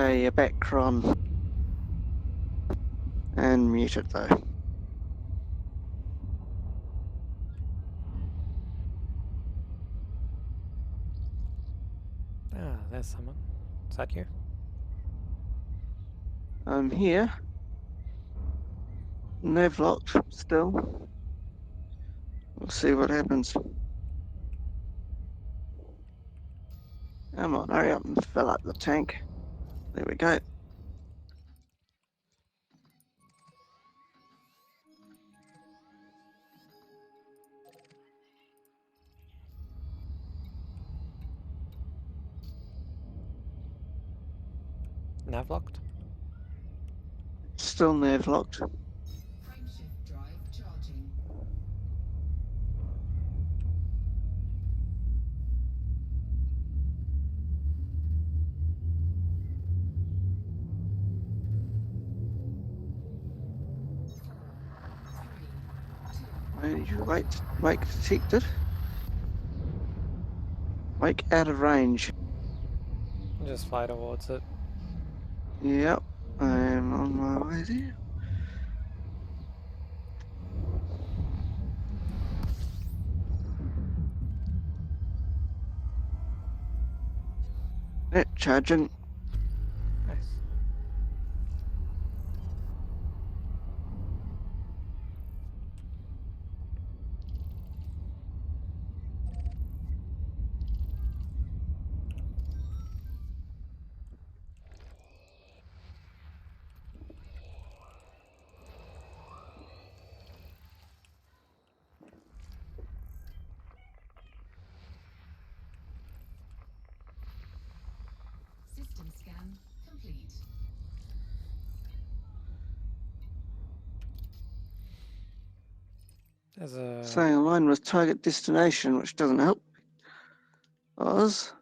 a background and mute it though. Ah, there's someone. Is that you? I'm here. Nav locked still. We'll see what happens. Come on, hurry up and fill up the tank. There we go. Nav locked? Still nav locked. Frameshift drive charging. Wake detected. Wake out of range. Just fly towards it. Yep, I'm on my way there. Net charging. Nice. System scan complete. There's a... Saying align with target destination, which doesn't help. Oz.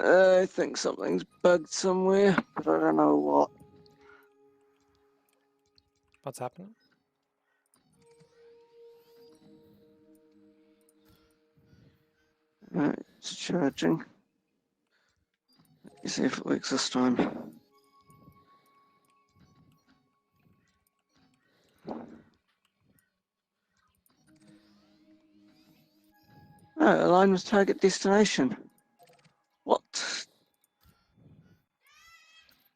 I think something's bugged somewhere, but I don't know what. What's happening? It's charging. Let's see if it works this time. Oh, align with target destination. What?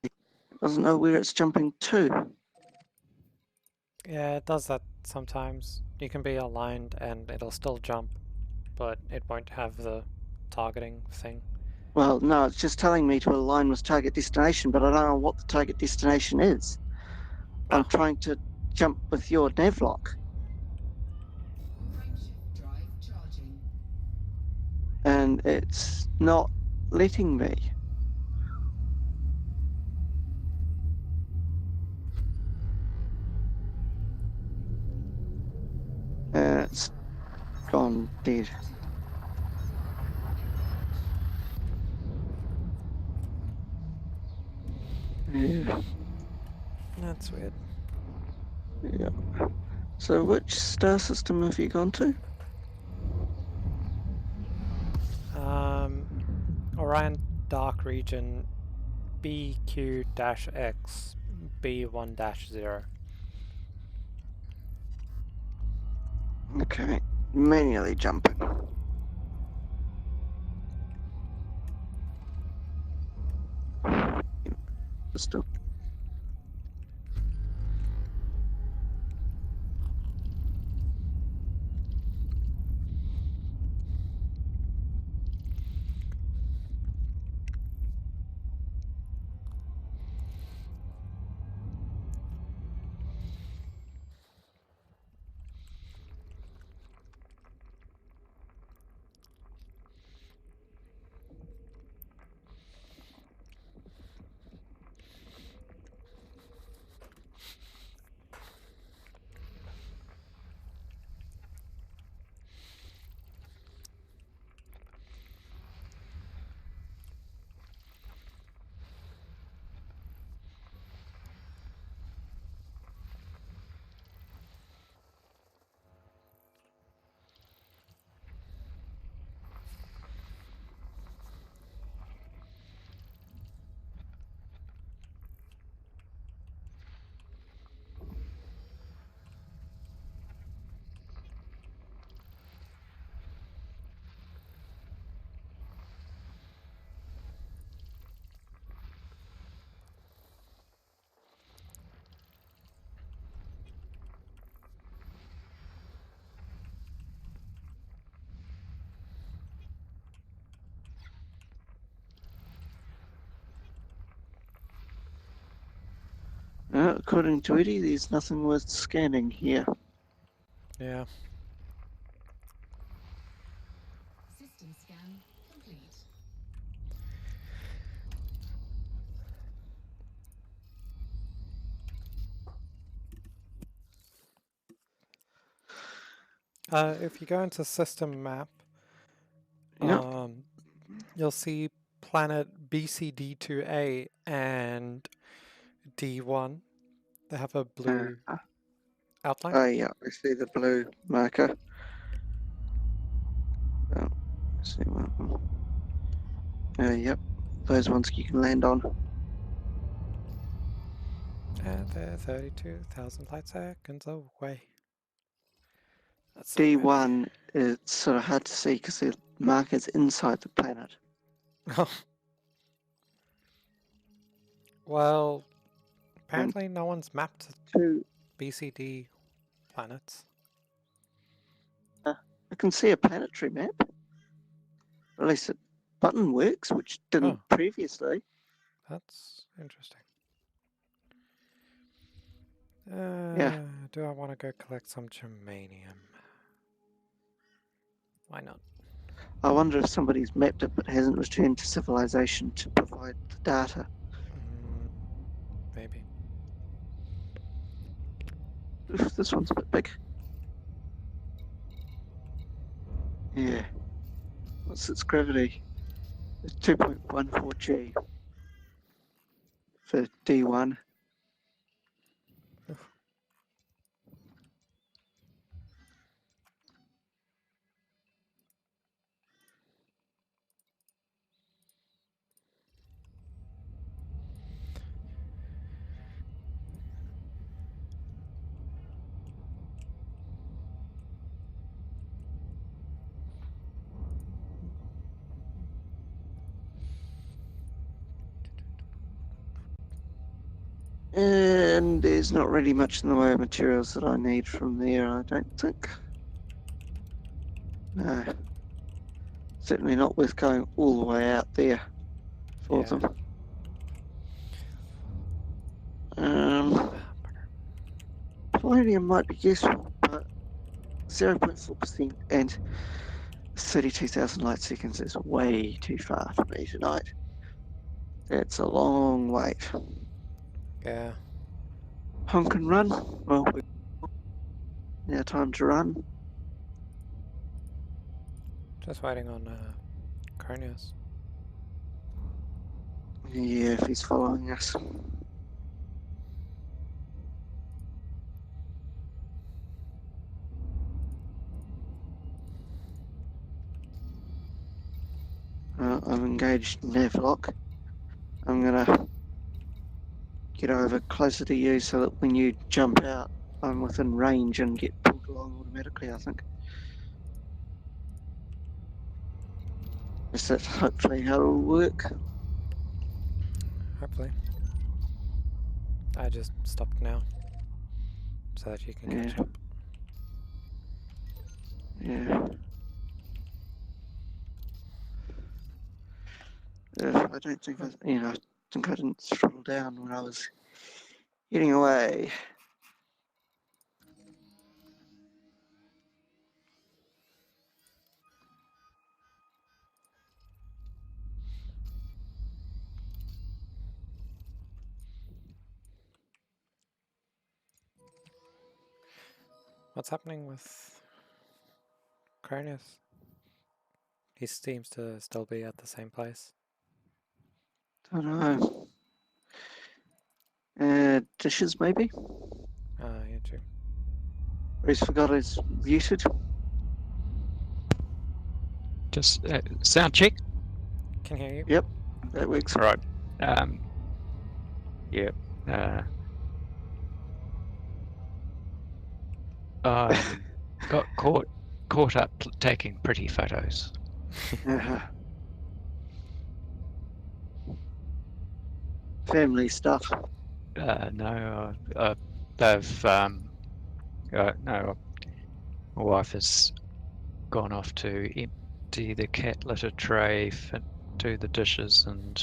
It doesn't know where it's jumping to. Yeah, it does that sometimes. You can be aligned and it'll still jump, but it won't have the targeting thing. Well, no, it's just telling me to align with target destination, but I don't know what the target destination is. No. I'm trying to jump with your navlock. Frameshift drive charging. And it's not letting me. And it's gone dead. Yeah. That's weird. Yeah. So which star system have you gone to? Orion Dark Region BQ-X B1-0. Okay. Manually jumping. Still. According to Eddie, there's nothing worth scanning here. Yeah. System scan complete. If you go into system map, Yep. you'll see planet BCD2A and D1. They have a blue outline. Oh, yeah, I see the blue marker. Oh, I see one of them. Yep, those ones you can land on. And they're 32,000 light seconds away. That's not bad. D1 is sort of hard to see because the marker's inside the planet. Well, apparently no one's mapped Two, BCD planets. I can see a planetary map. At least a button works, which didn't Oh. previously. That's interesting. Do I want to go collect some germanium? Why not? I wonder if somebody's mapped it but hasn't returned to civilization to provide the data. Maybe. Oof, this one's a bit big. Yeah. What's its gravity? It's 2.14 G for D1. And there's not really much in the way of materials that I need from there, I don't think. No. Certainly not worth going all the way out there for Yeah. them. Palladium might be useful, but 0.4% and 32,000 light seconds is way too far for me tonight. That's a long wait. Yeah. Honk and run. Well, now time to run. Just waiting on Cronius. Yeah, if he's following us. I've engaged Navlock. I'm gonna get over closer to you so that when you jump out, I'm within range and get pulled along automatically, I think. Is that hopefully how it'll work? Hopefully. I just stopped now. So that you can catch up. Yeah. I don't think I think I didn't throttle down when I was getting away. What's happening with Cronius? He seems to still be at the same place. Don't know. Dishes maybe? Yeah, true. Or he's forgot he's muted. Just sound check. Can hear you. Yep, that works. All right. Yeah. Got caught up taking pretty photos. Family stuff. No, they've no. My wife has gone off to empty the cat litter tray, do the dishes, and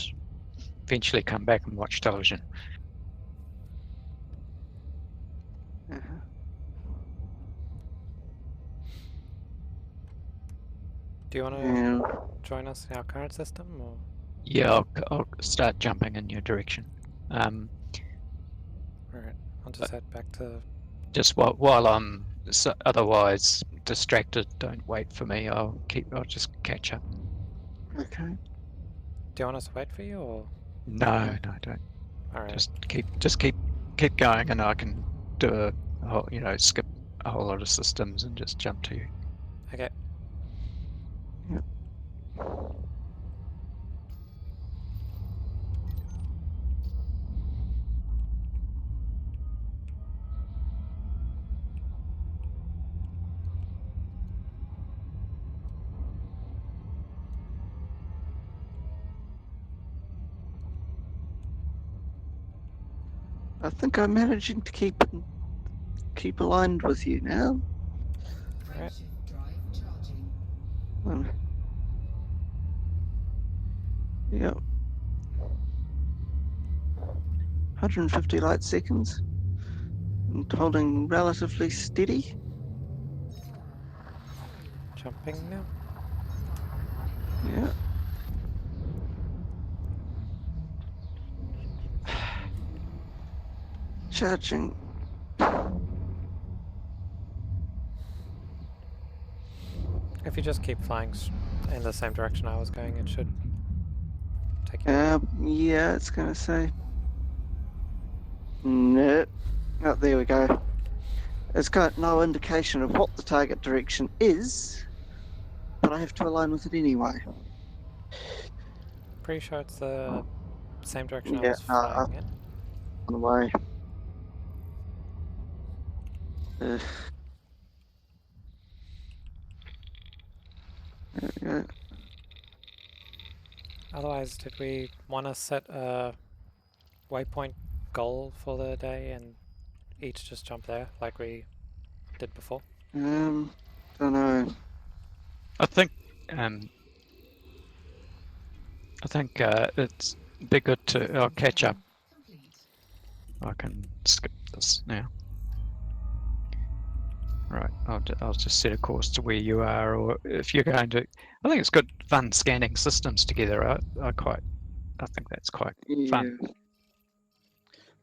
eventually come back and watch television. Do you want to Yeah. join us in our current system, or? Yeah, I'll start jumping in your direction. Alright, I'll just head back to... Just while I'm otherwise distracted, don't wait for me. I'll just catch up. Okay. Do you want us to wait for you, or? No, don't. Alright, Just keep going, and I can do a whole, skip a whole lot of systems and just jump to you. okay. Yep. I think I'm managing to keep aligned with you now. Alright. Frameshift drive charging. Yep. 150 light seconds. And holding relatively steady. Jumping now? Yeah. Charging. If you just keep flying in the same direction I was going, it should take you. Yeah, it's gonna say. No. Oh, there we go. It's got no indication of what the target direction is, but I have to align with it anyway. Pretty sure it's the same direction I Yeah, was flying in. on the way. There we go. Otherwise, did we want to set a waypoint goal for the day and each just jump there like we did before? Don't know. I think it's be good to. I'll catch up. Complete. I can skip this now. Right, I'll just set a course to where you are, or if you're going to. I think it's good fun scanning systems together. I think that's quite fun. Yeah.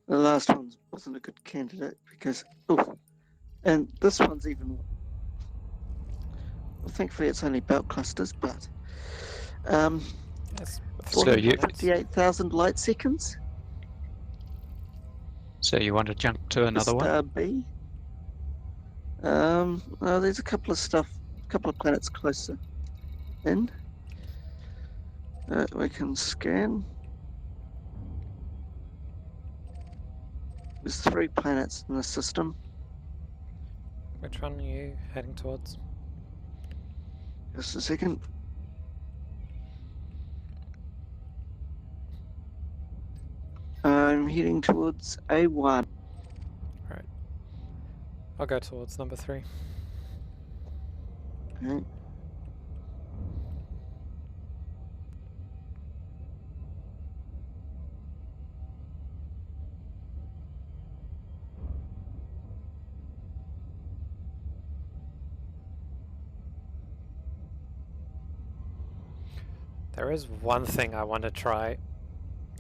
The last one wasn't a good candidate because, and this one's even. Well, thankfully, it's only belt clusters, but Yes. So you- 58,000 light seconds. So you want to jump to another one? Star B. Well, there's a couple of planets closer in. We can scan. There's 3 planets in the system. Which one are you heading towards? Just a second. I'm heading towards A1. Right. I'll go towards number 3. Okay. There is one thing I want to try,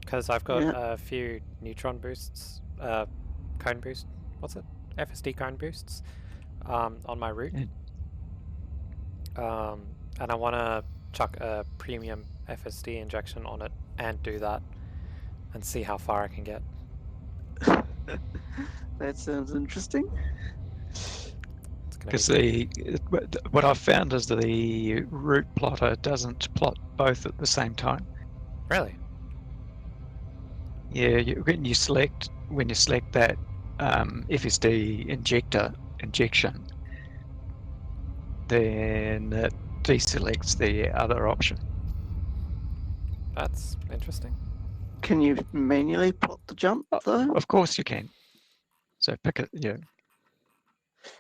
because I've got Yeah. a few neutron boosts, cone boost, what's it? FSD cone boosts, on my route. And I want to chuck a premium FSD injection on it and do that, and see how far I can get. That sounds interesting. It's gonna Because be what I've found is the route plotter doesn't plot both at the same time. really. Yeah, when you select that FSD injection, then it deselects the other option. That's interesting. Can you manually plot the jump though? Of course you can. So pick it. Yeah.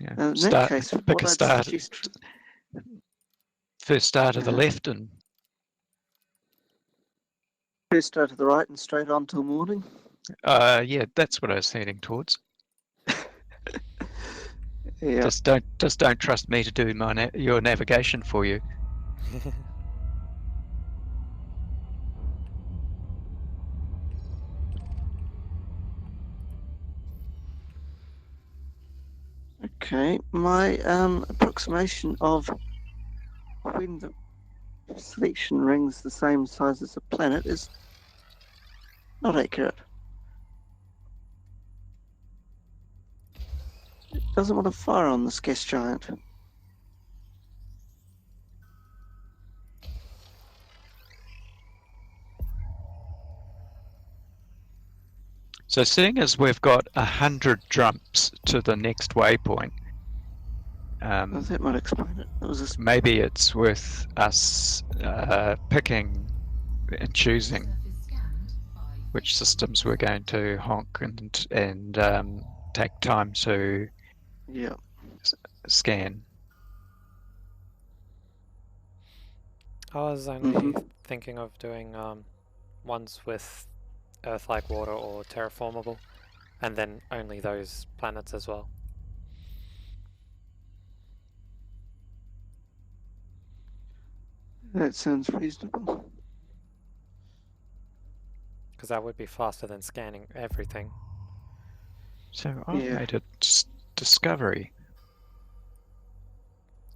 In that case, pick what a I'd start. suggest, First star to the Uh-huh. left, and first go to the right and straight on till morning. yeah, that's what I was heading towards. Yeah. Just don't trust me to do your navigation for you. Okay, my approximation of when the selection ring's the same size as the planet is not accurate. It doesn't want to fire on this gas giant. So seeing as we've got 100 jumps to the next waypoint, Oh, that might explain it. It was a maybe it's worth us picking and choosing Surface scanned by which systems we're going to honk and take time to yeah. I scan. was only Mhm. thinking of doing ones with Earth-like water or terraformable, and then only those planets as well. That sounds reasonable. Because that would be faster than scanning everything. So I've Yeah. made a discovery.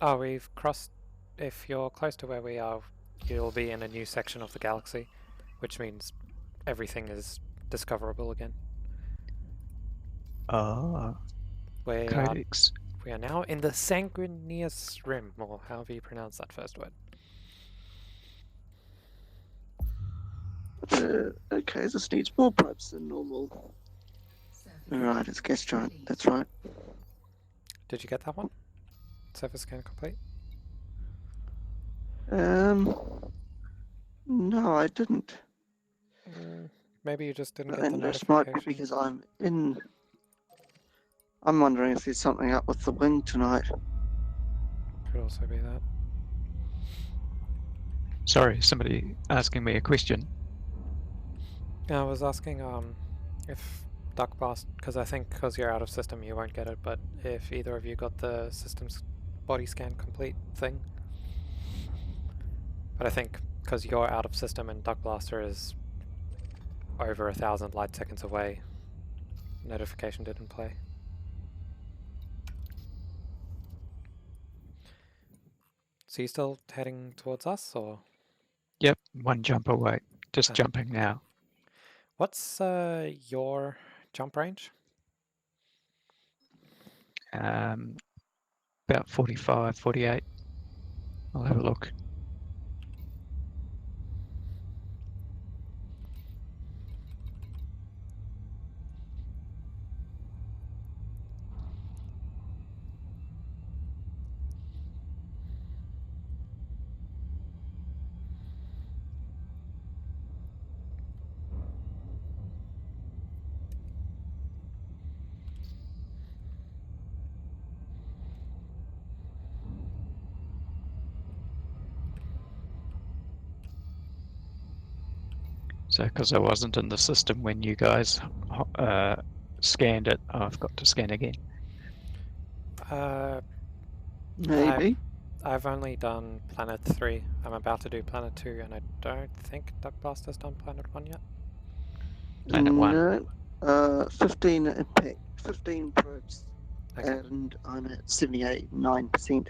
Oh, we've crossed... If you're close to where we are, you'll be in a new section of the galaxy, which means everything is discoverable again. Ah, We are, codex. we are now in the Sanguineous Rim, or however you pronounce that first word. Okay, this needs more probes than normal. surface Right, it's gas giant. complete. That's right. Did you get that one? Surface scan complete? No, I didn't. Maybe you just didn't get the And this might be notification. because I'm in. I'm wondering if there's something up with the wing tonight. Could also be that. Sorry, somebody asking me a question. Yeah, I was asking if Duck Blast, because I think because you're out of system you won't get it, but if either of you got the system's body scan complete thing. But I think because you're out of system and Duck Blaster is over 1,000 light seconds away, notification didn't play. So you still heading towards us, or Yep, one jump away. Just Ah. jumping now. what's your jump range? About 45, 48. I'll have a look. So, because I wasn't in the system when you guys scanned it, I've got to scan again. Maybe. I've only done Planet 3. I'm about to do Planet 2, and I don't think Duck Blaster's done Planet 1 yet. Planet 1. No. 15 impact, 15 probes, Okay. and I'm at 78.9%.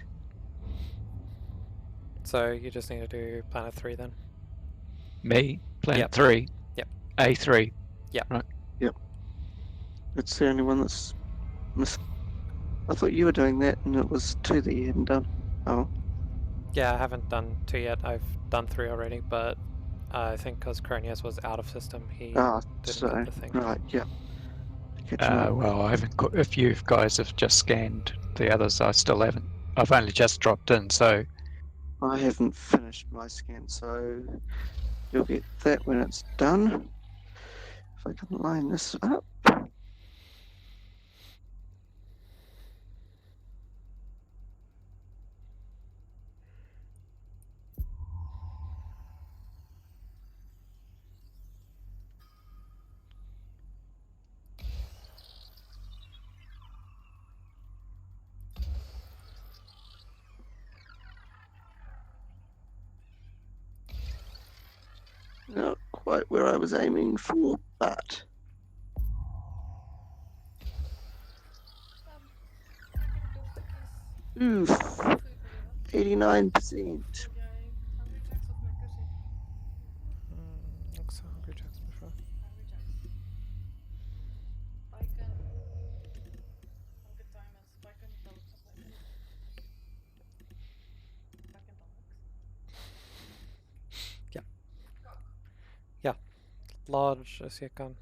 So you just need to do Planet 3 then? Me, Planet Yep. 3. Yep. A3. It's the only one that's I thought you were doing that, and it was 2 that you hadn't done. Oh, Yeah, I haven't done 2 yet. I've done 3 already, but I think because Cronius was out of system, he didn't so get the thing. right, yeah. Catching up. Well, I haven't. If you guys have just scanned the others, I still haven't. I've only just dropped in, so I haven't finished my scan, so you'll get that when it's done. If I can line this up. quite where I was aiming for, but oof, 89%. Ik zou Hungry Jacks prefer. Large as je kan.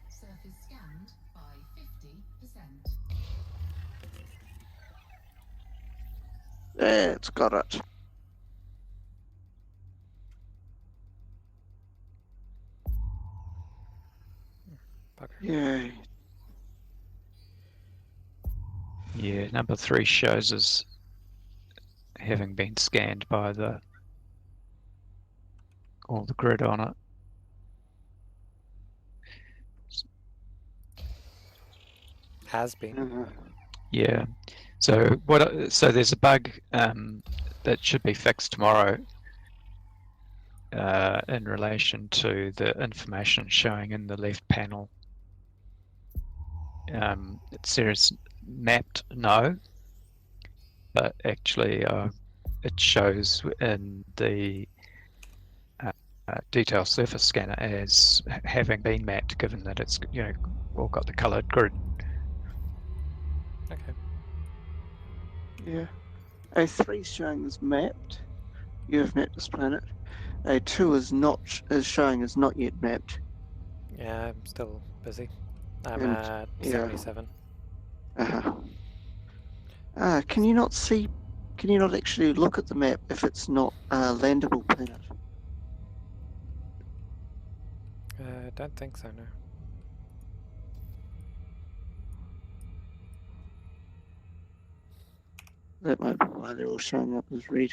Surface scanned by 50%. Yeah, it's got it. Bugger. Yay. Yeah, number 3 shows as having been scanned by all the grid on it. Has been. Yeah. So so there's a bug that should be fixed tomorrow in relation to the information showing in the left panel. It says mapped no, but actually it shows in the detail surface scanner as having been mapped, given that it's all got the coloured grid. Okay. Yeah. A3 is showing as mapped. You have mapped this planet. A2 is showing as not yet mapped. Yeah, I'm still busy. I'm And- at yeah. 77. Can you not see? Can you not actually look at the map if it's not a landable planet? I don't think so, no. That might be why they're all showing up as red.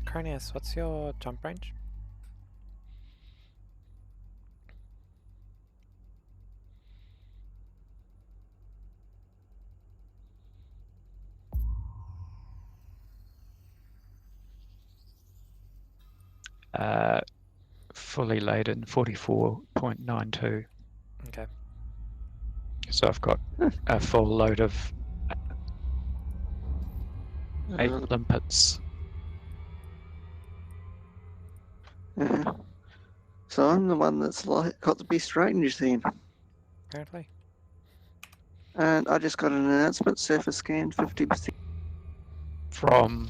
Carnius, what's your jump range? Fully laden 44.92. Okay. So I've got a full load of 8 limpets. So I'm the one that's got the best range then. Apparently. And I just got an announcement, surface scan 50%. From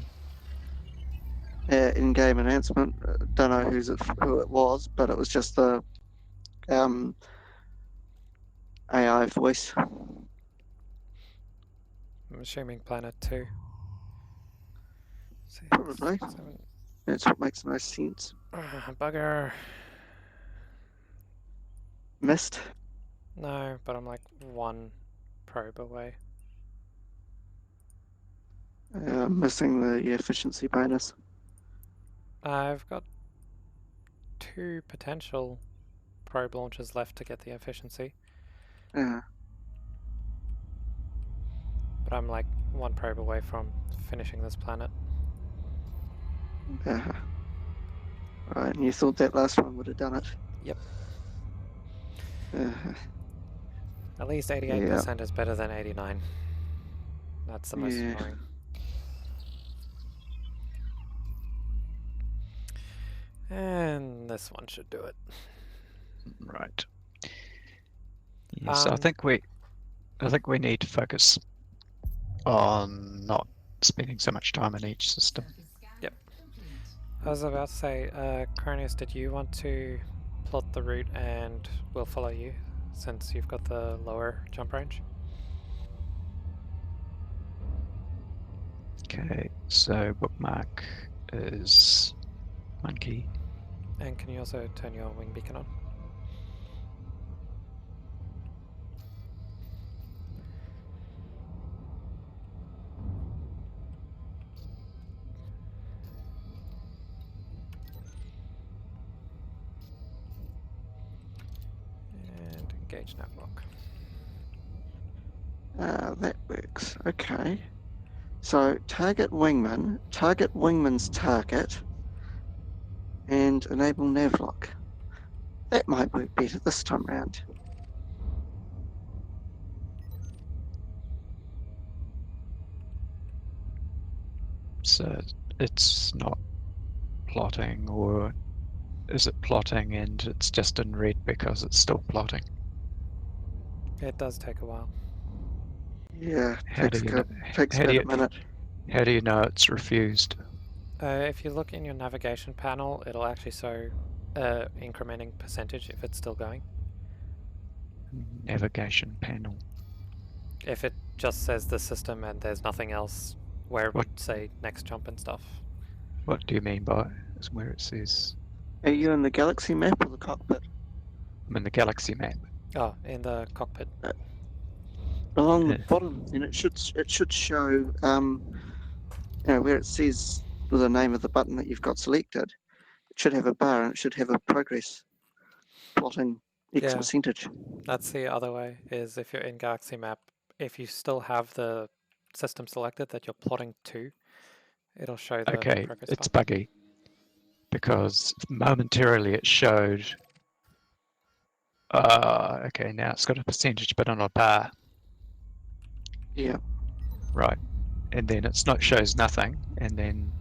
In-game announcement. Don't know who it was, but it was just the AI voice. I'm assuming planet 2. Six, Probably. 7. That's what makes the most sense. Bugger. Missed. No, but I'm like 1 probe away. Missing the efficiency bonus. I've got 2 potential probe launches left to get the efficiency, Uh, but I'm like 1 probe away from finishing this planet. Right, and you thought that last one would have done it? Yep. Uh, At least 88% is better than 89. That's the most Yeah. annoying. And this one should do it. right. Yes, I think we need to focus on not spending so much time in each system. Surface scan Yep. complete. I was about to say, Carnius, did you want to plot the route and we'll follow you since you've got the lower jump range. Okay, so bookmark is monkey. And can you also turn your wing beacon on? And engage nav lock. That works. Okay. So target wingman's target, and enable navlock. That might work better this time round. So it's not plotting, or is it plotting and it's just in red because it's still plotting? It does take a while. Yeah, How do takes you know, how about do a minute. how do you know it's refused? If you look in your navigation panel, it'll actually show incrementing percentage if it's still going. Navigation panel. If it just says the system and there's nothing else where it What? would say next jump and stuff. What do you mean by is where it says? Are you in the galaxy map or the cockpit? I'm in the galaxy map. Oh, in the cockpit. Along the Yeah. bottom, and it should show where it says the name of the button that you've got selected. It should have a bar and it should have a progress plotting X Yeah. percentage. That's the other way, is if you're in Galaxy Map, if you still have the system selected that you're plotting to, it'll show the Okay, progress it's bar. buggy because momentarily it showed. Okay, now it's got a percentage, but on a bar. Yeah. Right, and then it's not shows nothing, and then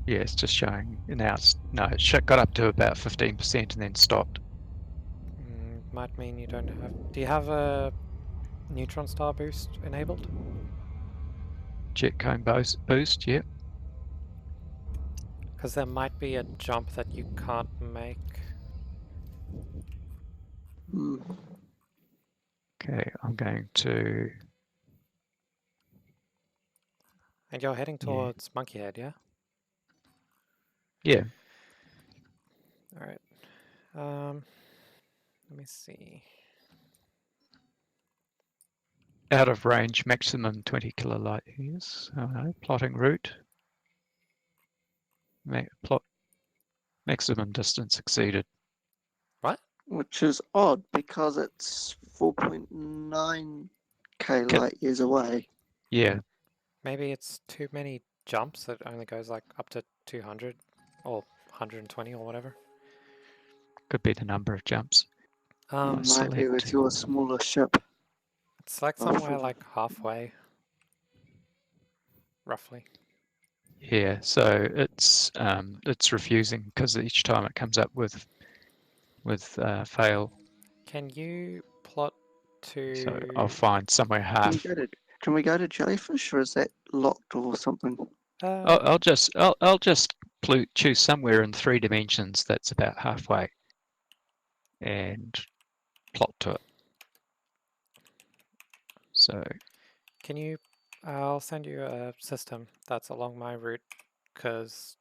yeah, it's just showing. Now it's no, it got up to about 15% and then stopped. Might mean you don't have. Do you have a neutron star boost enabled? Jet cone boost, yeah. Because there might be a jump that you can't make. Mm. Okay, I'm going to. And you're heading towards Monkey Head, yeah? Yeah, Alright. Let me see. out of range, maximum 20 kilolight years. Plotting route. Plot maximum distance exceeded. What? Which is odd because it's 4.9k light years away. Yeah, Maybe it's too many jumps. It only goes like up to 200 or 120 or whatever. could be the number of jumps. Might be Select. with your smaller ship. It's like somewhere like halfway, roughly. Yeah, so it's refusing because each time it comes up with fail. Can you plot to? So I'll find somewhere half. Can we go to Jellyfish, or is that locked or something? I'll just choose somewhere in 3 dimensions that's about halfway, and plot to it. So Can you? I'll send you a system that's along my route, because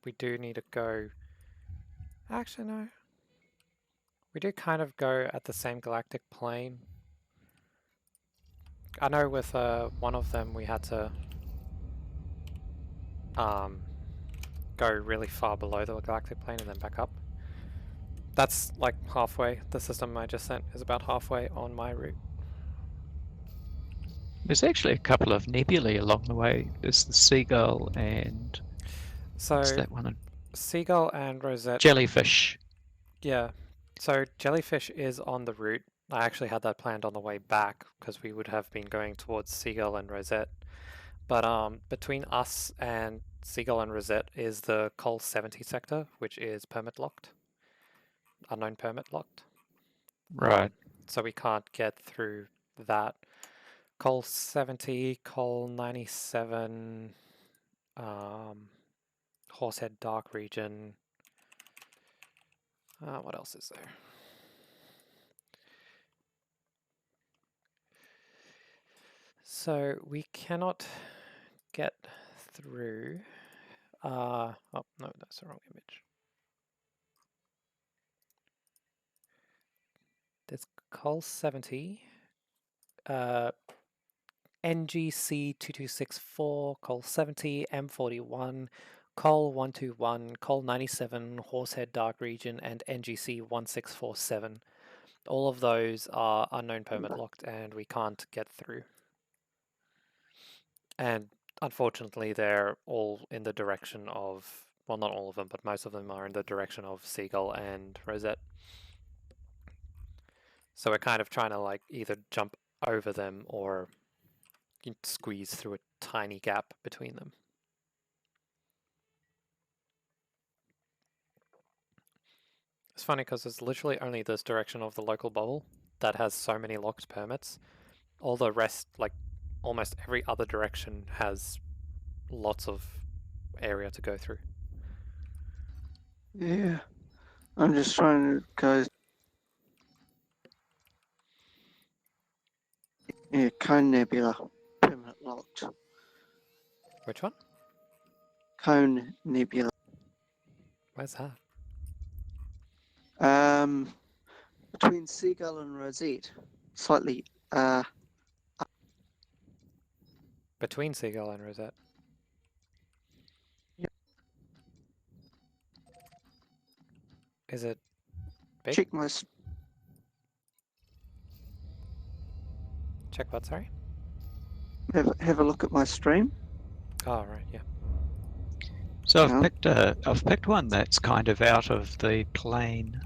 we do need to go. Actually, no. We do kind of go at the same galactic plane. I know with one of them we had to go really far below the galactic plane and then back up. That's like halfway. The system I just sent is about halfway on my route. there's actually a couple of nebulae along the way. There's the Seagull and what's So that one? Seagull and Rosette. Jellyfish. Yeah. So Jellyfish is on the route. I actually had that planned on the way back because we would have been going towards Seagull and Rosette. But between us and Seagull and Rosette is the Col 70 sector, which is permit locked. Unknown permit locked. Right. So we can't get through that. Col 70, Col 97, Horsehead Dark region. What else is there? So we cannot get through. Oh no, that's the wrong image. There's Col 70, NGC 2264, Col 70, M41, Col 121, Col 97, Horsehead Dark Region, and NGC 1647. All of those are unknown permit locked, and we can't get through. And unfortunately, they're all in the direction of, well, not all of them, but most of them are in the direction of Seagull and Rosette. So we're kind of trying to like either jump over them or squeeze through a tiny gap between them. It's funny because it's literally only this direction of the local bubble that has so many locked permits. All the rest, like almost every other direction, has lots of area to go through. Yeah. I'm just trying to go. Yeah, Cone Nebula. Permanent locked. Which one? Cone Nebula. Where's that? Between Seagull and Rosette. Slightly, Between Seagull and Rosette. Yep. Is it big? check my. Check what, sorry? Have a look at my stream. Oh, right, yeah. So I've Yeah. picked one that's kind of out of the plane.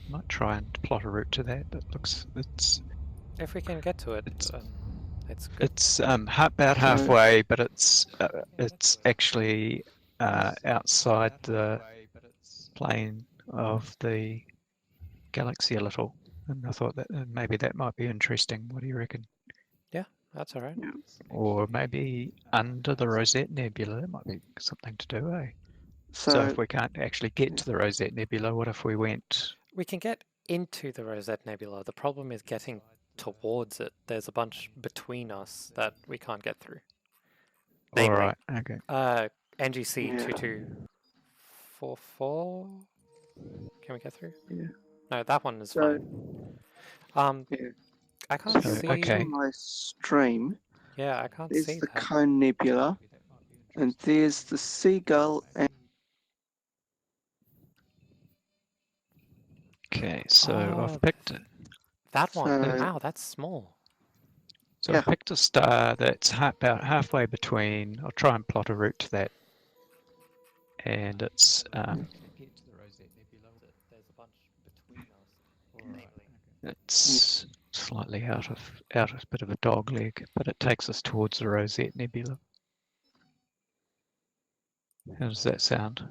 Might try and plot a route to that. That looks If we can get to it, It's- it's good. it's about halfway, but it's actually outside the plane of the galaxy a little, and I thought that maybe that might be interesting. What do you reckon? That's all right. Or maybe under the Rosette Nebula, that might be something to do, eh? So So, if we can't actually get to the Rosette Nebula, what if we went? We can get into the Rosette Nebula. The problem is getting towards it. There's a bunch between us that we can't get through. All Namely, right, okay. NGC Yeah. 2244. Can we get through? Yeah. No, that one is So- fine. yeah. I can't So, see. okay. On my stream, Yeah, I can't there's see the that. Cone Nebula, and there's the Seagull and Okay, so Oh, I've picked That one. So- Wow, that's small. so Yeah. I've picked a star that's about halfway between. I'll try and plot a route to that, and it's it's slightly out of a bit of a dog leg, but it takes us towards the Rosette Nebula. How does that sound?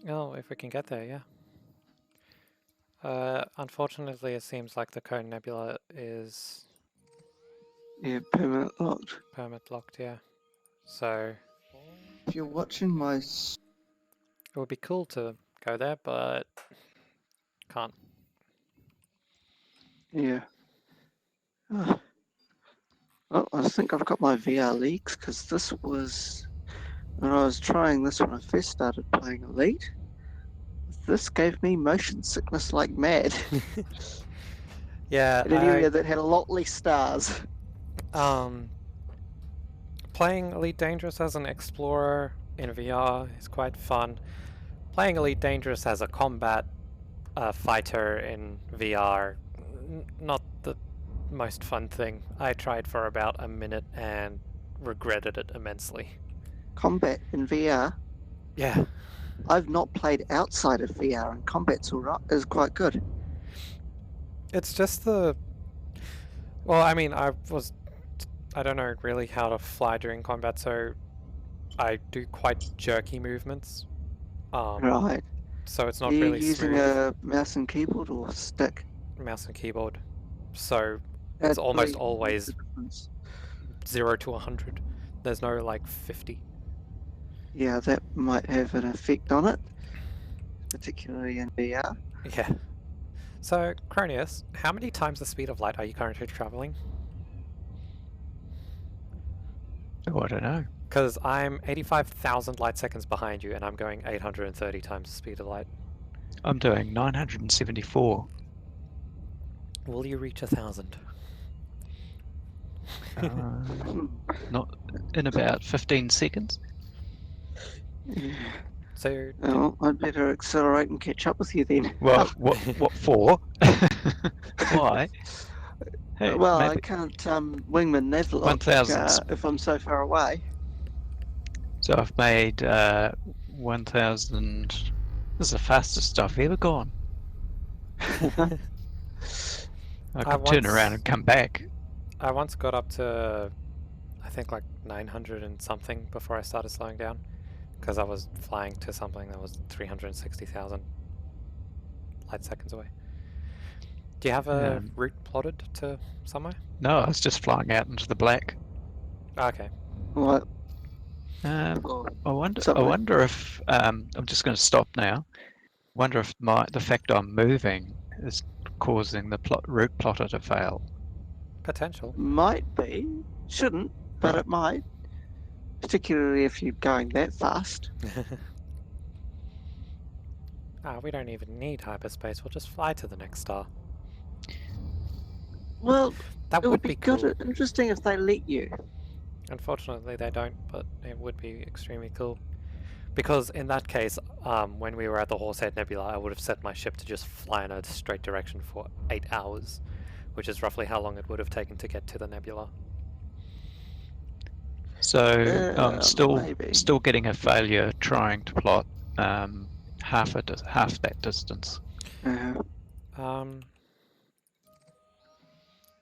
Oh, if we can get there, yeah. Unfortunately, it seems like the Cone Nebula is yeah, permanent locked. permit locked, yeah. So If you're watching my it would be cool to go there, but can't. yeah. Oh. Well, I think I've got my VR leaks because this was when I was trying this when I first started playing Elite. This gave me motion sickness like mad. Yeah, In an area that had a lot less stars. Playing Elite Dangerous as an explorer in VR is quite fun. Playing Elite Dangerous as a combat fighter in VR, not the most fun thing. I tried for about a minute and regretted it immensely. Combat in VR. Yeah, I've not played outside of VR, and combat's alright, is quite good. it's just the. Well, I mean, I don't know really how to fly during combat, so I do quite jerky movements. Right. So it's not Are you really using smooth. a mouse and keyboard or stick? Mouse and keyboard. So it's almost Probably always the difference. 0 to 100. There's no like 50. Yeah, that might have an effect on it. particularly in VR. Yeah. So, Cronius, how many times the speed of light are you currently traveling? Oh, I don't know. Because I'm 85,000 light seconds behind you, and I'm going 830 times the speed of light. I'm doing 974. Will you reach 1,000? Not in about 15 seconds. Yeah. So, Well, I'd better accelerate and catch up with you then. Well, what for? Why? Hey, Well, I maybe can't wingman Navlock 1,000. if I'm so far away. So I've made 1,000. This is the fastest I've ever gone. I could turn around and come back. I once got up to, I think, like 900 and something before I started slowing down, because I was flying to something that was 360,000 light seconds away. Do you have a route plotted to somewhere? No, I was just flying out into the black. Okay. What? I wonder. I Somewhere. wonder if I'm just going to stop now. Wonder if the fact I'm moving is causing the route plotter to fail. Potential. Might be. Shouldn't, but Right. it might. Particularly if you're going that fast. We don't even need hyperspace. We'll just fly to the next star. Well, That it would would be be good. cool. Interesting if they let you. Unfortunately, they don't, but it would be extremely cool. Because in that case, when we were at the Horsehead Nebula, I would have set my ship to just fly in a straight direction for 8 hours, which is roughly how long it would have taken to get to the nebula. So I'm Maybe. still getting a failure trying to plot half that distance.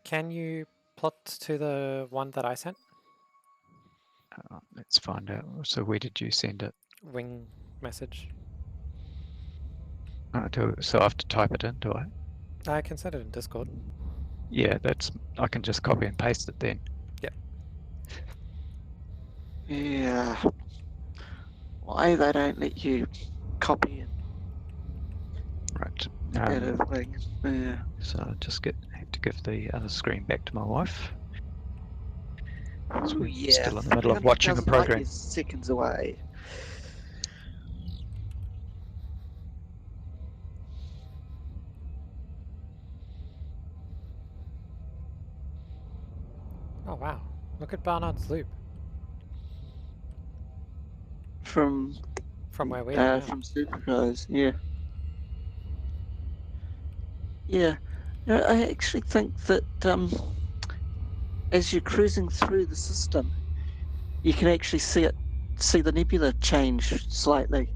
Can you plot to the one that I sent? Let's find out. So where did you send it? Wing message. So I have to type it in, do I? I can send it in Discord. Yeah, I can just copy and paste it then. Yeah. Why they don't let you copy it Right. out of thing. Yeah. So I just have to give the other screen back to my wife. So we're still in the middle of watching a 100,000 light program. years seconds away. Oh wow, look at Barnard's Loop From where we are now. from Supercars, yeah. Yeah. No, I actually think that as you're cruising through the system, you can actually see the nebula change slightly.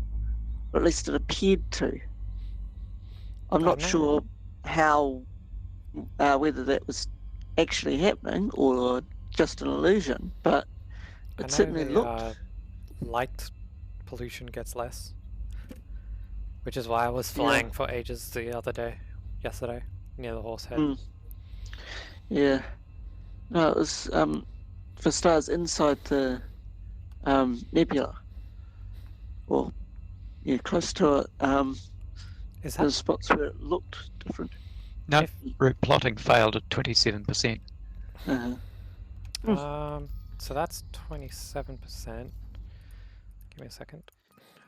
Or at least it appeared to. I'm not sure how whether that was actually happening or just an illusion, but it certainly looked. Light pollution gets less, which is why I was flying for ages yesterday, near the Horsehead. Yeah. No, it was for stars inside the nebula. Or close to it. Is There's that spots where it looked different. No, route plotting failed at 27%. so that's 27%. Give me a second,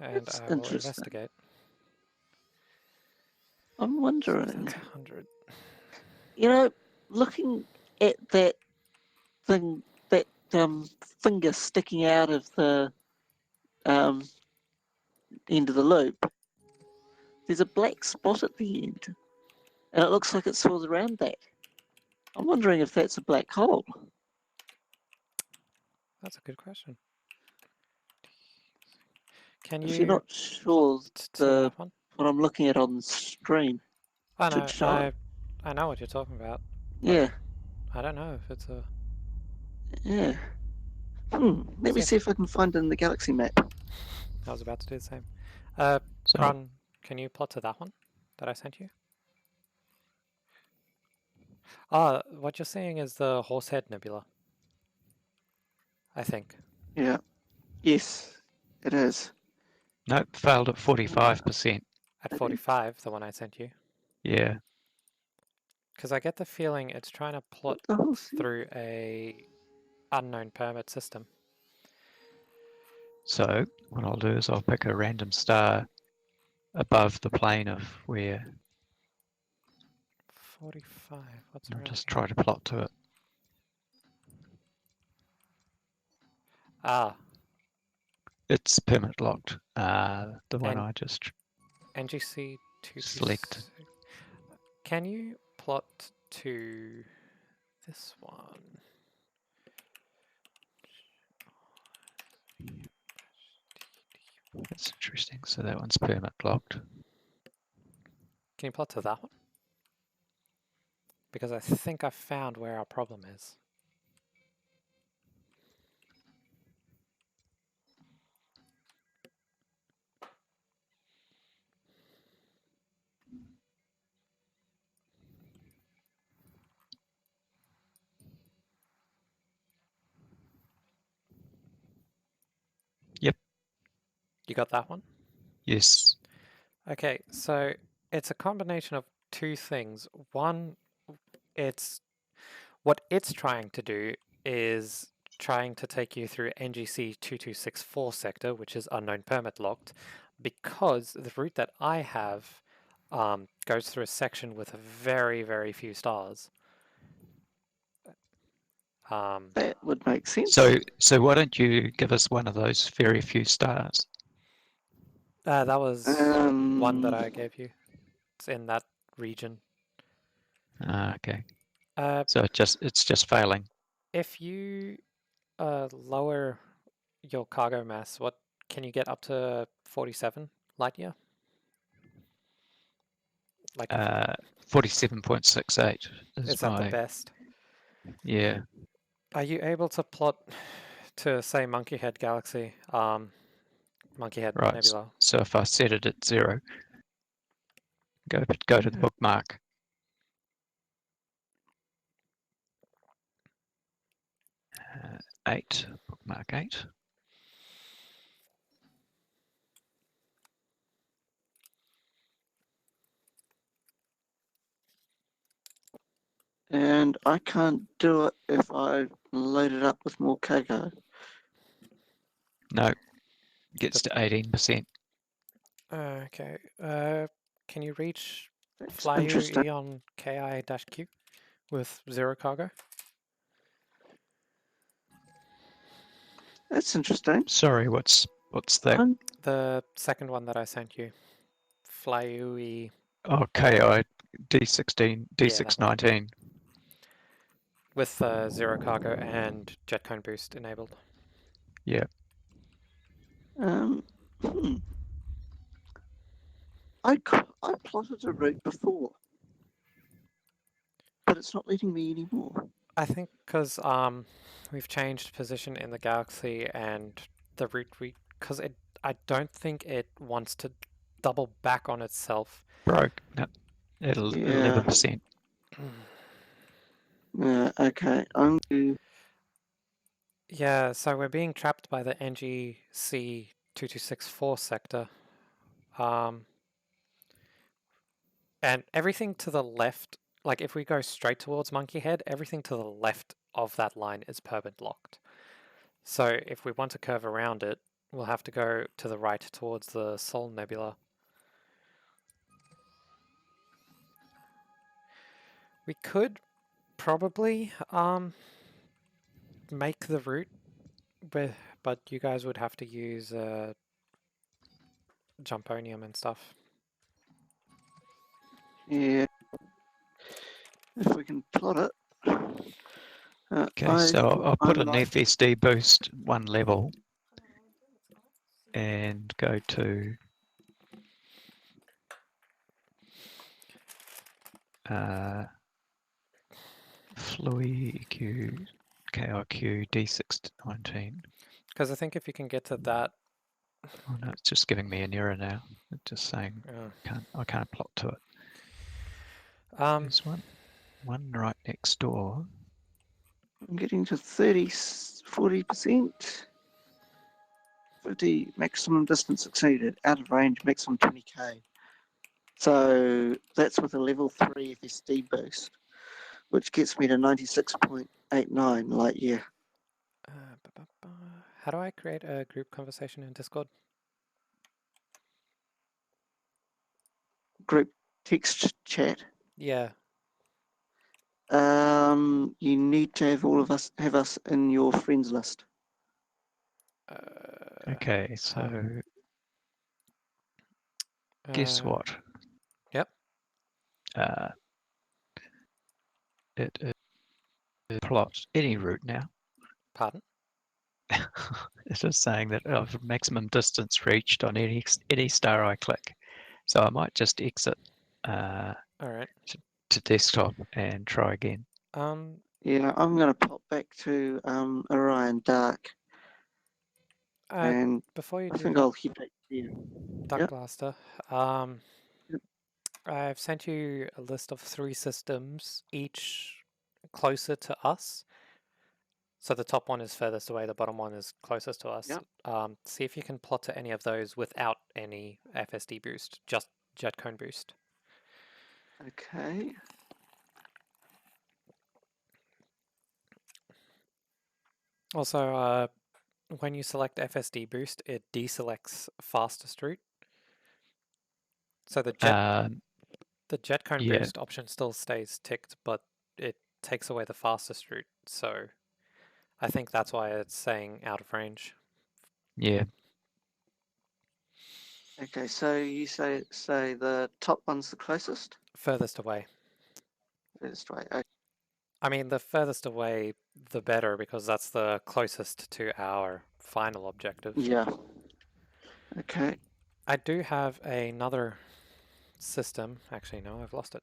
and That's I will interesting. investigate. I'm wondering. So that's 100. Looking at that thing, that finger sticking out of the end of the loop, there's a black spot at the end, and it looks like it swirls around that. I'm wondering if that's a black hole. That's a good question. Can you? If you're not sure that one? what I'm looking at on the screen, I know what you're talking about. Yeah. I don't know if it's a. Yeah. Let me see if I can find it in the galaxy map. I was about to do the same. So, Ron, can you plot to that one that I sent you? What you're seeing is the Horsehead Nebula. I think. Yeah. Yes, it is. nope, failed at 45%. At Maybe. 45, the one I sent you. Yeah. Because I get the feeling it's trying to plot What the hell's he- through a unknown permit system. So what I'll do is I'll pick a random star above the plane of where 45. What's I'll around just here? try to plot to it. Ah, It's permit locked. The one And- I just NGC 226. Select. Can you plot to this one? That's interesting. So that one's permit locked. Can you plot to that one? Because I think I found where our problem is. Yep. You got that one? Yes. Okay, so it's a combination of two things. One, it's what it's trying to do is trying to take you through NGC 2264 sector, which is unknown permit locked, because the route that I have goes through a section with very, very few stars. That would make sense. So why don't you give us one of those very few stars? That was one that Um, I gave you. It's in that region. Okay. Uh, So it's just failing. if you lower your cargo mass, what can you get up to 47 light year? Like, 47.68 is that the my best? yeah. Are you able to plot to say Monkey Head Galaxy, Monkey Head Right. Nebula? So if I set it at 0, go to the bookmark. Uh, 8, bookmark 8. and I can't do it if I load it up with more cargo. No, gets to 18%. Okay. Can you reach That's Fly interesting. UE on KI-Q with 0 cargo? That's interesting. Sorry, what's that? The second one that I sent you. Fly UE Oh, KI D16, Yeah, D619. with 0 cargo and jet cone boost enabled. Yeah. Hmm. I plotted a route before, but it's not letting me anymore. I think because we've changed position in the galaxy and the route because I don't think it wants to double back on itself. Broke. No, at Yeah. 11%. Okay. I'm going to Yeah, so we're being trapped by the NGC 2264 sector. And everything to the left, like if we go straight towards Monkey Head, everything to the left of that line is permit locked. So if we want to curve around it, we'll have to go to the right towards the Sol Nebula. We could probably make the route, but you guys would have to use Jumponium and stuff. Yeah. If we can plot it. Okay, so I'll put I'm an like- FSD boost 1 level and go to Fluid EQ KIQ D619. Because I think if you can get to that, Oh no, it's just giving me an error now. It's just saying I can't plot to it. There's one right next door. I'm getting to 40%. 50 maximum distance exceeded. Out of range, maximum 20k. So that's with a level 3 FSD boost, which gets me to 96.89 light year. How do I create a group conversation in Discord? Group text chat. Yeah. You need to have all of us have us in your friends list. Okay, so guess what? Yep. It is plot any route now. Pardon? It is saying that of maximum distance reached on any star I click. So I might just exit All right. to desktop and try again. Yeah, I'm going to pop back to Orion Dark, and before you I do think that, I'll hit back there. Duck Yep. Blaster, Yep. I've sent you a list of 3 systems, each closer to us. So the top one is furthest away, the bottom one is closest to us. Yep. See if you can plot to any of those without any FSD boost, just jet cone boost. Okay. Also, when you select FSD boost, it deselects fastest route. So the jet cone yeah. boost option still stays ticked, but it takes away the fastest route. So I think that's why it's saying out of range. Yeah. Okay, so you say the top one's the closest? Furthest away. That's right. Okay. I mean, the furthest away, the better, because that's the closest to our final objective. Yeah. Okay. I do have another system. Actually, no, I've lost it.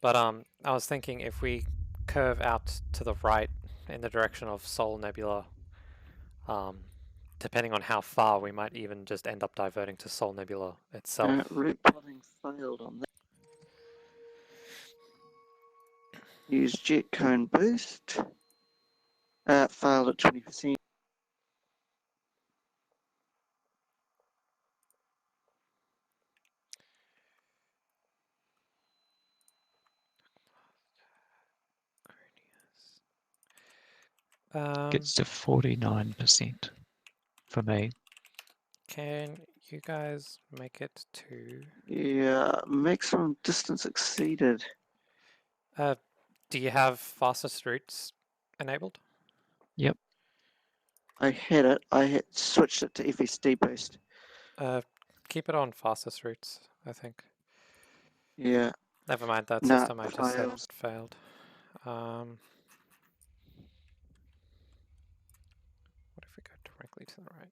But I was thinking if we curve out to the right in the direction of Sol Nebula, depending on how far, we might even just end up diverting to Sol Nebula itself. Route plotting failed on that. Use jet cone boost. Failed at 20%. Gets to 49% for me. Can you guys make it to... Yeah, maximum distance exceeded. do you have fastest routes enabled? Yep. I had it. I had switched it to FSD boost. Keep it on fastest routes, I think. Yeah. Never mind that Nah, system, I just said fails. failed. What if we go directly to the right?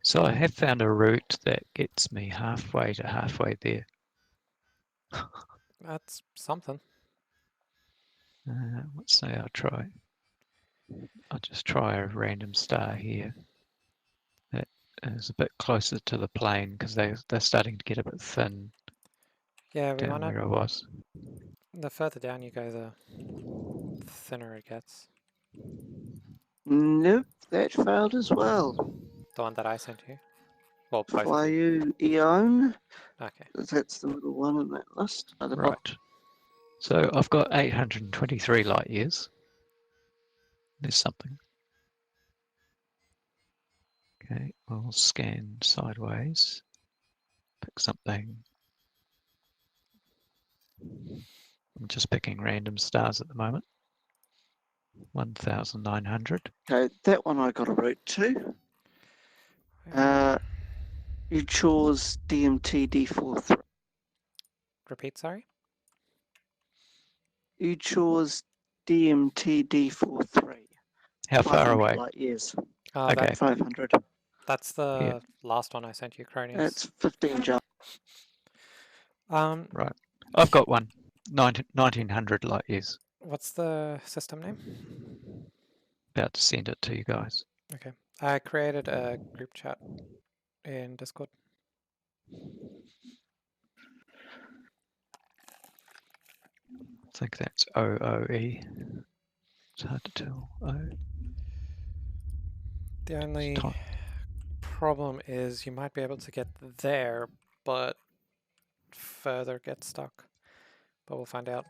So I have found a route that gets me halfway to halfway there. That's something. Let's say I'll try. I'll just try a random star here. That is a bit closer to the plane because they're starting to get a bit thin Yeah, we down want to... where I was. The further down you go, the thinner it gets. Nope, that failed as well. The one that I sent you? Well, both of them. Flyu Eon. Okay. That's the middle one in that list. Right. So I've got 823 light years. There's something. Okay, I'll scan sideways. Pick something. I'm just picking random stars at the moment. 1,900. Okay, that one I got a route to. Where- You chose DMT D43. Repeat, sorry? You chose DMT D43. How far 500 away? light years. Okay. 500. That's the Yeah. last one I sent you, Cronius. That's 15 jump. Right. I've got one. 1900 light years. What's the system name? About to send it to you guys. Okay. I created a group chat in Discord. I think that's OOE. It's hard to tell. O. The only Ti- problem is you might be able to get there, but further get stuck. But we'll find out.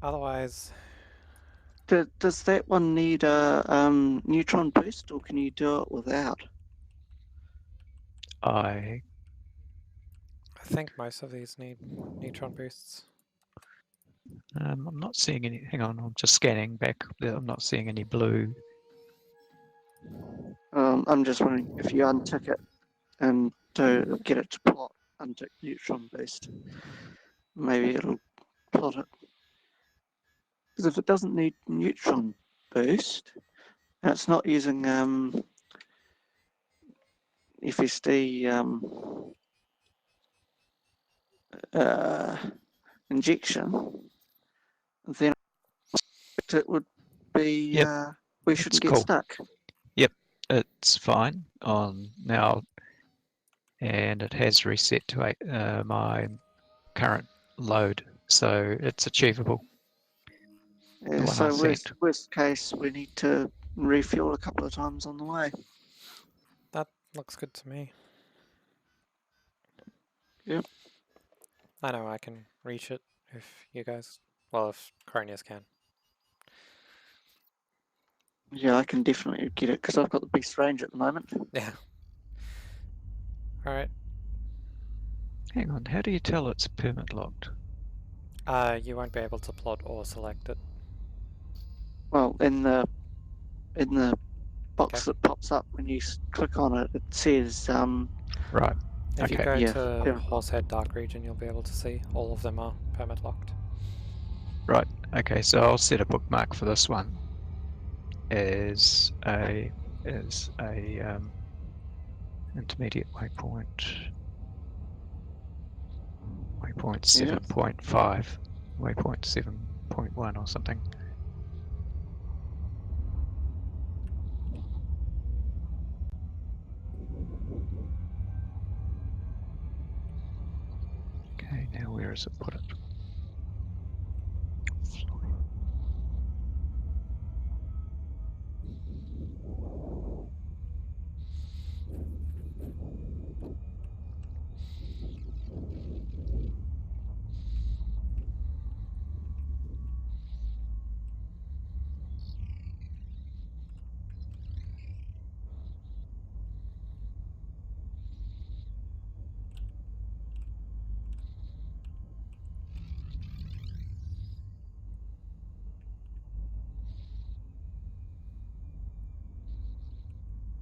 Otherwise, Does that one need a neutron boost, or can you do it without? I I think most of these need neutron boosts. I'm not seeing any. Hang on, I'm just scanning back. I'm not seeing any blue. I'm just wondering if you untick it and to get it to plot, untick neutron boost, maybe it'll plot it. Because if it doesn't need neutron boost, and it's not using FSD injection, then it would be Yep, we it's shouldn't get cool. stuck. It's fine on now, and it has reset to my current load, so it's achievable. Yeah, one I so sent. worst case, we need to refuel a couple of times on the way. That looks good to me. Yep. I know I can reach it if you guys, well, if Cronius can. Yeah, I can definitely get it because I've got the best range at the moment. Yeah. Alright. Hang on, how do you tell it's permit locked? You won't be able to plot or select it. Well, in the box Okay. that pops up when you click on it, it says Right. If you Okay. go Yeah, to permit locked. Horsehead Dark Region, you'll be able to see all of them are permit locked. Right. Okay. So I'll set a bookmark for this one as a intermediate waypoint. Waypoint 7.5, waypoint 7.1 or something. Okay, now where is it put it?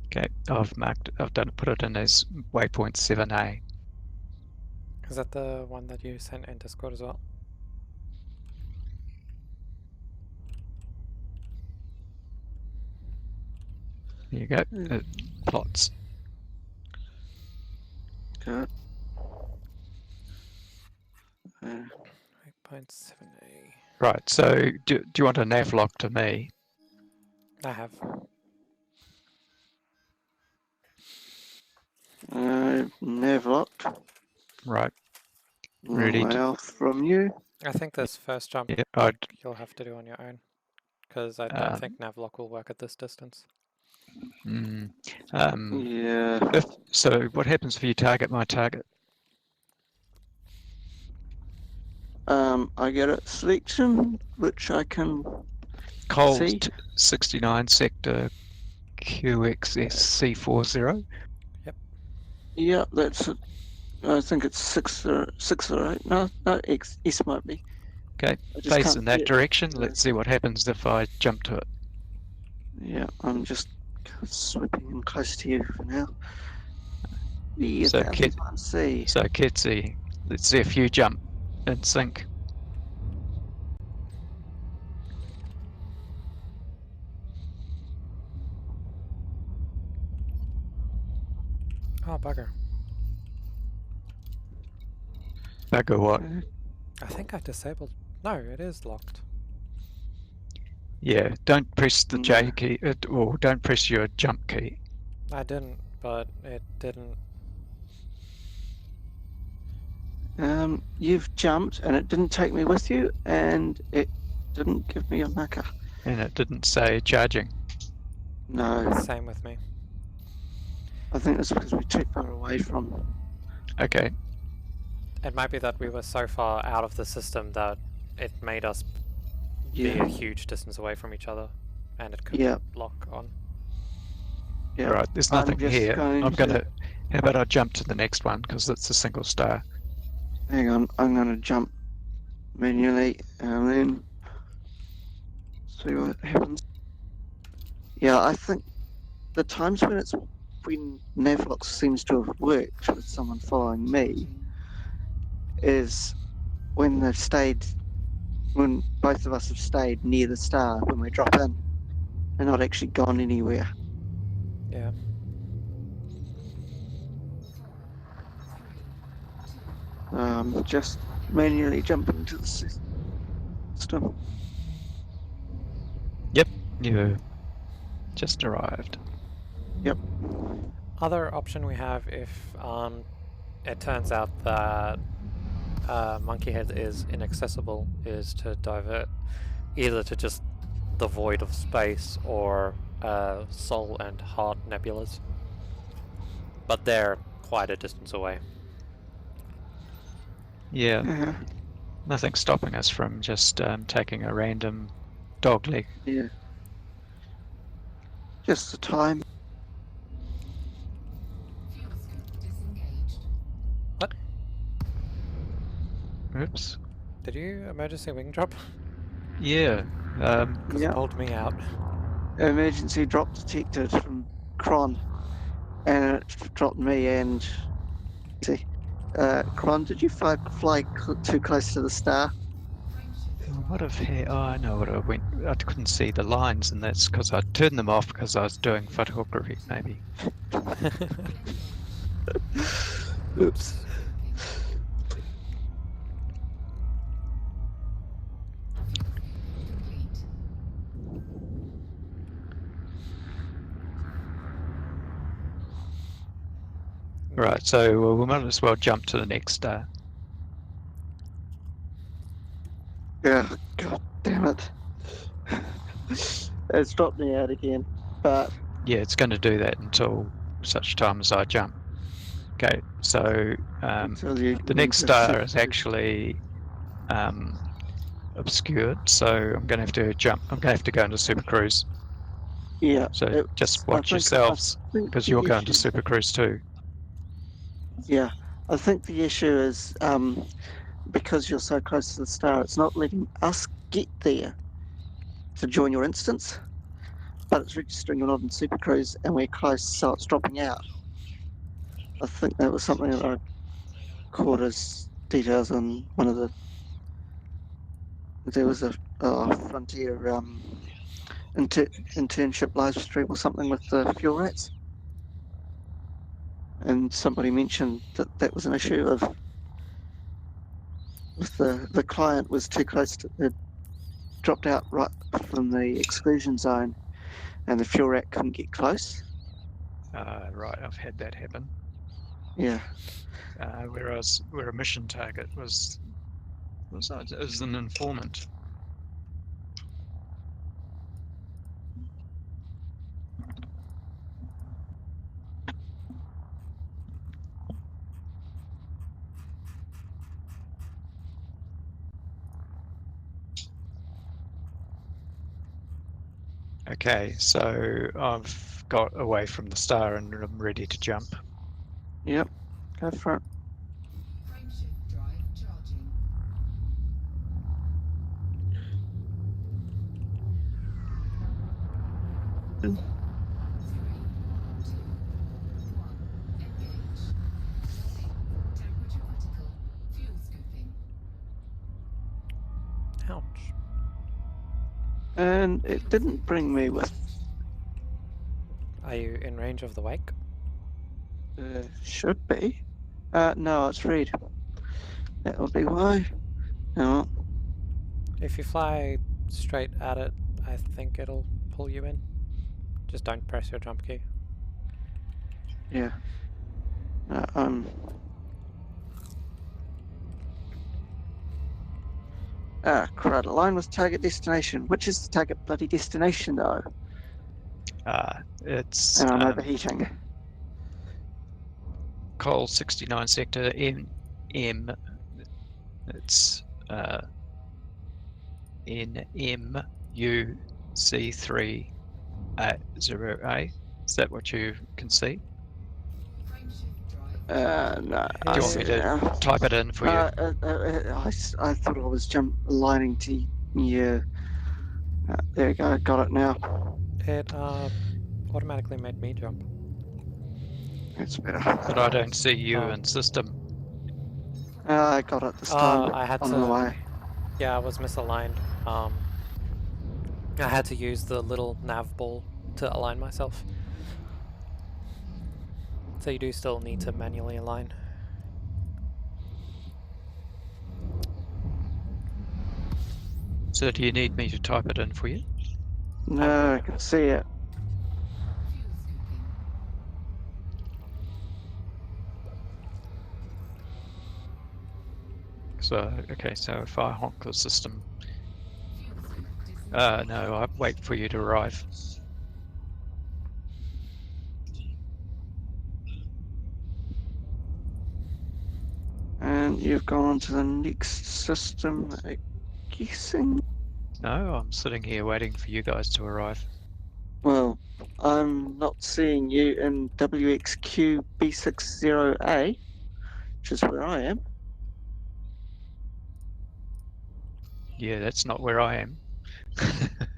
Okay, I've put it in as waypoint 7A. Is that the one that you sent in Discord as well? There you go, it plots. Okay. 8.7A. Right, so do you want a nav lock to me? I have. Nav locked. Right, ready to, Well, from you. I think this first jump yeah, you'll have to do on your own, because I don't think Navlock will work at this distance. Yeah. So what happens if you target my target? I get a selection which I can Coles see. 69 sector QXS C40. Yeah, that's it. I think it's 6 or 8. No, X might be. Okay, I just face can't in see that it. direction. Let's see what happens if I jump to it. Yeah, I'm just swooping in close to you for now. Yeah, So, see. So Kitsy, let's see if you jump in sync. Oh, bugger. Bugger what? I think I disabled... No, it is locked. Yeah, don't press the No. J key, or don't press your jump key. I didn't, but it didn't... You've jumped and it didn't take me with you, and it didn't give me a marker. And it didn't say charging. No, Same with me. I think it's because we're too far away from. Okay. It might be that we were so far out of the system that it made us be Yeah. a huge distance away from each other, and it couldn't Yeah. lock on. Yeah. Right, there's I'm nothing just here. going I'm to- gonna. How about I jump to the next one because it's a single star. Hang on, I'm going to jump manually and then see what happens. Yeah, I think the times when Navlox seems to have worked with someone following me is when when both of us have stayed near the star when we drop in and not actually gone anywhere. Yeah. Just manually jumping to the system. Yep, you just arrived. Yep. Other option we have if it turns out that Monkeyhead is inaccessible is to divert either to just the void of space or Sol and Heart nebulas. But they're quite a distance away. Yeah, Yeah. nothing stopping us from just taking a random dog leg. Yeah. Just the time. Fuel scoop disengaged. What? Oops. Did you emergency wing drop? Yeah. Because Yeah. it pulled me out. Emergency drop detected from Kron, and it dropped me and. See, Kron, did you fly too close to the star? What if oh, I know what I went. I couldn't see the lines, and that's because I turned them off because I was doing photography, maybe. Oops. Complete. Right, so we might as well jump to the next star. Yeah. God damn it. It's dropped me out again, but Yeah, it's going to do that until such time as I jump. Okay, so until you the next into star super is cruise. actually obscured, so I'm going to have to jump. I'm going to have to go into Super Cruise. Yeah. So just I watch think- yourselves I think because the you're going to issue- Super Cruise too. Yeah, I think the issue is because you're so close to the star, it's not letting us get there to join your instance, but it's registering you're not in Super Cruise and we're close, so it's dropping out. I think that was something that I caught as details on one of the. There was a Frontier internship live stream or something with the fuel rats, and somebody mentioned that that was an issue of with the client was too close to it dropped out right from the exclusion zone and the fuel rat couldn't get close. Right, I've had that happen. Yeah. Whereas where a mission target was an informant. Okay, so I've got away from the star and I'm ready to jump. Yep. Go for it. Frameshift drive charging. Mm. 3, 2, 1. Engage. Loading. Temperature critical. Fuel scooping. Ouch. And it didn't bring me with. Are you in range of the wake? Should be. No, it's red. That will be why. No. If you fly straight at it, I think it'll pull you in. Just don't press your jump key. Yeah. Ah, crud. Align with target destination. Which is the target bloody destination, though? It's And I'm overheating. Col 69 sector M. It's NMUC30A. Is that what you can see? Frameshift drive. No. Do you want me to type it in for you? I thought I was aligning to you. There you go. Got it now. It automatically made me jump. That's better. But I don't see you Oh. in system. I got it this time. I had on to. the way. Yeah, I was misaligned. I had to use the little nav ball to align myself. So you do still need to manually align. So do you need me to type it in for you? No, I can see it. Fuel scooping. So okay, so if I honk the system, Fuel scoop disengaged. no, I wait for you to arrive. And you've gone on to the next system, I'm guessing. No, I'm sitting here waiting for you guys to arrive. Well, I'm not seeing you in WXQ B60A, which is where I am. Yeah, that's not where I am.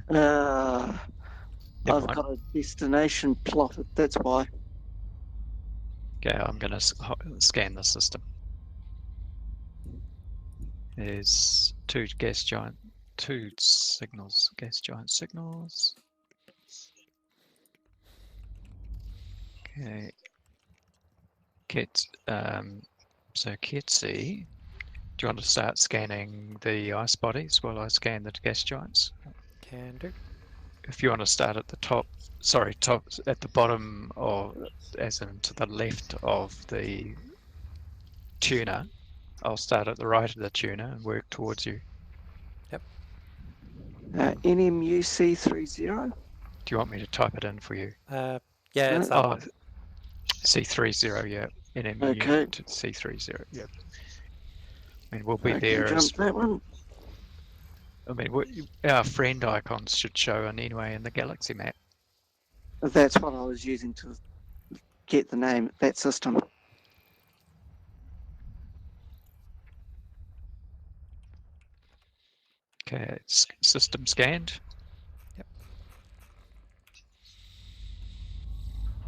Uh, Never I've mind. got a destination plotted, that's why. Okay, I'm gonna scan the system. There's two gas giant signals. Okay. So Ketsi, do you want to start scanning the ice bodies while I scan the gas giants? Can do. If you want to start at the top at the bottom, or as in to the left of the tuner, I'll start at the right of the tuner and work towards you. NMUC30. Do you want me to type it in for you? Yeah, it's that one. C30, yeah. NMU Okay. to C30, yeah. I mean, we'll be I there can as, jump that one. I mean, our friend icons should show anyway in the galaxy map. That's what I was using to get the name, that system. Okay, it's system scanned.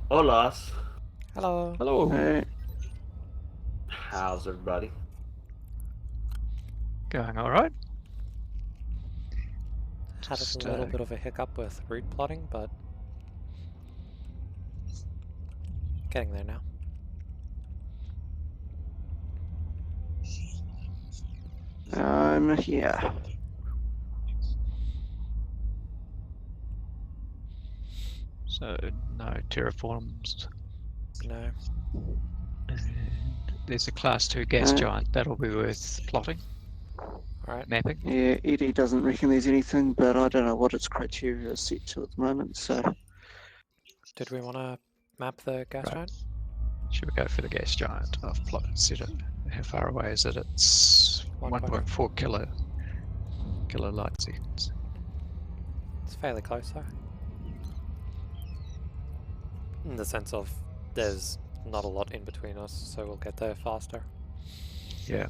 Hola. Hello. Hello. How's everybody? Going all right? Had Just, a little bit of a hiccup with route plotting, but getting there now. I'm here. So no terraforms. No. And there's a class 2 gas Uh, giant. That'll be worth plotting, Alright. mapping. Yeah, Eddie doesn't reckon there's anything, but I don't know what its criteria is set to at the moment, so. Did we want to map the gas Right. giant? Should we go for the gas giant? I've plotted, set it. How far away is it? It's 1.4 kilo light seconds. It's fairly close though. In the sense of there's not a lot in between us, so we'll get there faster. Yeah.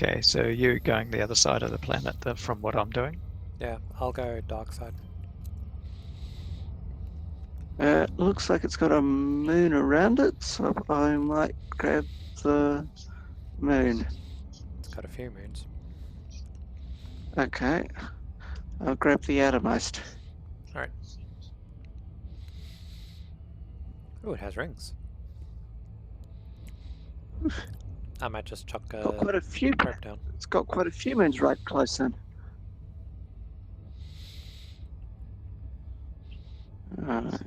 Okay, so you're going the other side of the planet from what I'm doing. Yeah, I'll go dark side. Looks like it's got a moon around it, so I might grab the moon? It's got a few moons. Okay. I'll grab the outermost. Alright. Oh, it has rings. I might just chuck Got a quite a few. probe down. It's got quite a few moons right close in. Alright.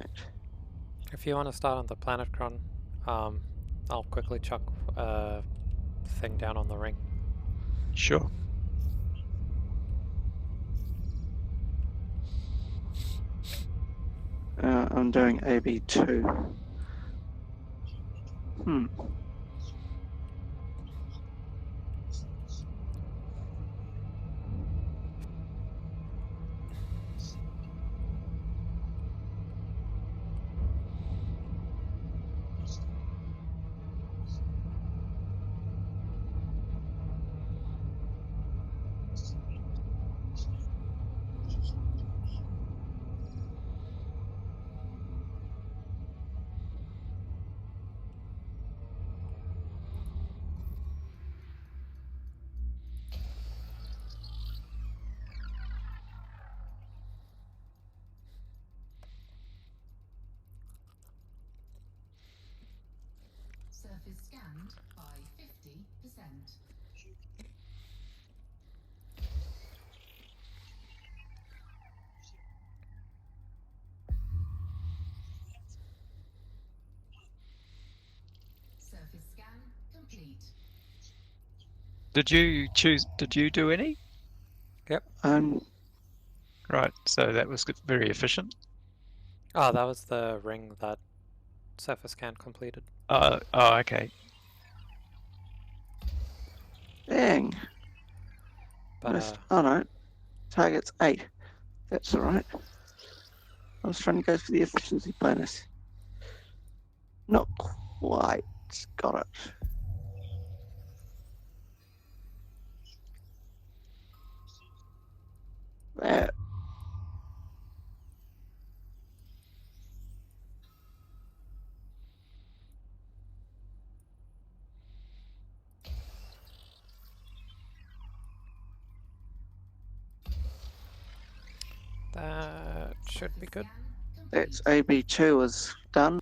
If you want to start on the planet Cron, I'll quickly chuck a thing down on the ring. Sure. I'm doing AB2. Hmm. Surface scanned by 50%. Surface scan complete. Did you do any? Um, Right, so that was very efficient. Oh, that was the ring that surface scan completed. Oh, okay. dang. But Oh no. Target's 8. That's alright. I was trying to go for the efficiency bonus. Not quite. Got it. There. that should be good. That's AB2 is done.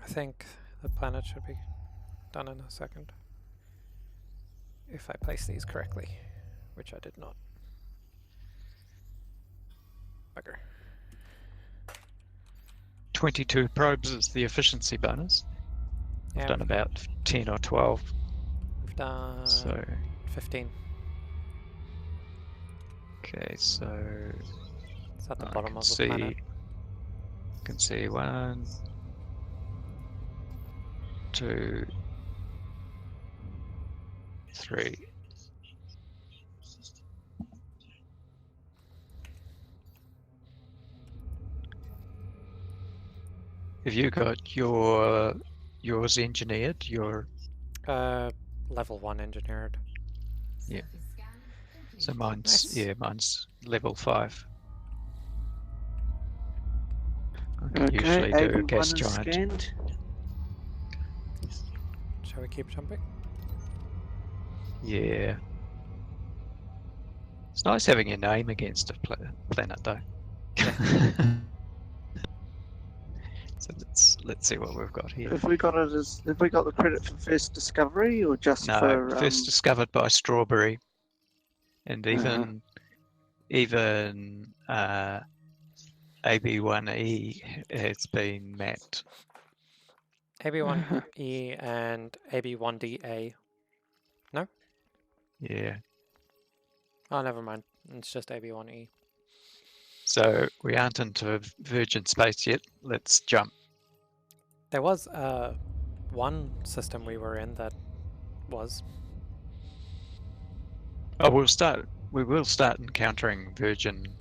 I think the planet should be done in a second. If I place these correctly, which I did not. Bugger. 22 probes is the efficiency bonus. Yeah, I've done about 10 or 12. we've done So 15. okay, so It's at the I bottom can of the see planet. can see 1, 2, 3. Have you got yours engineered? Your Level 1 engineered. Yeah. Surface scan complete. so mine's Nice. mine's level 5. I can Okay, usually do a AB1 gas is giant. scanned. Shall we keep jumping? Yeah. It's nice having your name against a planet, though. So let's see what we've got here. Have we got the credit for first discovery or just No, for first discovered by Strawberry, and Uh-huh. even AB1E has been mapped. AB1E and AB1DA. Yeah. Oh, never mind. It's just AB1E. So we aren't into virgin space yet. Let's jump. There was one system we were in that was. Oh, we will start encountering virgin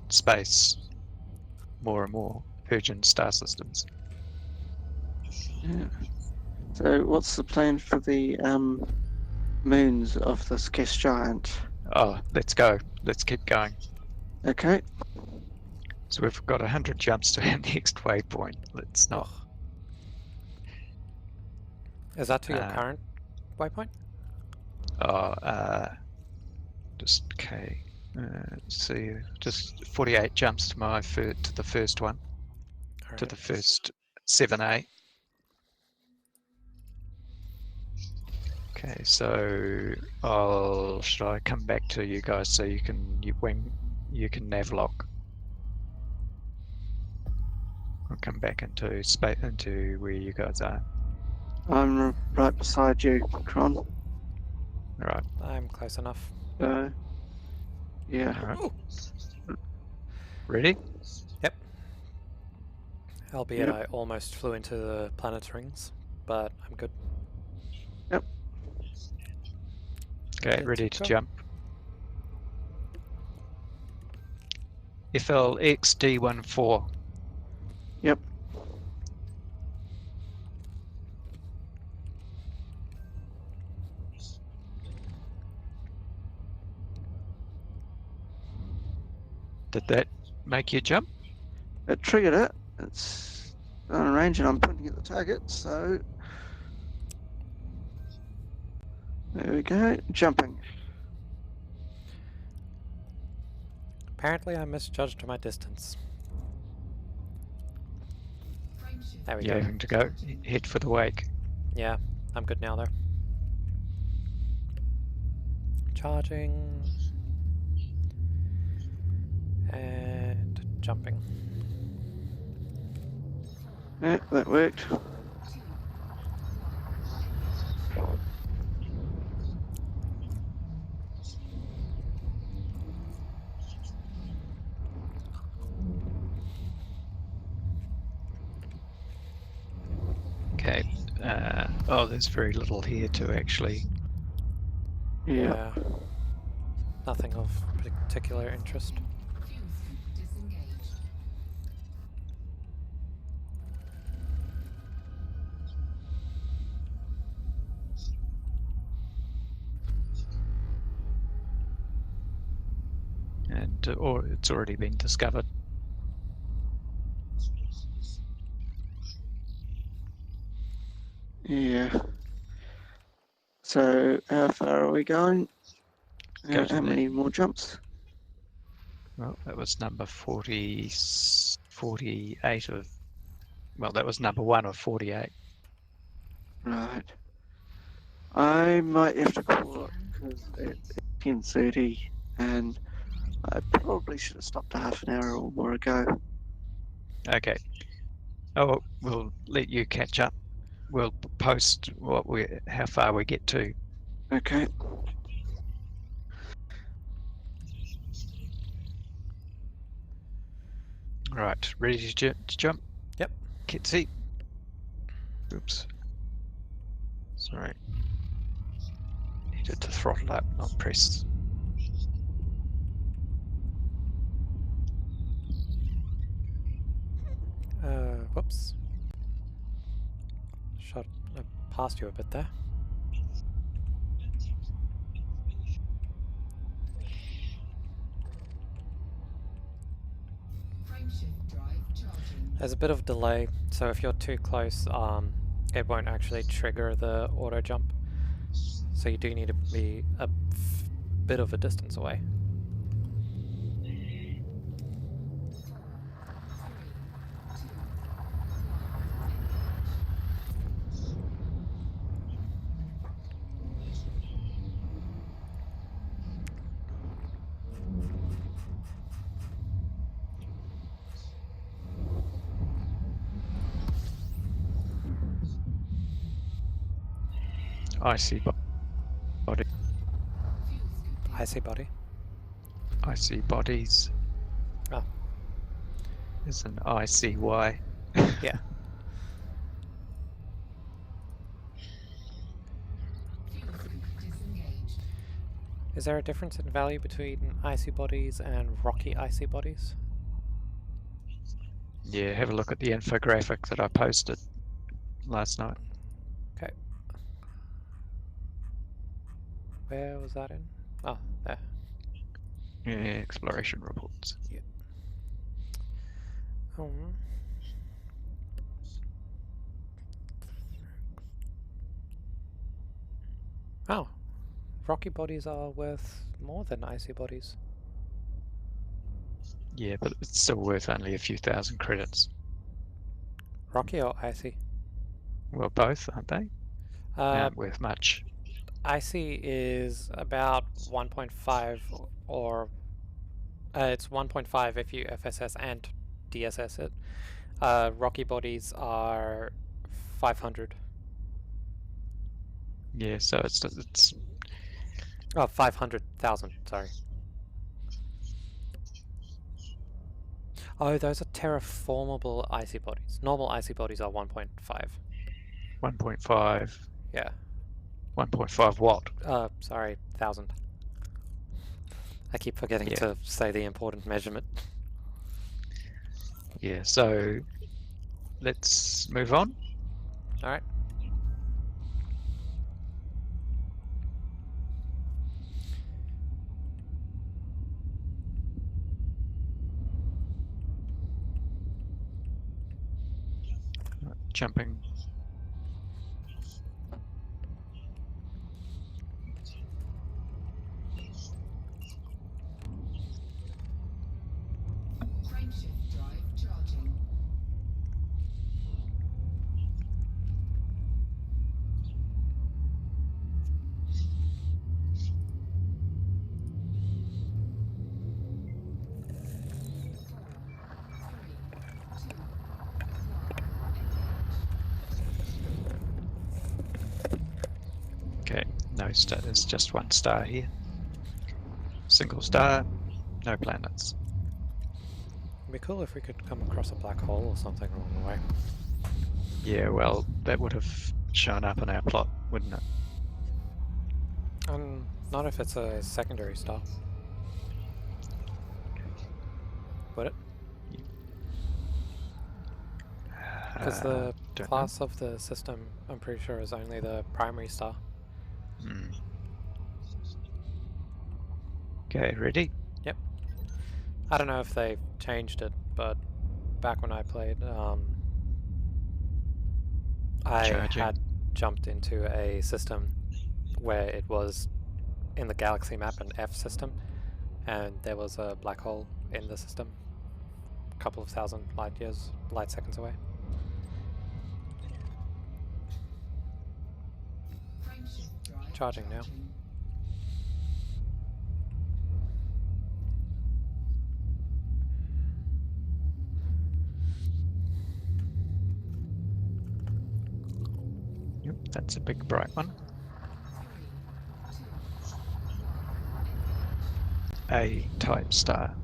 space more and more, virgin star systems. Yeah. So what's the plan for the moons of this gas giant? Oh, let's go. Let's keep going. Okay. So we've got 100 jumps to our next waypoint. Let's not. Oh. Is that to your Uh, current waypoint? Just okay. See, just 48 jumps to my to the first one, to Alright. the first 7A. Okay, so should I come back to you guys so when you can navlock? I'll come back into into where you guys are. I'm right beside you, Tron. All right, I'm close enough. So, yeah. all right. Ooh. Ready? Yep. Albeit Yep. I almost flew into the planet's rings, but I'm good. Okay, Good ready to to go. jump. FLXD14. Yep. Did that make you jump? It triggered it. It's on range and I'm pointing at the target, so there we go. Jumping. Apparently I misjudged my distance. Frameshift There we You're go. having to go. Head for the wake. Yeah, I'm good now though. Charging. And jumping. Yeah, that worked. Okay. Oh, there's very little here to actually. Yeah. Nothing of particular interest. fuel scoop disengaged. And or it's already been discovered. Yeah. So how far are we going? Go to How the- many more jumps? Well, that was number 48 of. Well, that was number 1 of 48. Right. I might have to call it because it's 10:30 and I probably should have stopped a half an hour or more ago. Okay. Oh, we'll let you catch up. We'll post how far we get to. Okay. Right, ready to jump? Yep. Kitsy. Oops. Sorry. Needed to throttle up, not press. Whoops. Shot past you a bit there. Frameshift drive charging. There's a bit of delay, so if you're too close, it won't actually trigger the auto jump. So you do need to be a bit of a distance away. I see body. Fuel scoop I see body. I see bodies. Oh. There's an ICY. Yeah. fuel scoop disengaged. Is there a difference in value between icy bodies and rocky icy bodies? Yeah, have a look at the infographic that I posted last night. Okay. Where was that in? Oh, there. Yeah, exploration reports. Hmm. Oh, rocky bodies are worth more than icy bodies. Yeah, but it's still worth only a few thousand credits. Rocky or icy? Well, both, aren't they? They Uh, aren't worth much. icy is about 1.5 or it's 1.5 if you FSS and DSS it. Rocky bodies are 500. Yeah, so it's Oh, 500,000, sorry. Oh, those are terraformable icy bodies. Normal icy bodies are 1.5. 1.5. Yeah. 1.5 what? Sorry, 1,000. I keep forgetting Yeah. to say the important measurement. Yeah, so let's move on. Alright. Jumping. Frameshift drive charging. Okay, no star. There's just one star here. Single star, no planets. It'd be cool if we could come across a black hole or something along the way. Yeah, well, that would have shown up in our plot, wouldn't it? Not if it's a secondary star. Would it? Because the don't class of the system, I'm pretty sure, is only the primary star. know. Okay, ready? Yep. I don't know if they've changed it, but back when I played, I Charging. had jumped into a system where it was in the galaxy map an F system, and there was a black hole in the system, a couple of thousand light seconds away. Frameshift drive Charging now. Yep, that's a big bright one. 3, 2, 1, A type star.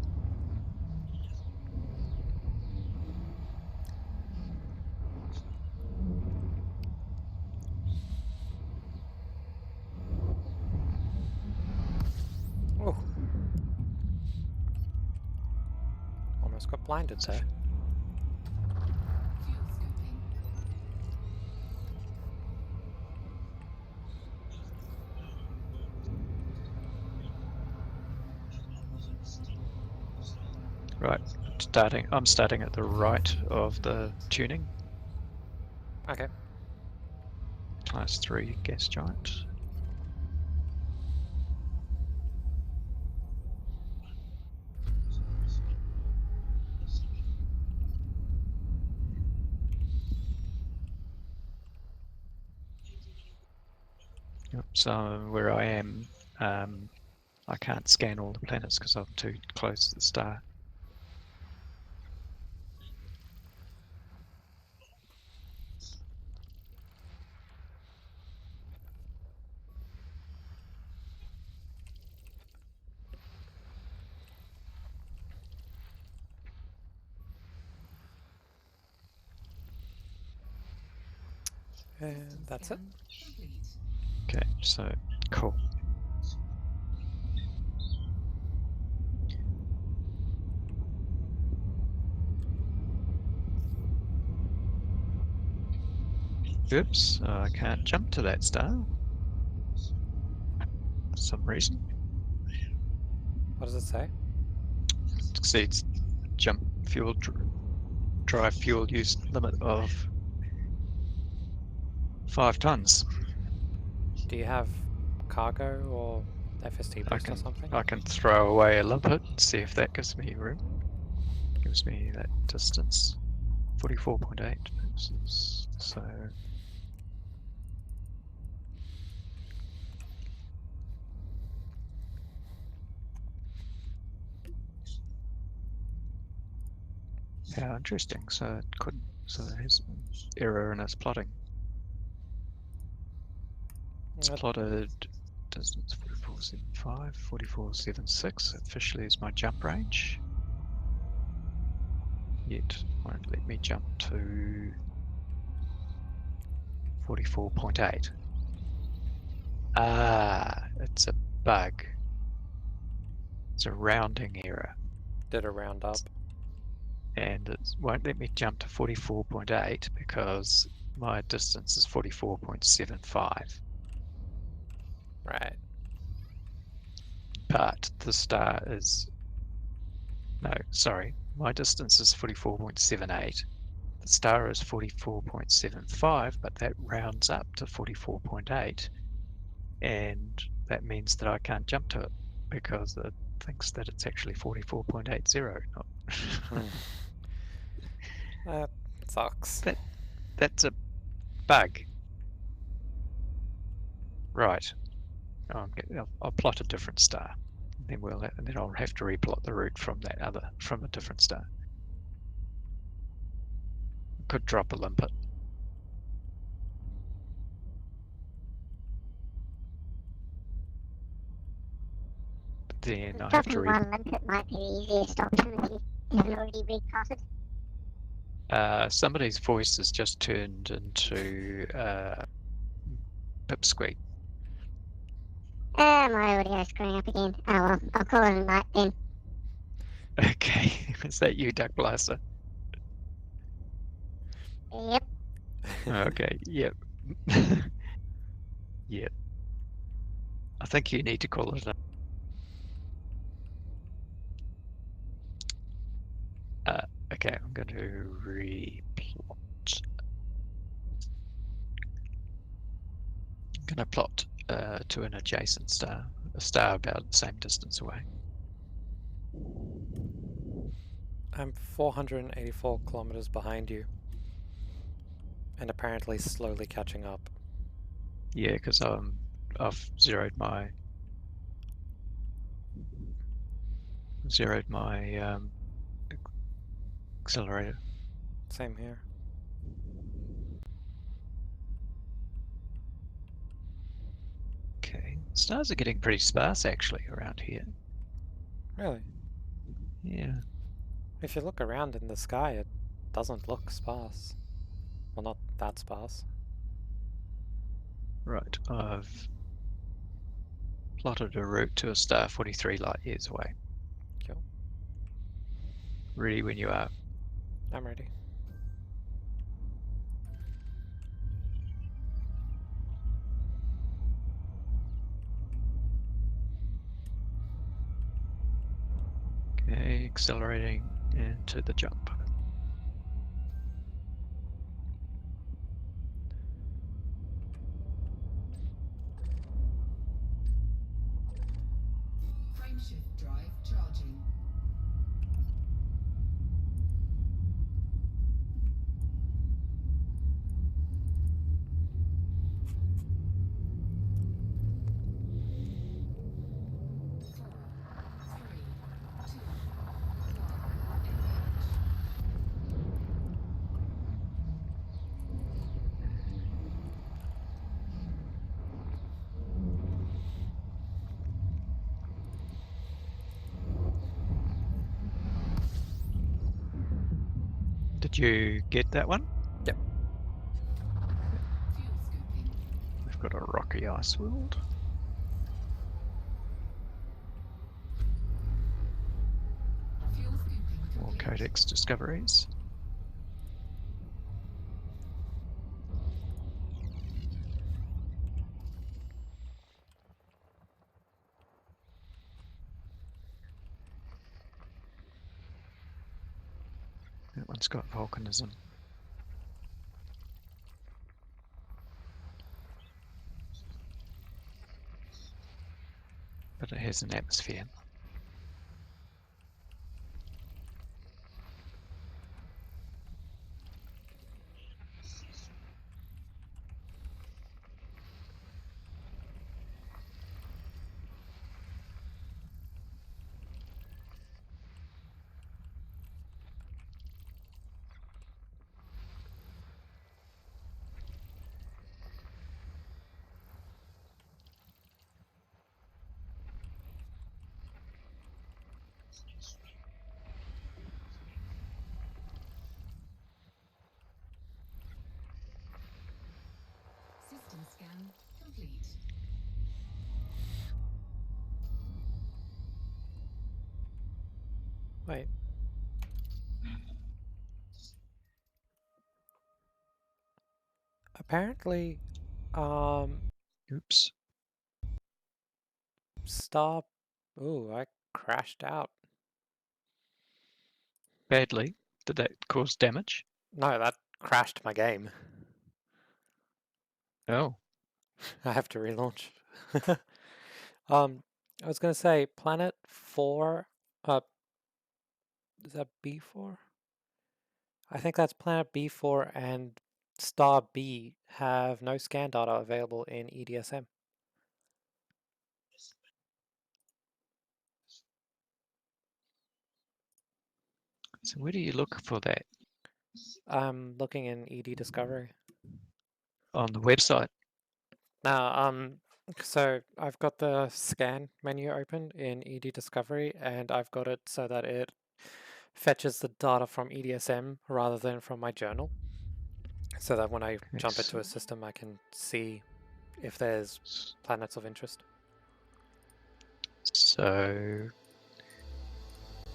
Oh. Almost got blinded there. fuel scooping. Right, I'm starting at the right of the tuning. Okay. Class 3 gas giant. Yep, so where I am, I can't scan all the planets because I'm too close to the star. And that's it. Scan complete. Okay, so cool. Oops, I can't jump to that star. For some reason. What does it say? Exceeds jump fuel drive fuel use limit of 5 tons. Do you have cargo or FST boost or something? I can throw away a limpet and see if that gives me room. Gives me that distance. 44.8 versus, so how interesting. So it could, so there's an error in its plotting. It's Yep. plotted distance 44.75, 44.76 officially is my jump range. Yet won't let me jump to 44.8. Ah, it's a bug. It's a rounding error. Did a round up. And it won't let me jump to 44.8 because my distance is 44.75. Right. But the star is, no, sorry, my distance is 44.78. The star is 44.75, but that rounds up to 44.8. And that means that I can't jump to it because it thinks that it's actually 44.80. Not That sucks. That's a bug. Right. I'll plot a different star. And then I'll have to replot the route from a different star. Could drop a limpet. But then I have to Dropping one limpet might be the easiest option if you haven't already replotted. somebody's voice has just turned into Pipsqueak. My audio's screwing up again. Oh well, I'll call it a night then. Okay, is that you, Duck Blaster? Yep. Okay, yep. Yep. I think you need to call it okay, I'm going to replot. I'm going to plot to an adjacent star, a star about the same distance away. I'm 484 kilometers behind you. And apparently slowly catching up. Yeah, because I've zeroed my accelerator. Same here. Okay, stars are getting pretty sparse actually around here. Really? Yeah. If you look around in the sky, it doesn't look sparse. Well, not that sparse. Right, I've plotted a route to a star 43 light years away. Cool. Ready when you are. I'm ready. Okay, accelerating into the jump. Frameshift drive charging. Did you get that one? Yep. Fuel scooping. We've got a rocky ice world. Fuel scooping More complete. codex discoveries. That one's got volcanism. But it has an atmosphere. System scan complete. Wait. Apparently, Oops. Star. Ooh, I crashed out. Badly. Did that cause damage? No, that crashed my game. Oh. I have to relaunch. I was gonna say Planet 4. Is that B4? I think that's Planet B4 and Star B have no scan data available in EDSM. So where do you look for that? I'm looking in ED Discovery. On the website? Now, so I've got the scan menu open in ED Discovery, and I've got it so that it fetches the data from EDSM rather than from my journal, so that when I jump into a system, I can see if there's planets of interest. So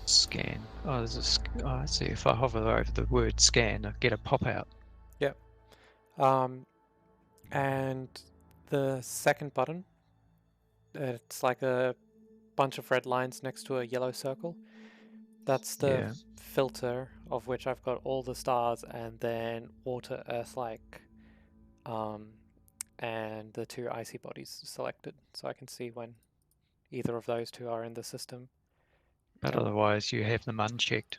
scan. Oh, there's a. Oh, I see. If I hover over the word scan, I get a pop out. Yep. And the second button, it's like a bunch of red lines next to a yellow circle. That's the Yeah. filter, of which I've got all the stars and then water, earth-like, and the two icy bodies selected, so I can see when either of those two are in the system. But Yep. otherwise, you have them unchecked.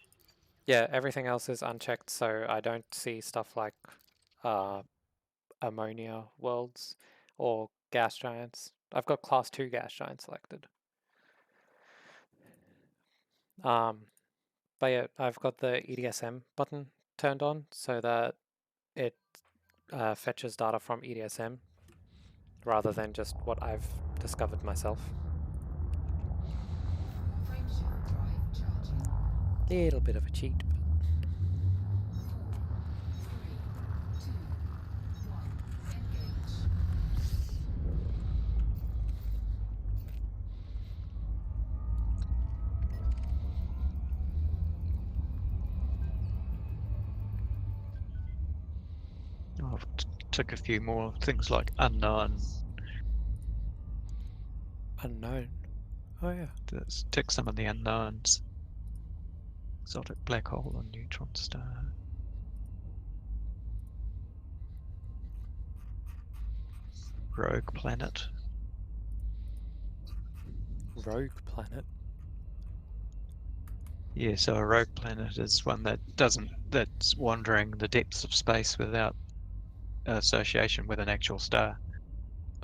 Yeah, everything else is unchecked, so I don't see stuff like ammonia worlds or gas giants. I've got class 2 gas giants selected. But yeah, I've got the EDSM button turned on so that it fetches data from EDSM rather than just what I've discovered myself. Frameshift drive charging. Little bit of a cheat. 4, 3, 2, 1. Engage. I've took a few more things like unknown. Unknown. Oh yeah. Let's tick some of the unknowns. Exotic black hole and neutron star. Rogue planet. Rogue planet. Yeah, so a rogue planet is one that's wandering the depths of space without association with an actual star.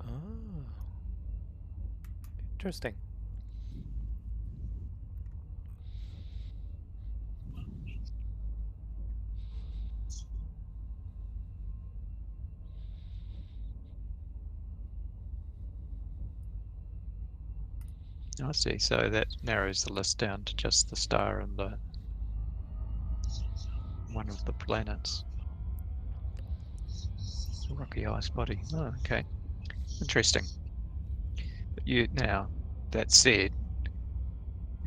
Oh. Interesting. I see. So that narrows the list down to just the star and the one of the planets. Rocky ice body. Oh, okay. Interesting. But now, that said,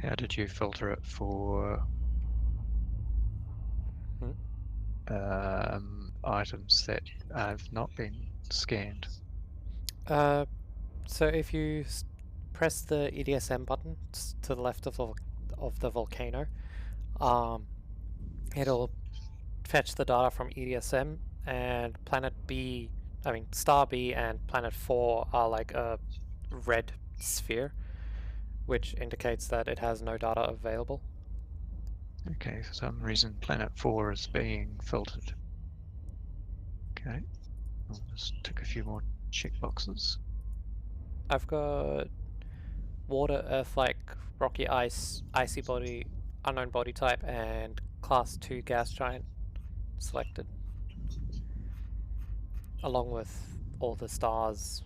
how did you filter it for items that have not been scanned? So if you press the EDSM button to the left of the volcano, it'll fetch the data from EDSM, and Star B and Planet 4 are like a red sphere, which indicates that it has no data available. Okay, for some reason Planet 4 is being filtered. Okay, I'll just tick a few more checkboxes. I've got water, earth-like, rocky ice, icy body, unknown body type, and class 2 gas giant selected, along with all the stars,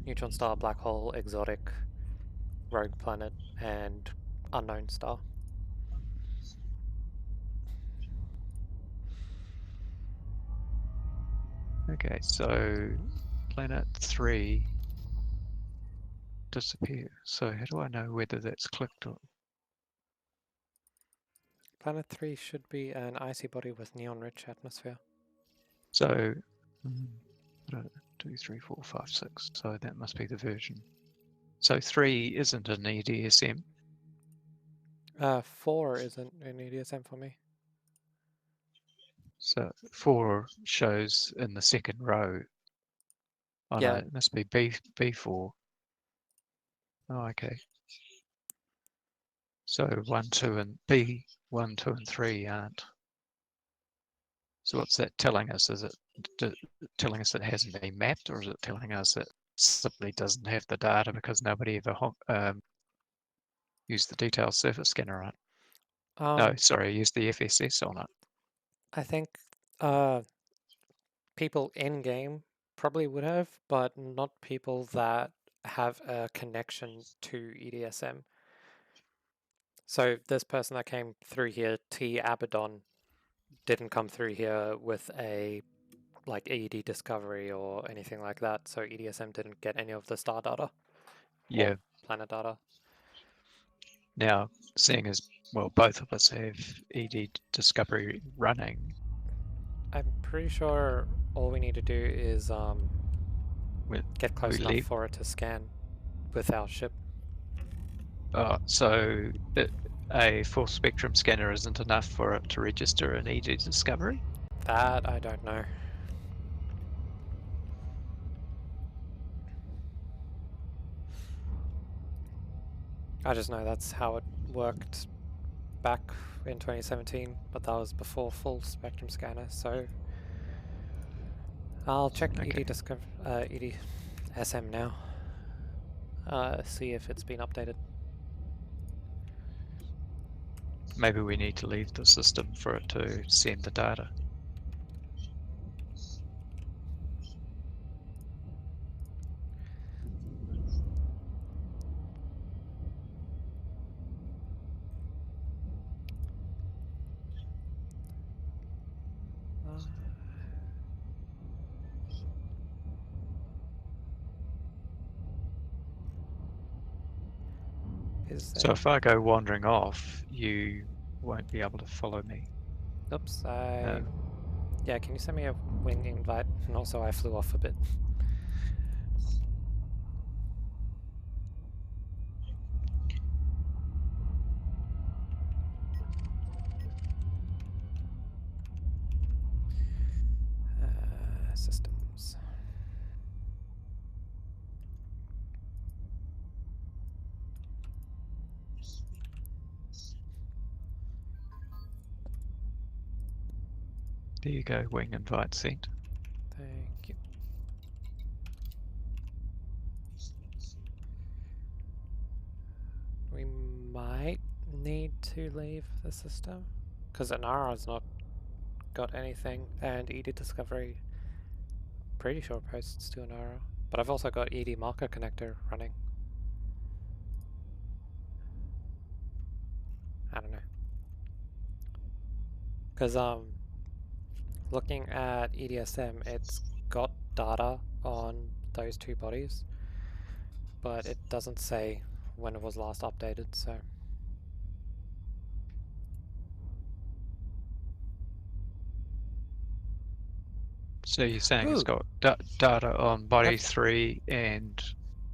neutron star, black hole, exotic, rogue planet, and unknown star. Okay, so Planet 3 disappear. So how do I know whether that's clicked on? Planet 3 should be an icy body with neon-rich atmosphere. So 2, 3, 4, 5, 6. So that must be the version. So 3 isn't an EDSM. 4 isn't an EDSM for me. So 4 shows in the second row. Oh Yeah. no, it must be B4. Oh, okay. So 1, 2, and B, 1, 2, and 3 aren't. So what's that telling us? Is it telling us it hasn't been mapped, or is it telling us it simply doesn't have the data because nobody ever used the detailed surface scanner on it? No, sorry, used the FSS on it. I think people in game probably would have, but not people that have a connection to EDSM. So this person that came through here, T Abaddon, didn't come through here with a like ED discovery or anything like that, so EDSM didn't get any of the star data. Yeah. Or planet data. Now, seeing as well, both of us have ED discovery running. I'm pretty sure all we need to do is get close enough leave. for it to scan with our ship. So a full spectrum scanner isn't enough for it to register an ED discovery? That I don't know. I just know that's how it worked back in 2017, but that was before full spectrum scanner, so I'll check Okay. ED SM now. See if it's been updated. Maybe we need to leave the system for it to send the data. So if I go wandering off, you won't be able to follow me. Oops, yeah, can you send me a wing invite? And also I flew off a bit. Systems. There you go, wing invite sent. Thank you. We might need to leave the system because Anara's not got anything, and ED Discovery, pretty sure posts to Anara. But I've also got ED marker connector running. I don't know. Because looking at EDSM, it's got data on those two bodies, but it doesn't say when it was last updated, so. So you're saying it's got data on body 3 and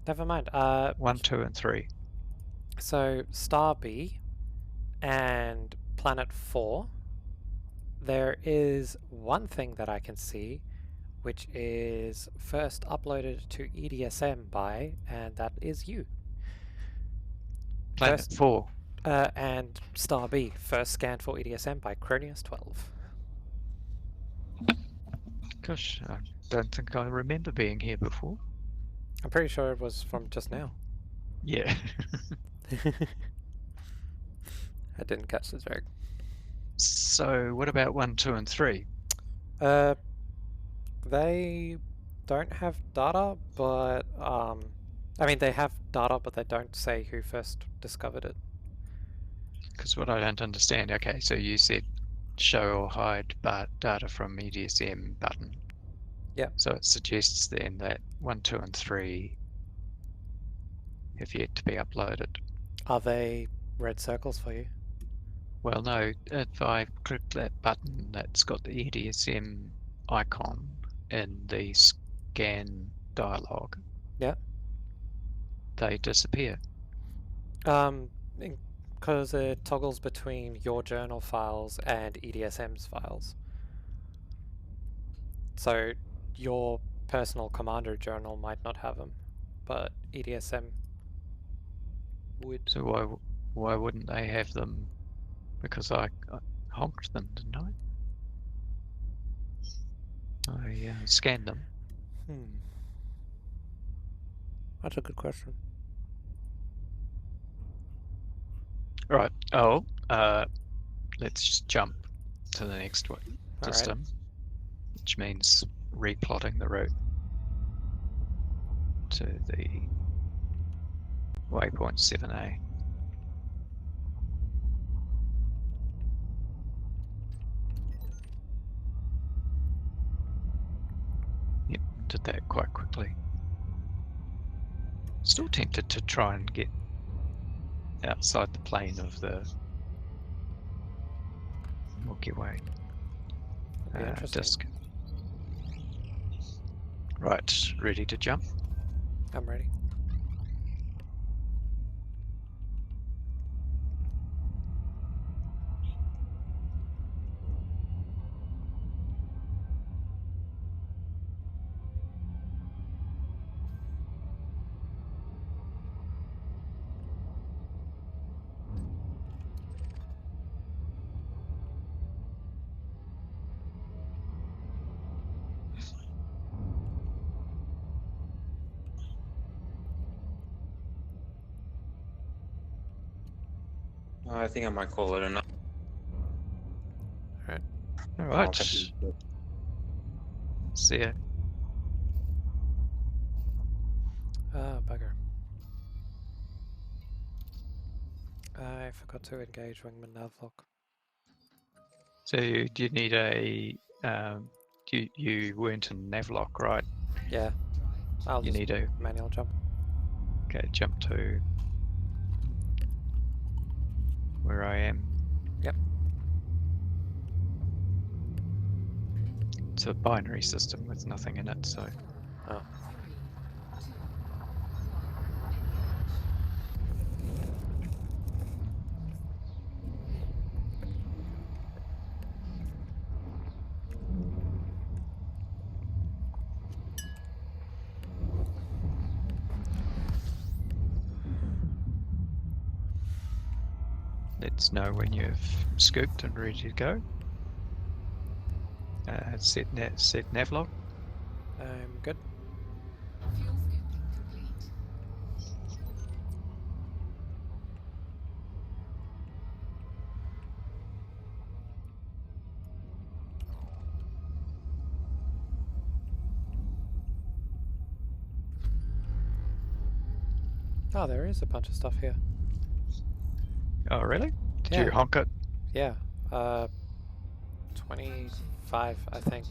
never mind. 1, 2, and 3. So Star B and Planet 4 There is one thing that I can see, which is first uploaded to EDSM by, and that is you. Planet First, 4. and Star B, first scanned for EDSM by Cronius12. Gosh, I don't think I remember being here before. I'm pretty sure it was from just now. Yeah. I didn't catch the joke. So what about 1, 2, and 3? They don't have data, but I mean they have data, but they don't say who first discovered it. Because what I don't understand, okay, so you said show or hide but data from EDSM button. Yeah. So it suggests then that 1, 2, and 3 have yet to be uploaded. Are they red circles for you? Well, no, if I click that button that's got the EDSM icon in the scan dialog, Yeah. they disappear. Because it toggles between your journal files and EDSM's files. So your personal Commander journal might not have them, but EDSM would. So why wouldn't they have them? Because I honked them, didn't I? I scanned them. That's a good question. Right. Let's just jump to the next one All right. system, which means replotting the route to the waypoint 7A. Yep, did that quite quickly. Still tempted to try and get outside the plane of the Milky Way That'd be interesting. disk. Right, ready to jump? I'm ready. I think I might call it enough. All I'll right. catch you. See ya. Ah, bugger. I forgot to engage Wingman Navlock. So do you need a you weren't in Navlock, right? Yeah. I'll You just need a manual jump. okay, jump to where I am. Yep. It's a binary system with nothing in it, so Oh. let's know when you've scooped and ready to go. Set Navlock. I'm good. Fuel scooping complete. Oh, there is a bunch of stuff here. Oh really? Did Yeah. you honk it? Yeah. 25, I think,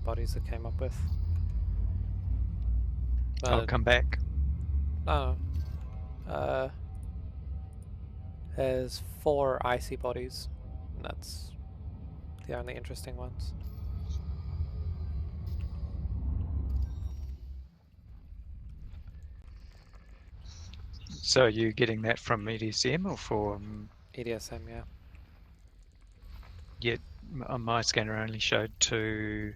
bodies that came up with. I'll come back. No. There's 4 icy bodies, and that's the only interesting ones. So are you getting that from EDSM or from EDSM, yeah. on my scanner only showed 2.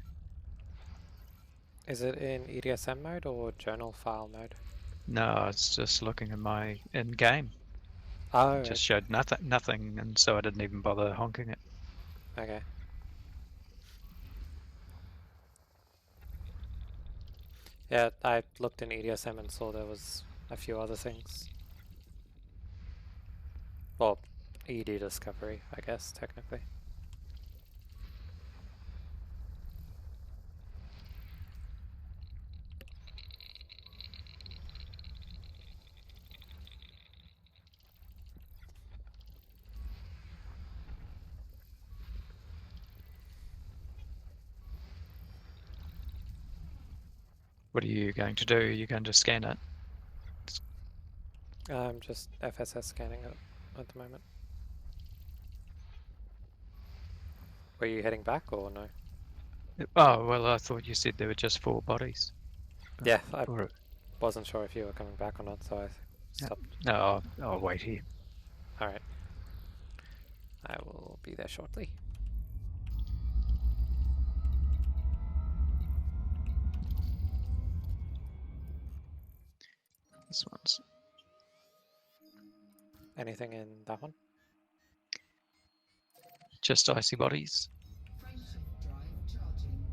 Is it in EDSM mode or journal file mode? No, I was just looking at my in-game. Oh, It just showed nothing, and so I didn't even bother honking it. okay. Yeah, I looked in EDSM and saw there was a few other things. Well, ED discovery, I guess, technically. What are you going to do? Are you going to scan it? I'm just FSS scanning it at the moment. Were you heading back or no? Oh, well, I thought you said there were just 4 bodies. Yeah, I Or, wasn't sure if you were coming back or not, so I stopped. no, I'll wait here. Alright. I will be there shortly. This one's Anything in that one? just icy bodies. Frameshift drive charging.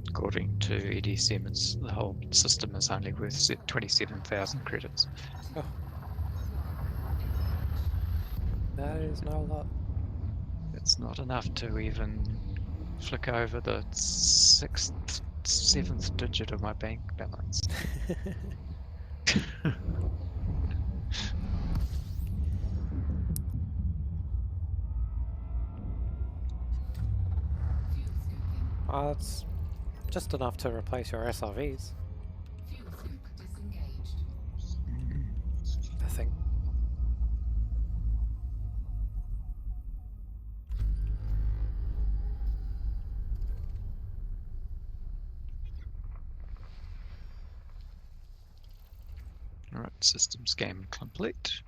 According to EDSM, the whole system is only worth 27,000 credits. Oh. That is not a lot. It's not enough to even flick over the 6th, 7th digit of my bank balance. Fuel scooping. Well, it's just enough to replace your SRVs, Fuel scoop disengaged. I think. Alright, system scan complete.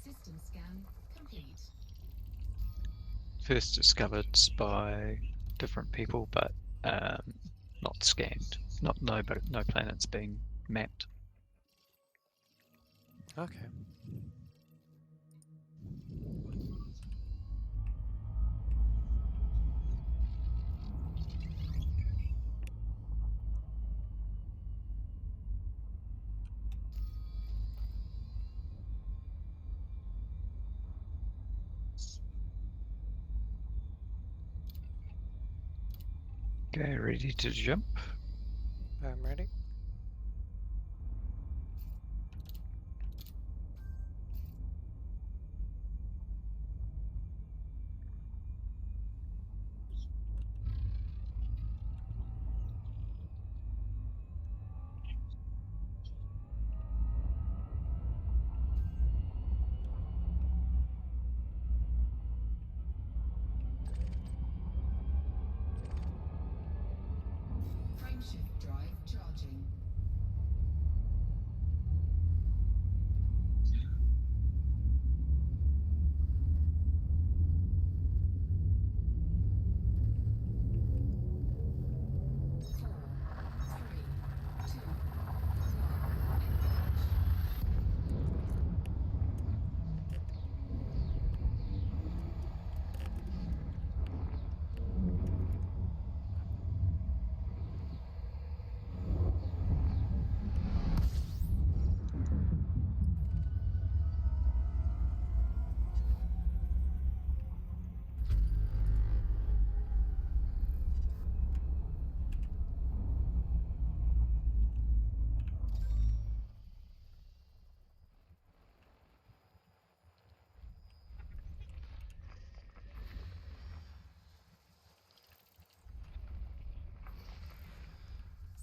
System scan complete. First discovered by different people, but not scanned. No planets being mapped. Okay. Okay, ready to jump. I'm ready. Frameshift drive charging. Four, three, two, one. Engage.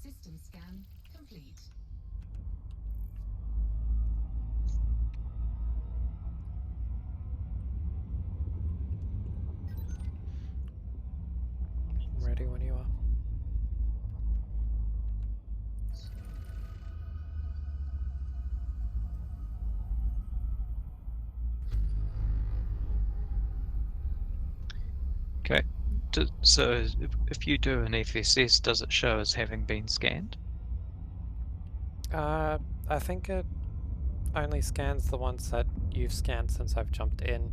System scan complete. ready when you are. Okay. So if you do an FSS, does it show as having been scanned? I think it only scans the ones that you've scanned since I've jumped in.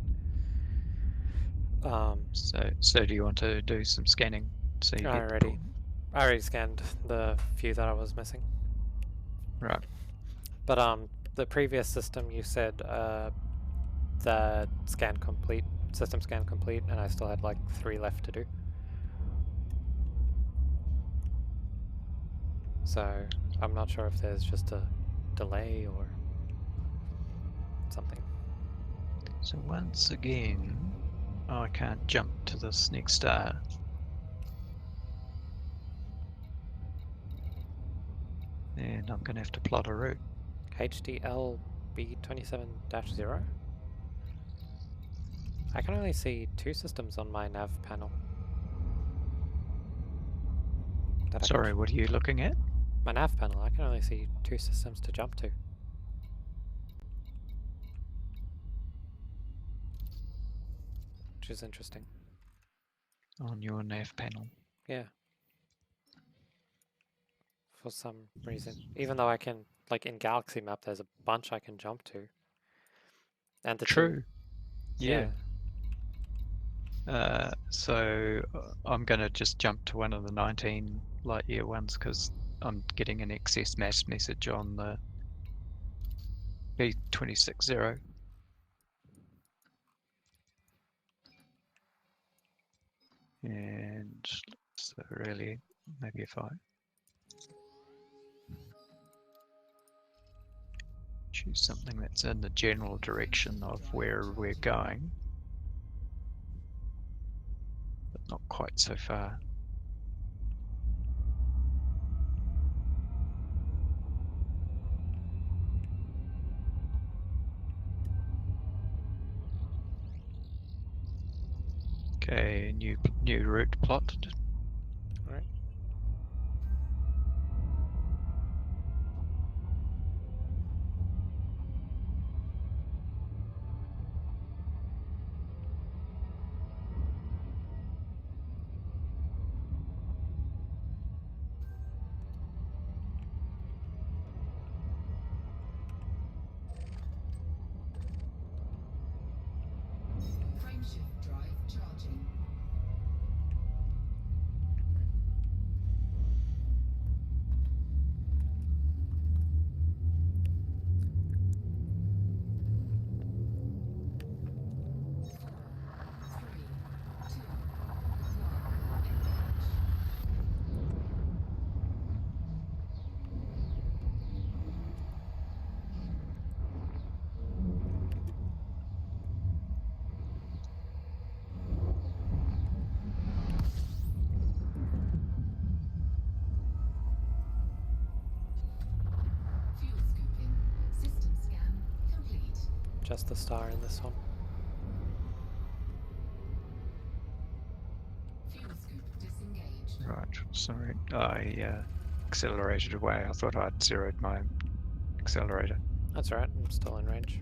So do you want to do some scanning so you I get the already scanned the few that I was missing. right? But the previous system you said the system scan complete, and I still had like 3 left to do. So I'm not sure if there's just a delay or something. So once again, I can't jump to this next star. And I'm going to have to plot a route. HDL B27-0? I can only see 2 systems on my nav panel. Sorry, what are you looking at? My nav panel, I can only see 2 systems to jump to. Which is interesting. On your nav panel. Yeah. For some reason. Even though I can, like in Galaxy Map, there's a bunch I can jump to. And the True. two, Yeah. So I'm going to just jump to one of the 19 light year ones because I'm getting an excess mass message on the B260. And so really, maybe if I choose something that's in the general direction of where we're going, but not quite so far. Okay, new route plotted. Alright. Frameshift drive charging. Fuel scooping. System scan complete. Just the star in this one. Fuel scoop disengaged. Right, sorry, I accelerated away. I thought I'd zeroed my accelerator. That's alright, I'm still in range.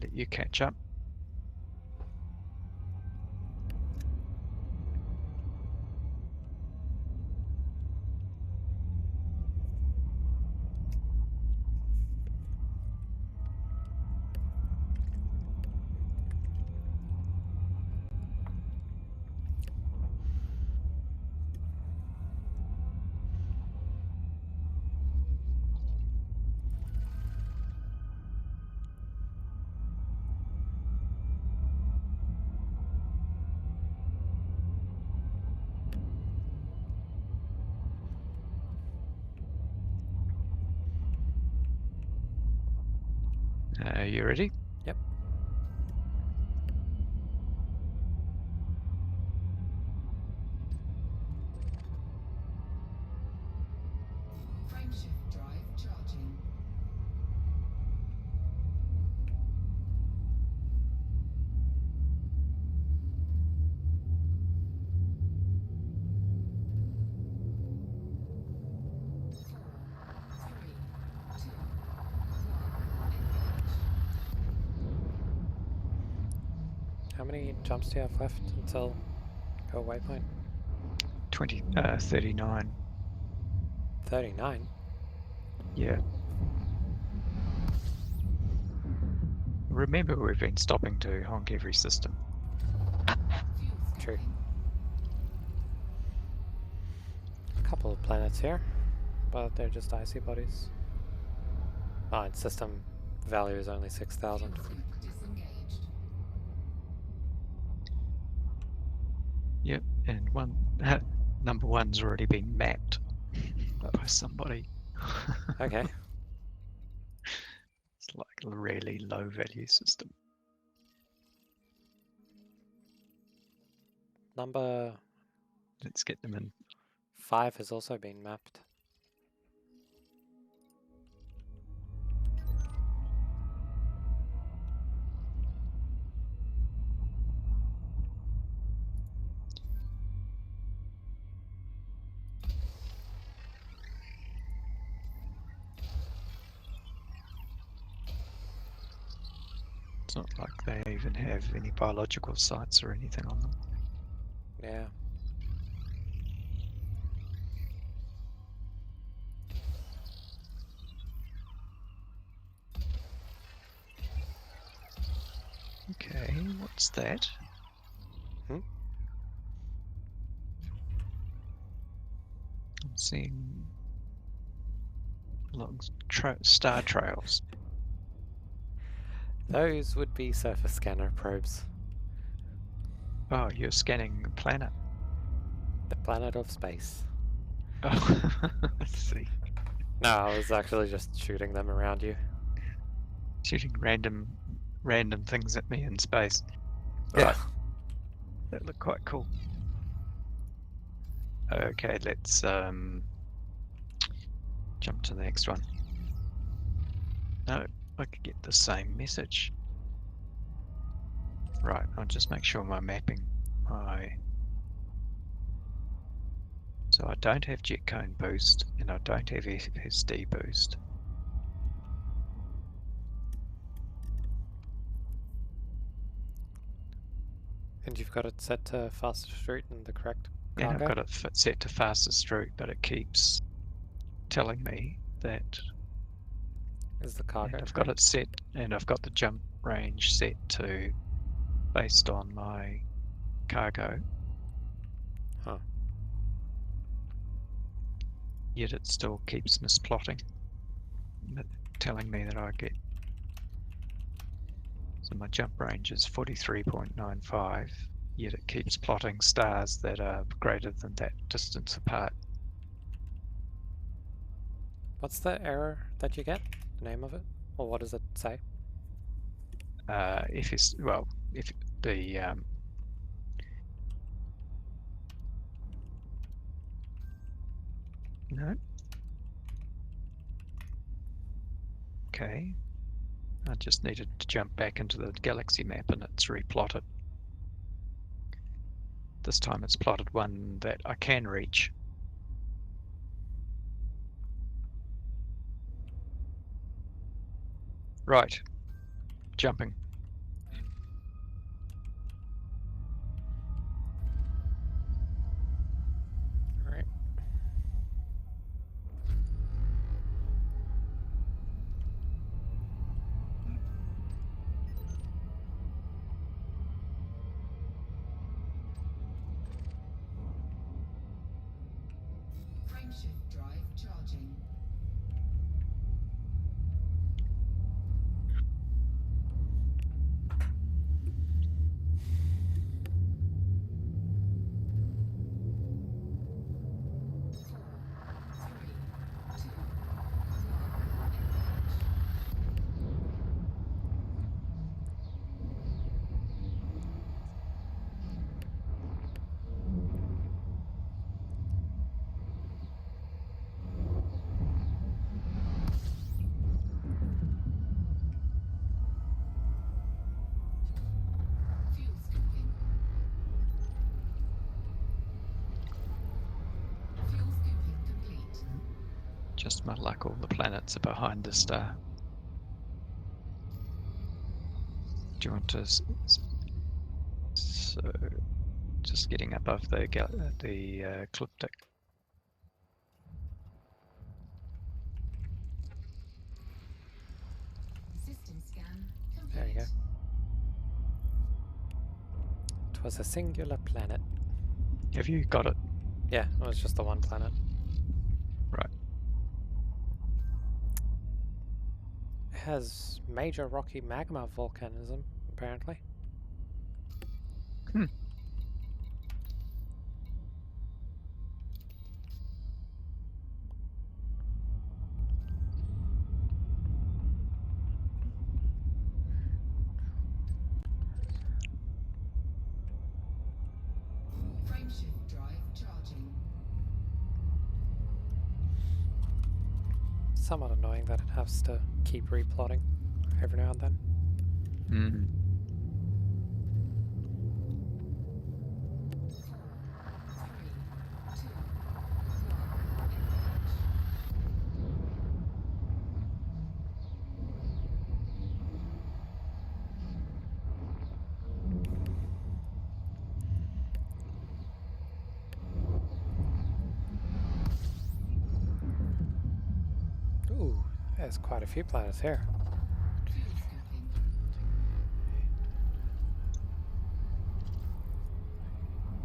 Let you catch up. You ready? Yep. Frameshift drive charging. How many jumps do you have left until your waypoint? 39. 39? Yeah. Remember, we've been stopping to honk every system. Fuel True. scooping. A couple of planets here, but they're just icy bodies. Oh, and system value is only 6,000. Fuel scoop disengaged. Yep, and one number one's already been mapped by somebody. Okay. It's like a really low value system. Number Let's get them in. 5 has also been mapped. It's not like they even have any biological sites or anything on them. Yeah. Okay, what's that? Hmm? I'm seeing long star trails. Those would be surface scanner probes. Oh, you're scanning the planet. The planet of space. Oh, I see. No, I was actually just shooting them around you. Shooting random things at me in space. Yeah. Right. That looked quite cool. Okay, let's jump to the next one. No, I could get the same message. Right, I'll just make sure my mapping. So I don't have jet cone boost and I don't have FSD boost. And you've got it set to fastest route and the correct And cargo? I've got it set to fastest route, but it keeps telling me that. Is the cargo And I've got it correct? set, and I've got the jump range set to based on my cargo. Huh. Yet it still keeps misplotting, telling me that I get. So my jump range is 43.95, yet it keeps plotting stars that are greater than that distance apart. What's the error that you get? The name of it? Or what does it say? If the no. Okay. I just needed to jump back into the galaxy map and it's replotted. This time it's plotted one that I can reach. Right. Jumping. Alright. Frameshift drive charging. Fuel scooping. Fuel scooping complete. Just my luck, all the planets are behind the star. Do you want to So just getting above the ecliptic. System scan complete. There you go. It was a singular planet. Have you got it? Yeah, it was just the one planet. Right. It has major rocky magma volcanism, apparently. Hmm. Frameshift drive charging. Somewhat annoying that it has to keep replotting every now and then. Mm. 3, 2, 1, engage. Ooh, there's quite a few planets here. Fuel scooping.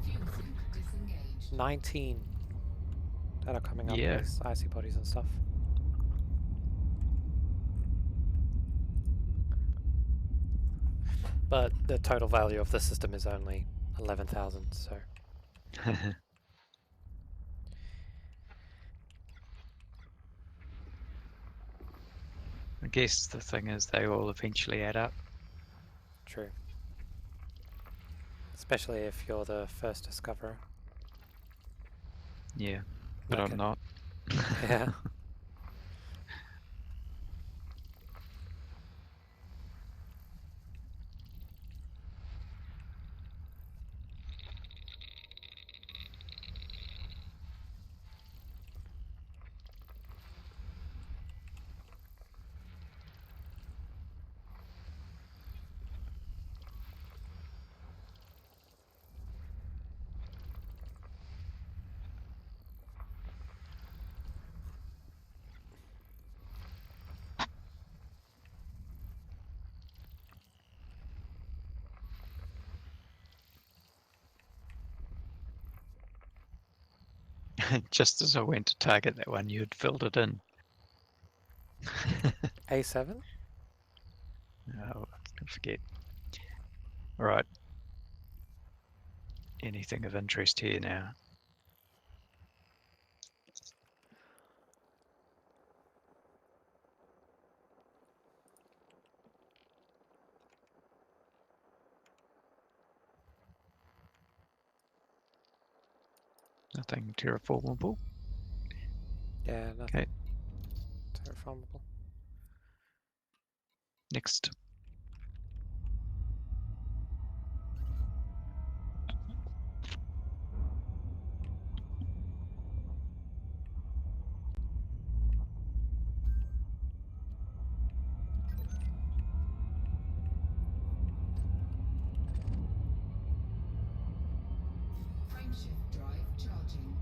Fuel scoop disengaged. 19 that are coming up Yeah. as icy bodies and stuff. But the total value of the system is only 11,000, so I guess the thing is they will eventually add up. true. Especially if you're the first discoverer. Yeah, but Okay. I'm not. Yeah. Just as I went to target that one, you'd filled it in. A7? Oh, I forget. All right. Anything of interest here now? Nothing terraformable. Yeah, nothing Okay, terraformable. next. Frameshift drive charging.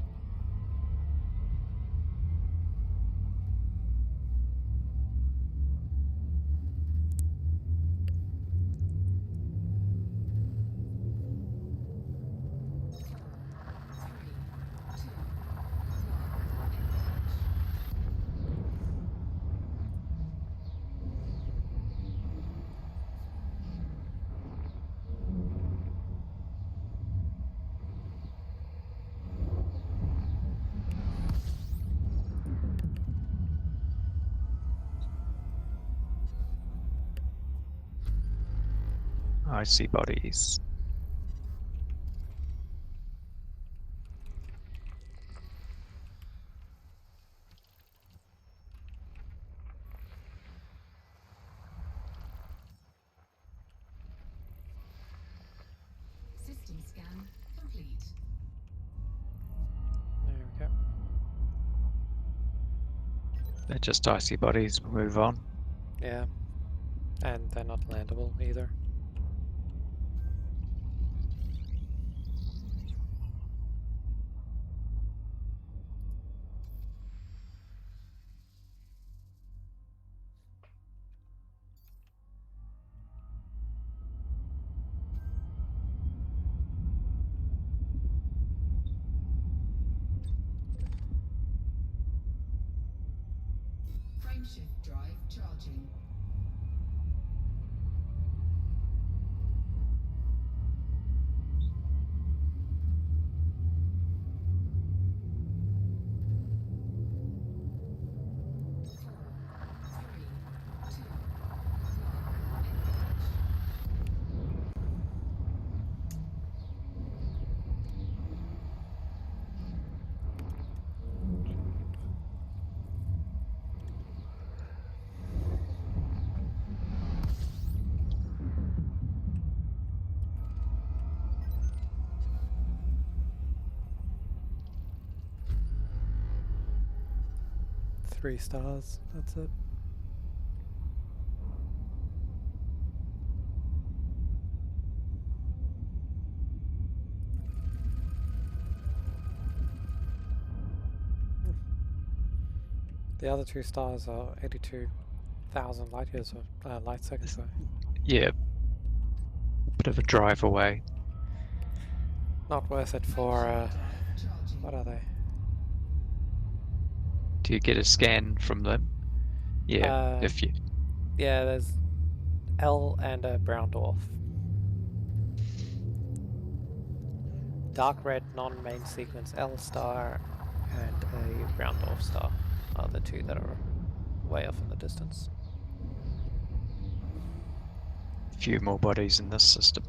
Three, two, one, engage. Icy bodies. System scan complete. There we go. They're just icy bodies. We'll move on. Yeah. And they're not landable either. Frameshift drive charging. Four, three, two, one, engage. Three stars. That's it. The other 2 stars are 82,000 light years or light seconds away. Yeah, bit of a drive away. Not worth it for Drive charging. what are they? Do you get a scan from them? Yeah, if you. Yeah, there's L and a brown dwarf. Dark red non-main sequence L star and a brown dwarf star are the 2 that are way off in the distance. Few more bodies in this system.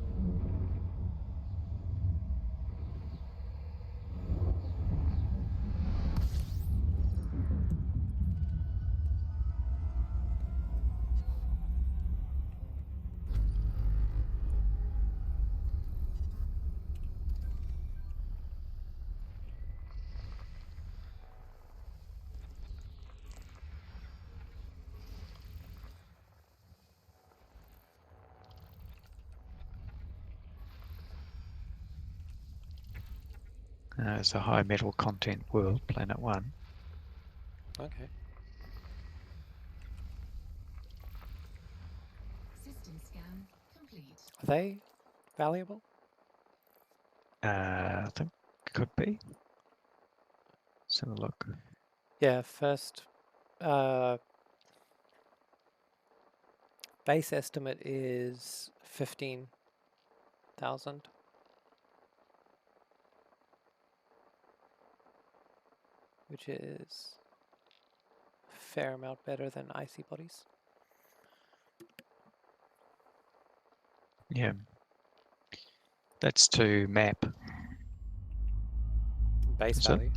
It's a high metal content world, Planet 1. Okay. System scan complete. Are they valuable? I think could be. Let's have a look. Yeah, first base estimate is 15,000. Which is a fair amount better than icy bodies. Yeah. That's to map. Base So- value.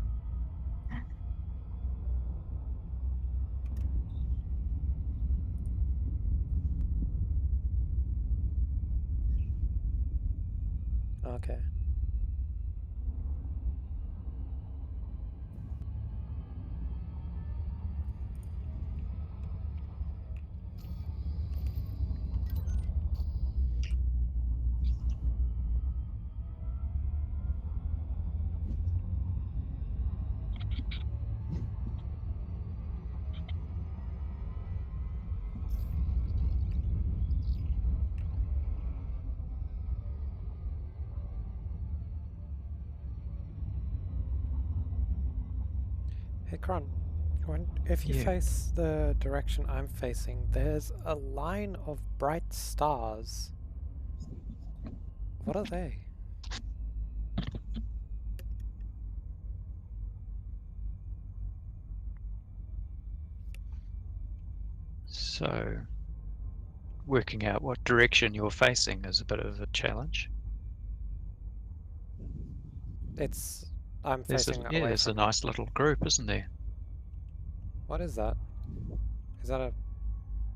Okay. Hey, Kron, if you Yeah. face the direction I'm facing, there's a line of bright stars. What are they? So, working out what direction you're facing is a bit of a challenge. I'm facing away There's a from. nice little group, isn't there? What is that? Is that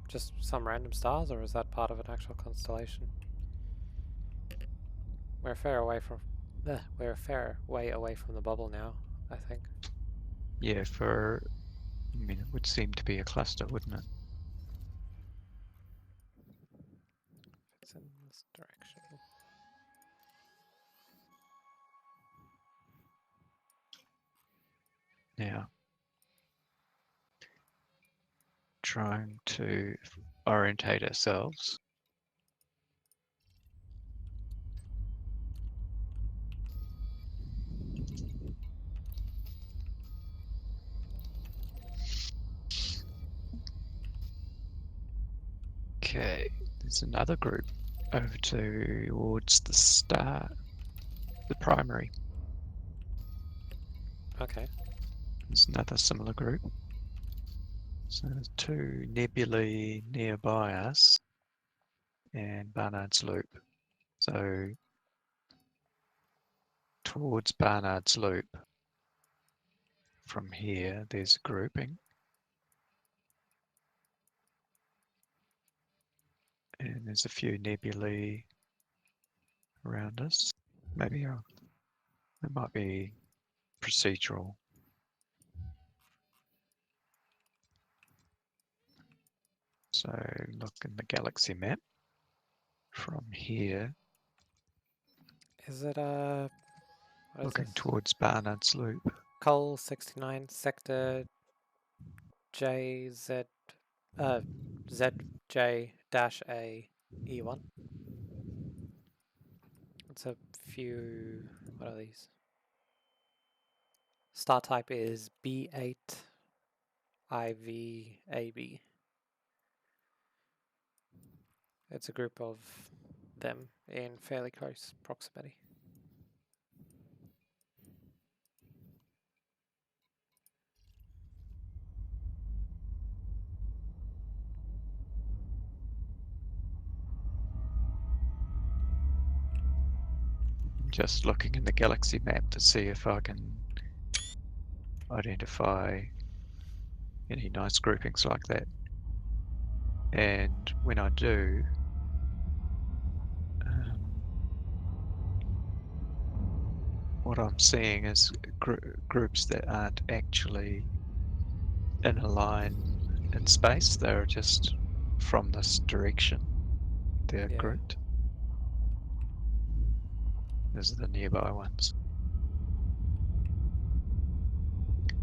just some random stars, or is that part of an actual constellation? We're a fair way away from the bubble now, I think. Yeah, I mean, it would seem to be a cluster, wouldn't it? It's in this direction. Now, trying to orientate ourselves. Okay, there's another group over towards the star, the primary. Okay. There's another similar group. So there's 2 nebulae nearby us and Barnard's Loop. So towards Barnard's Loop, from here, there's a grouping. And there's a few nebulae around us. Maybe it might be procedural. So look in the galaxy map. From here, Is it what is looking this? towards Barnard's Loop. Col 69 sector JZ ZJ-A E1. It's a few. What are these? Star type is B8 IVAB. It's a group of them in fairly close proximity. Just looking in the galaxy map to see if I can identify any nice groupings like that. And when I do, what I'm seeing is groups that aren't actually in a line in space. They're just from this direction. They're Yeah. grouped. Those are the nearby ones.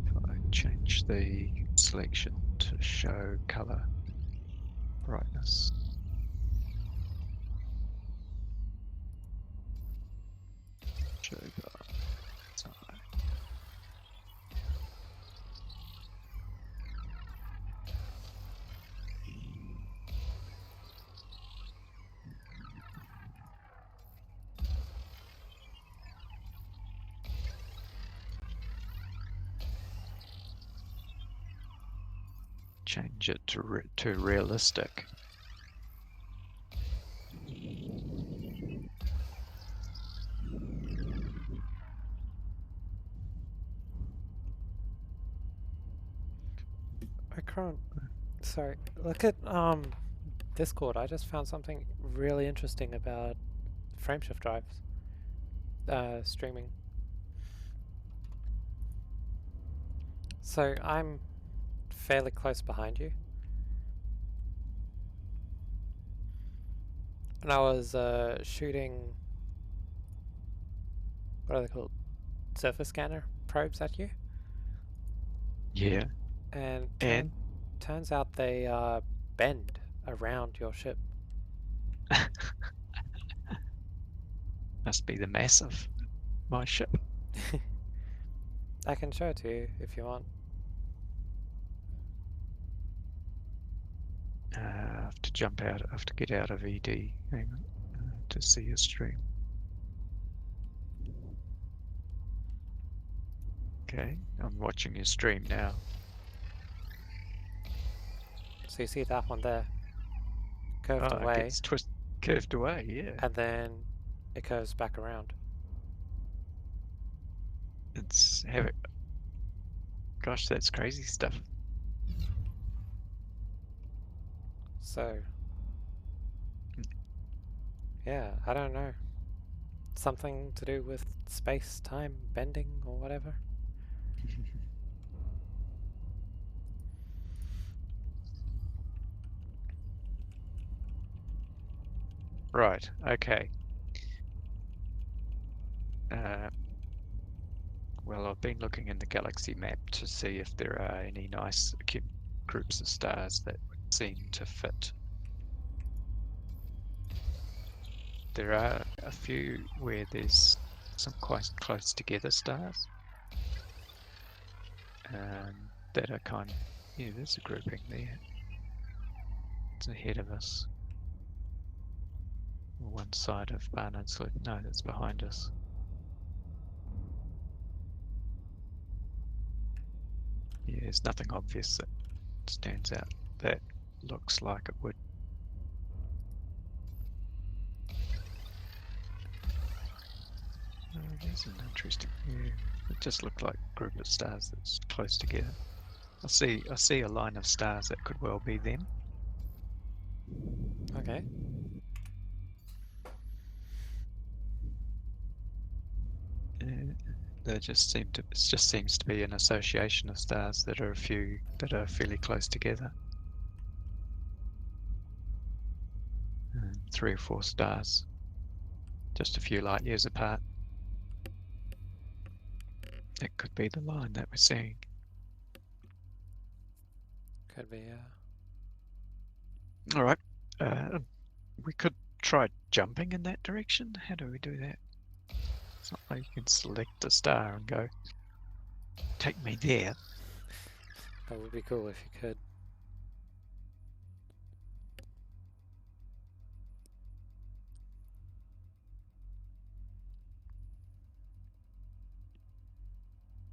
If I change the selection to show color brightness. Show bar. Sorry. Change it to realistic. I can't. Sorry. Look at Discord. I just found something really interesting about frameshift drives. Streaming. So I'm fairly close behind you. And I was shooting, what are they called? Surface scanner probes at you. Yeah. And And turns out they bend around your ship. must be the mass of my ship. I can show it to you if you want. I have to jump out. I have to get out of ED. Hang on, to see your stream. Okay, I'm watching your stream now. So you see that one there, curved Oh, it away, gets curved away. Yeah, and then it curves back around. it's havoc. Gosh, that's crazy stuff. So, yeah, I don't know. Something to do with space-time bending or whatever. Right. Okay. Well, I've been looking in the galaxy map to see if there are any nice groups of stars that would seem to fit. There are a few where there's some quite close together stars that are kind of, yeah, there's a grouping there. It's ahead of us. one side of Barnard's Cliff. No, that's behind us. Yeah, there's nothing obvious that stands out. That looks like it would. Oh, there's an interesting view. It just looked like a group of stars that's close together. I see a line of stars that could well be them. Okay. There just it just seems to be an association of stars that are fairly close together. 3 or 4 stars, just a few light years apart. That could be the line that we're seeing. Could be, yeah. All right, we could try jumping in that direction. How do we do that? It's not like you can select a star and go, take me there. That would be cool if you could.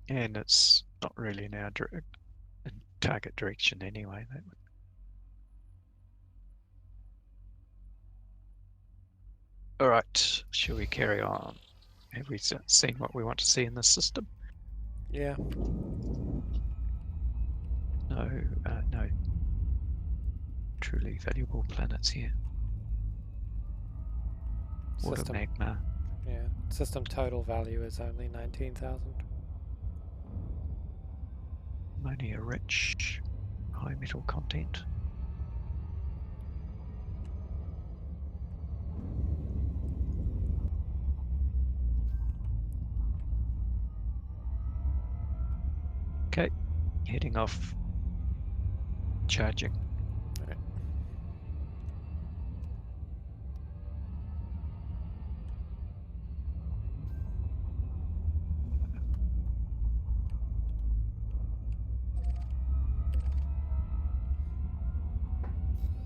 And it's not really in our target direction anyway. That would... All right, shall we carry on? Have we seen what we want to see in the system? Yeah. No truly valuable planets here. Water System, magma. yeah. System total value is only 19,000. Ammonia rich, high metal content. Okay, heading off. Charging. Right.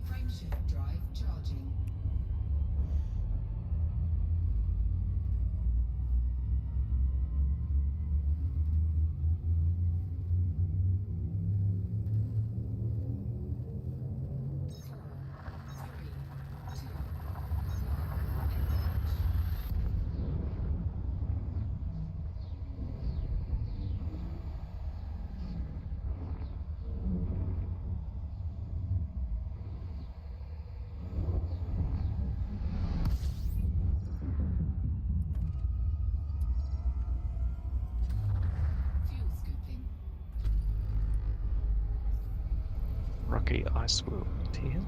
Frameshift drive charging. Fuel scooping. Rocky ice world here.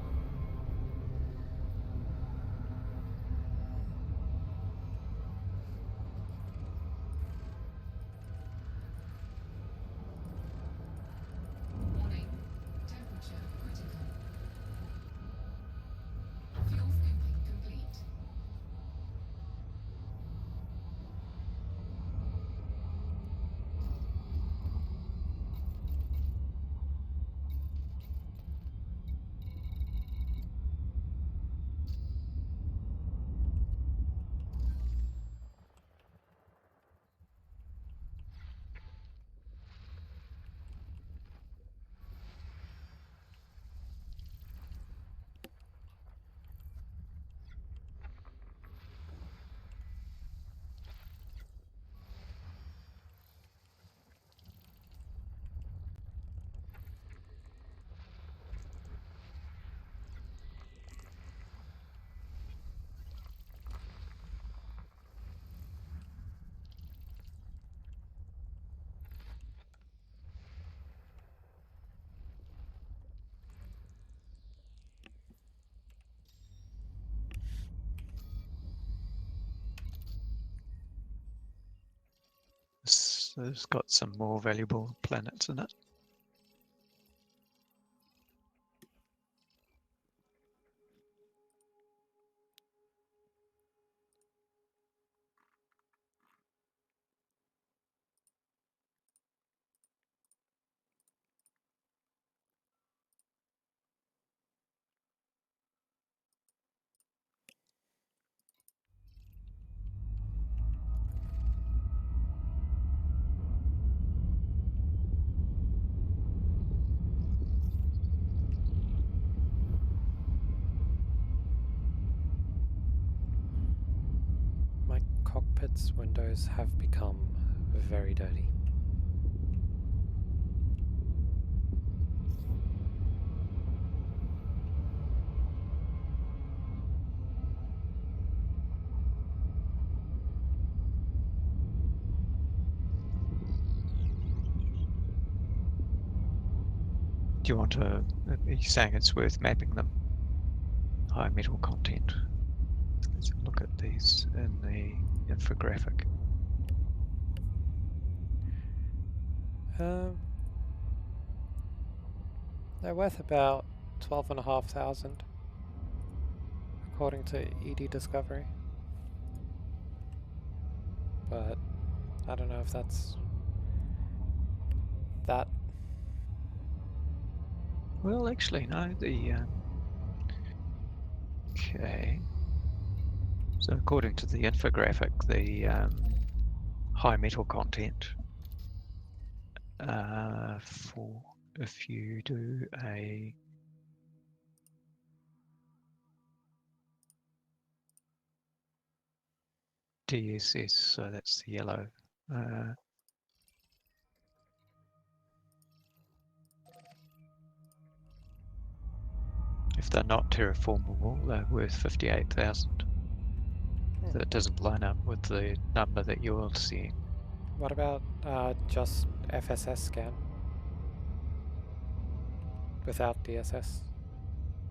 Warning. Temperature critical. Fuel scooping complete. This has got some more valuable planets in it. cockpit's windows have become very dirty. Do you want to? Are you saying it's worth mapping them? High metal content. Let's have a look at these in the infographic. They're worth about 12,500 according to ED Discovery. But I don't know if that's that. Well, actually, no. Okay. So according to the infographic, the high metal content for if you do a DSS, so that's the yellow. If they're not terraformable, they're worth 58,000. So it doesn't line up with the number that you're seeing. What about just FSS scan without DSS,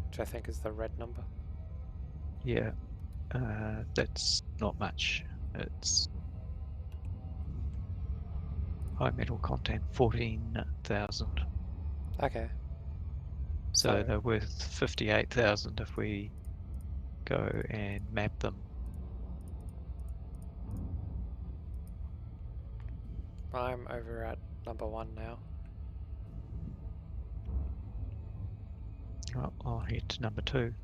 which I think is the red number? Yeah, that's not much. It's high metal content 14,000. Okay. So they're worth 58,000 if we go and map them. I'm over at number 1 now. I'll head to number 2.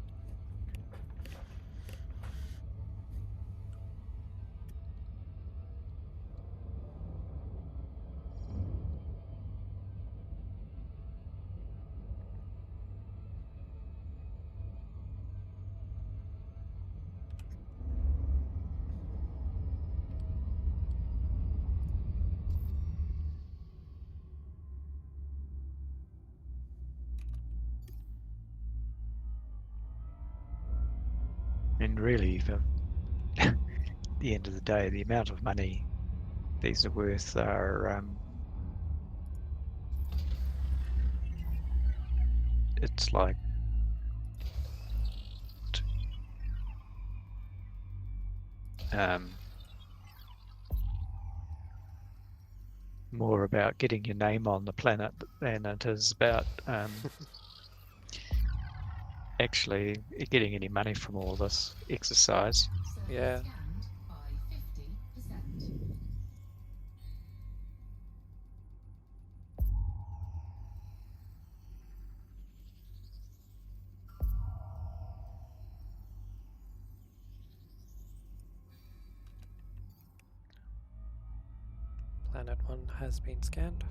And really, for at the end of the day, the amount of money these are worth are it's like more about getting your name on the planet than it is about actually getting any money from all this exercise. Yeah. Scanned by 50%. Planet 1 has been scanned.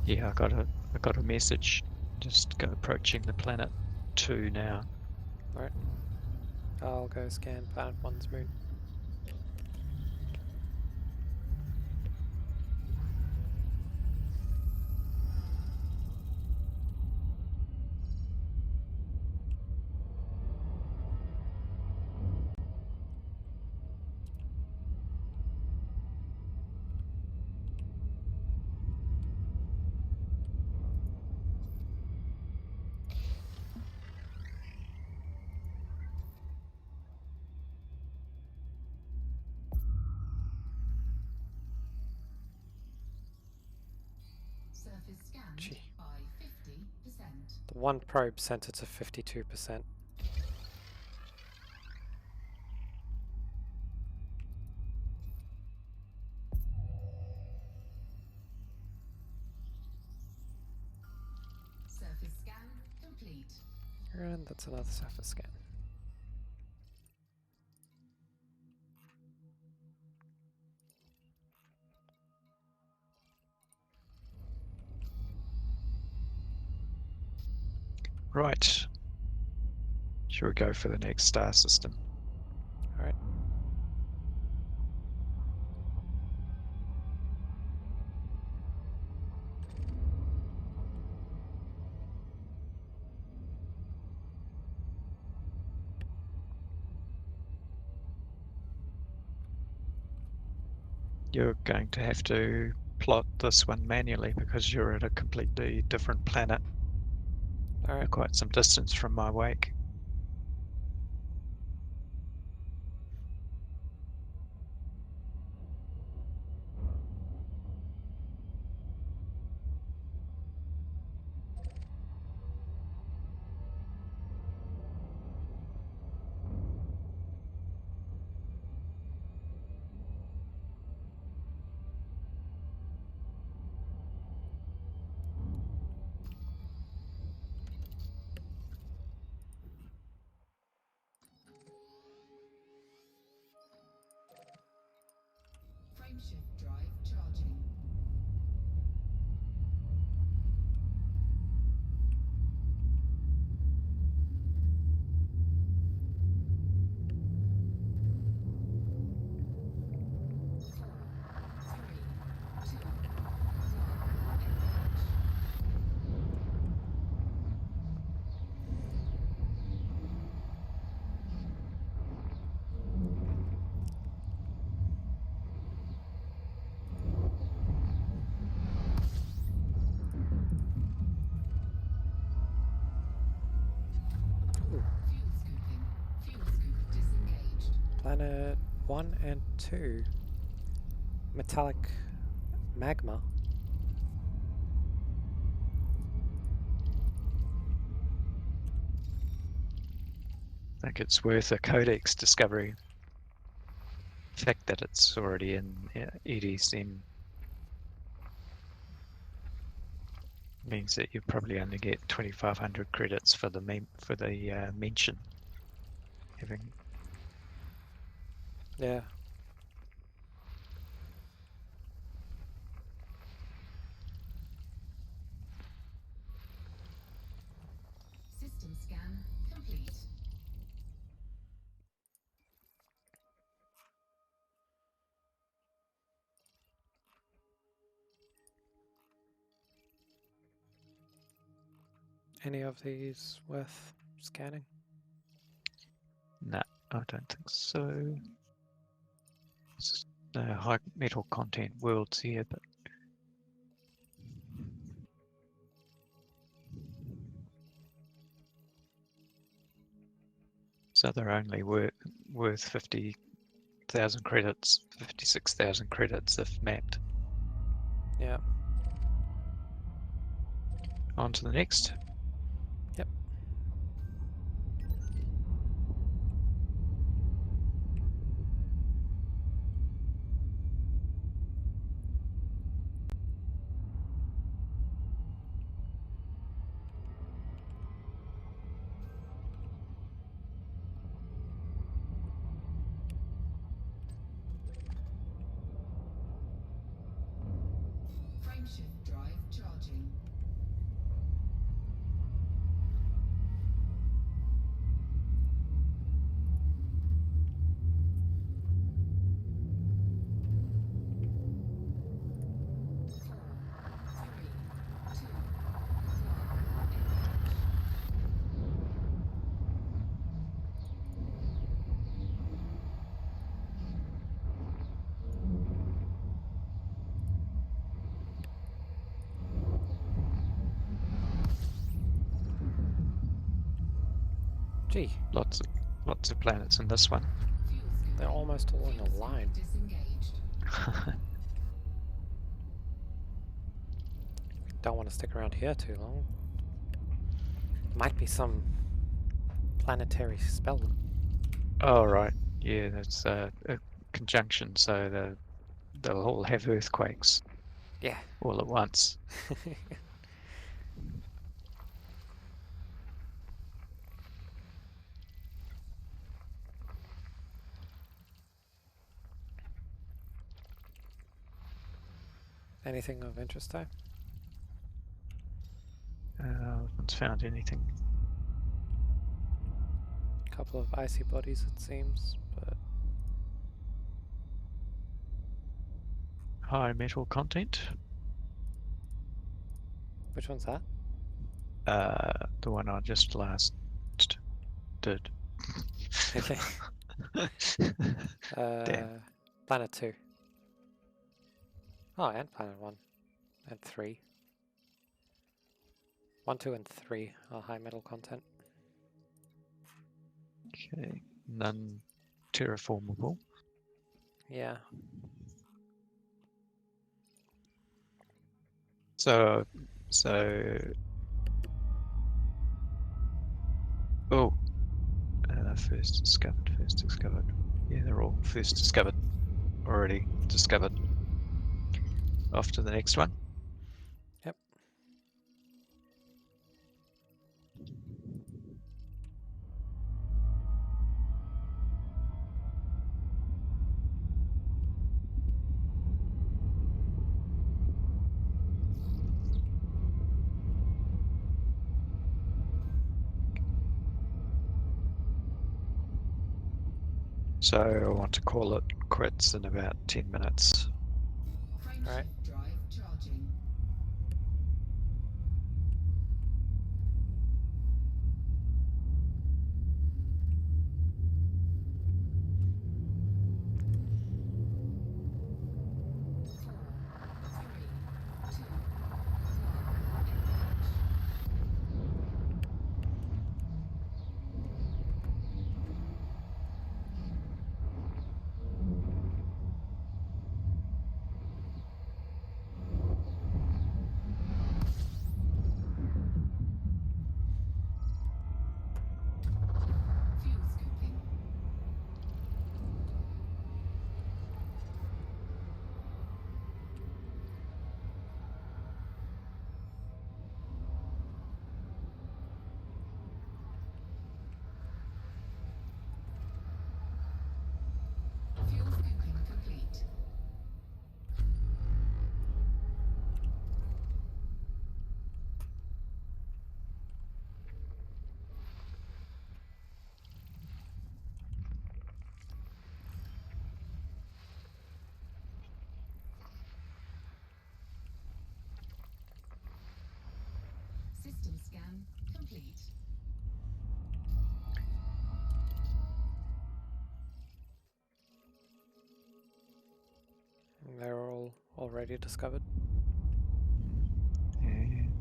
Yeah, I got a message. Just go approaching the planet 2 now. Alright. I'll go scan Planet 1's moon. Surface scanned Gee. by 50%. The one probe sent it to 52%. Surface scan complete. And that's another surface scan. Right. Shall we go for the next star system? Alright. You're going to have to plot this one manually because you're at a completely different planet. All right. Quite some distance from my wake. Frameshift drive charging. Fuel scooping. Fuel scoop disengaged. Planet 1 and 2. Metallic magma. I think it's worth a codex discovery. The fact that it's already in EDSM means that you probably only get 2,500 credits for the mention. Having Yeah. System scan complete. Any of these worth scanning? no, I don't think so. There's no high metal content worlds here, but so they're only worth 50,000 credits, 56,000 credits if mapped. Yeah. On to the next. Yep. Frameshift drive charging. Gee, Lots of planets in this one. Fuel scooping. they're almost all in Fuel a scoop line. disengaged. Don't want to stick around here too long. Might be some planetary spell. Oh right, yeah, that's a conjunction, so they'll all have earthquakes Yeah. all at once. Anything of interest though? Haven't found anything. Couple of icy bodies it seems, but High metal content. which one's that? The one I just last did. Okay. Damn. Planet 2. Oh, and planet 1 and 3. 1, 2, and 3 are high metal content. Okay, none terraformable. Yeah. So, oh, first discovered. Yeah, they're all first discovered, already discovered. Off to the next one. Yep. So I want to call it quits in about 10 minutes. Alright. Frameshift drive charging. Four, three, two, one. Engage. Fuel scooping. Fuel scooping complete. System scan complete. And they're all already discovered. And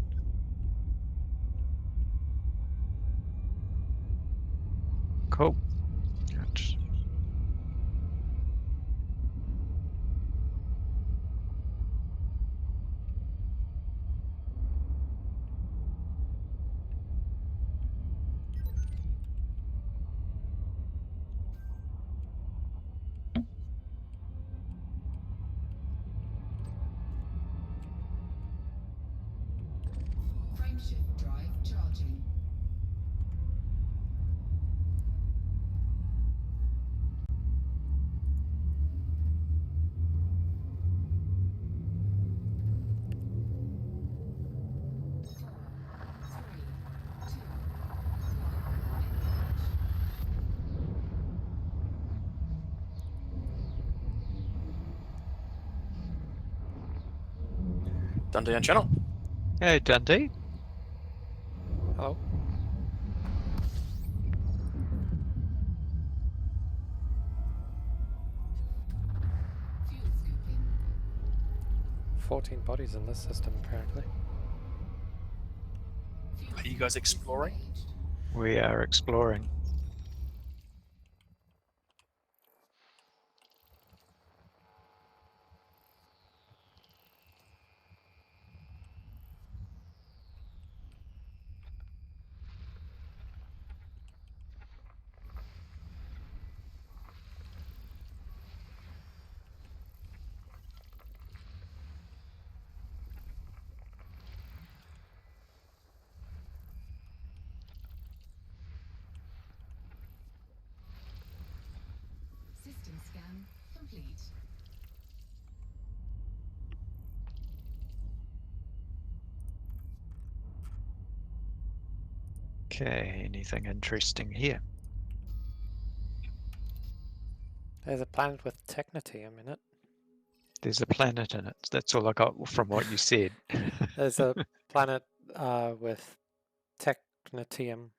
cool. That's Frameshift drive charging. Four, three, two, one. Engage. Dundee on channel. hey, Dundee. Hello? Fuel scooping. 14 bodies in this system, apparently. Fuel Are you guys scoop exploring? disengaged. We are exploring. System scan complete. Okay, anything interesting here? There's a planet with technetium in it. There's a planet in it. That's all I got from what you said. There's a planet with technetium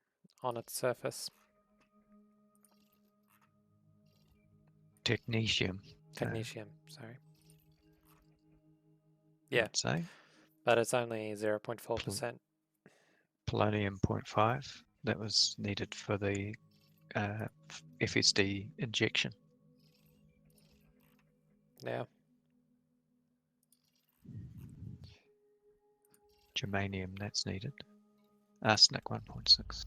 on its surface. Technetium. Technetium, sorry. Yeah. I'd say. But it's only 0.4%. Polonium 0.5. That was needed for the FSD injection. Yeah. Germanium, that's needed. Arsenic 1.6.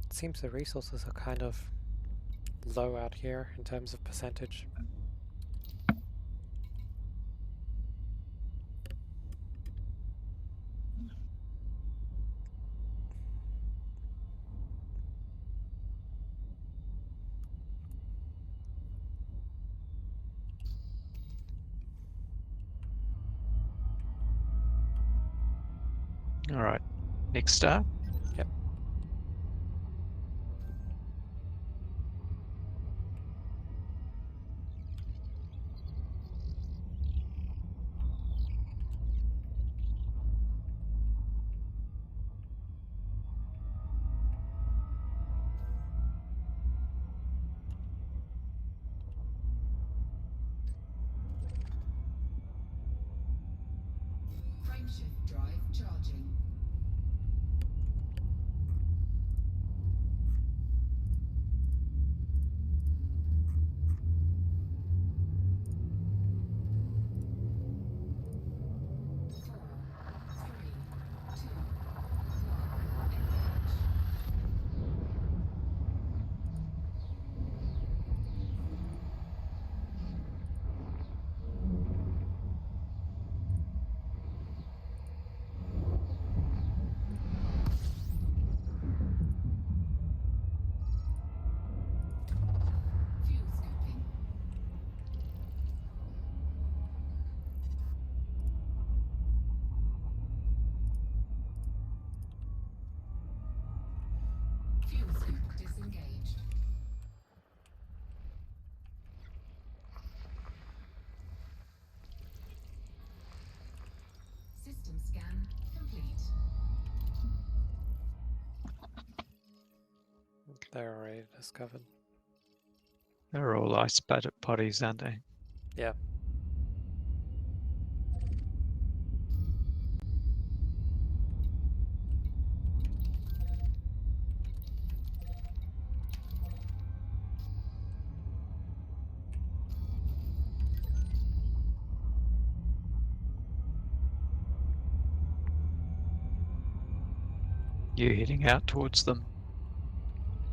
It seems the resources are kind of low out here in terms of percentage. All right, next star. Yep. Frameshift drive charging. Fuel scooping. Fuel scoop disengaged. System scan complete. They're already discovered. They're all ice bodies, aren't they? Yeah. You heading out towards them?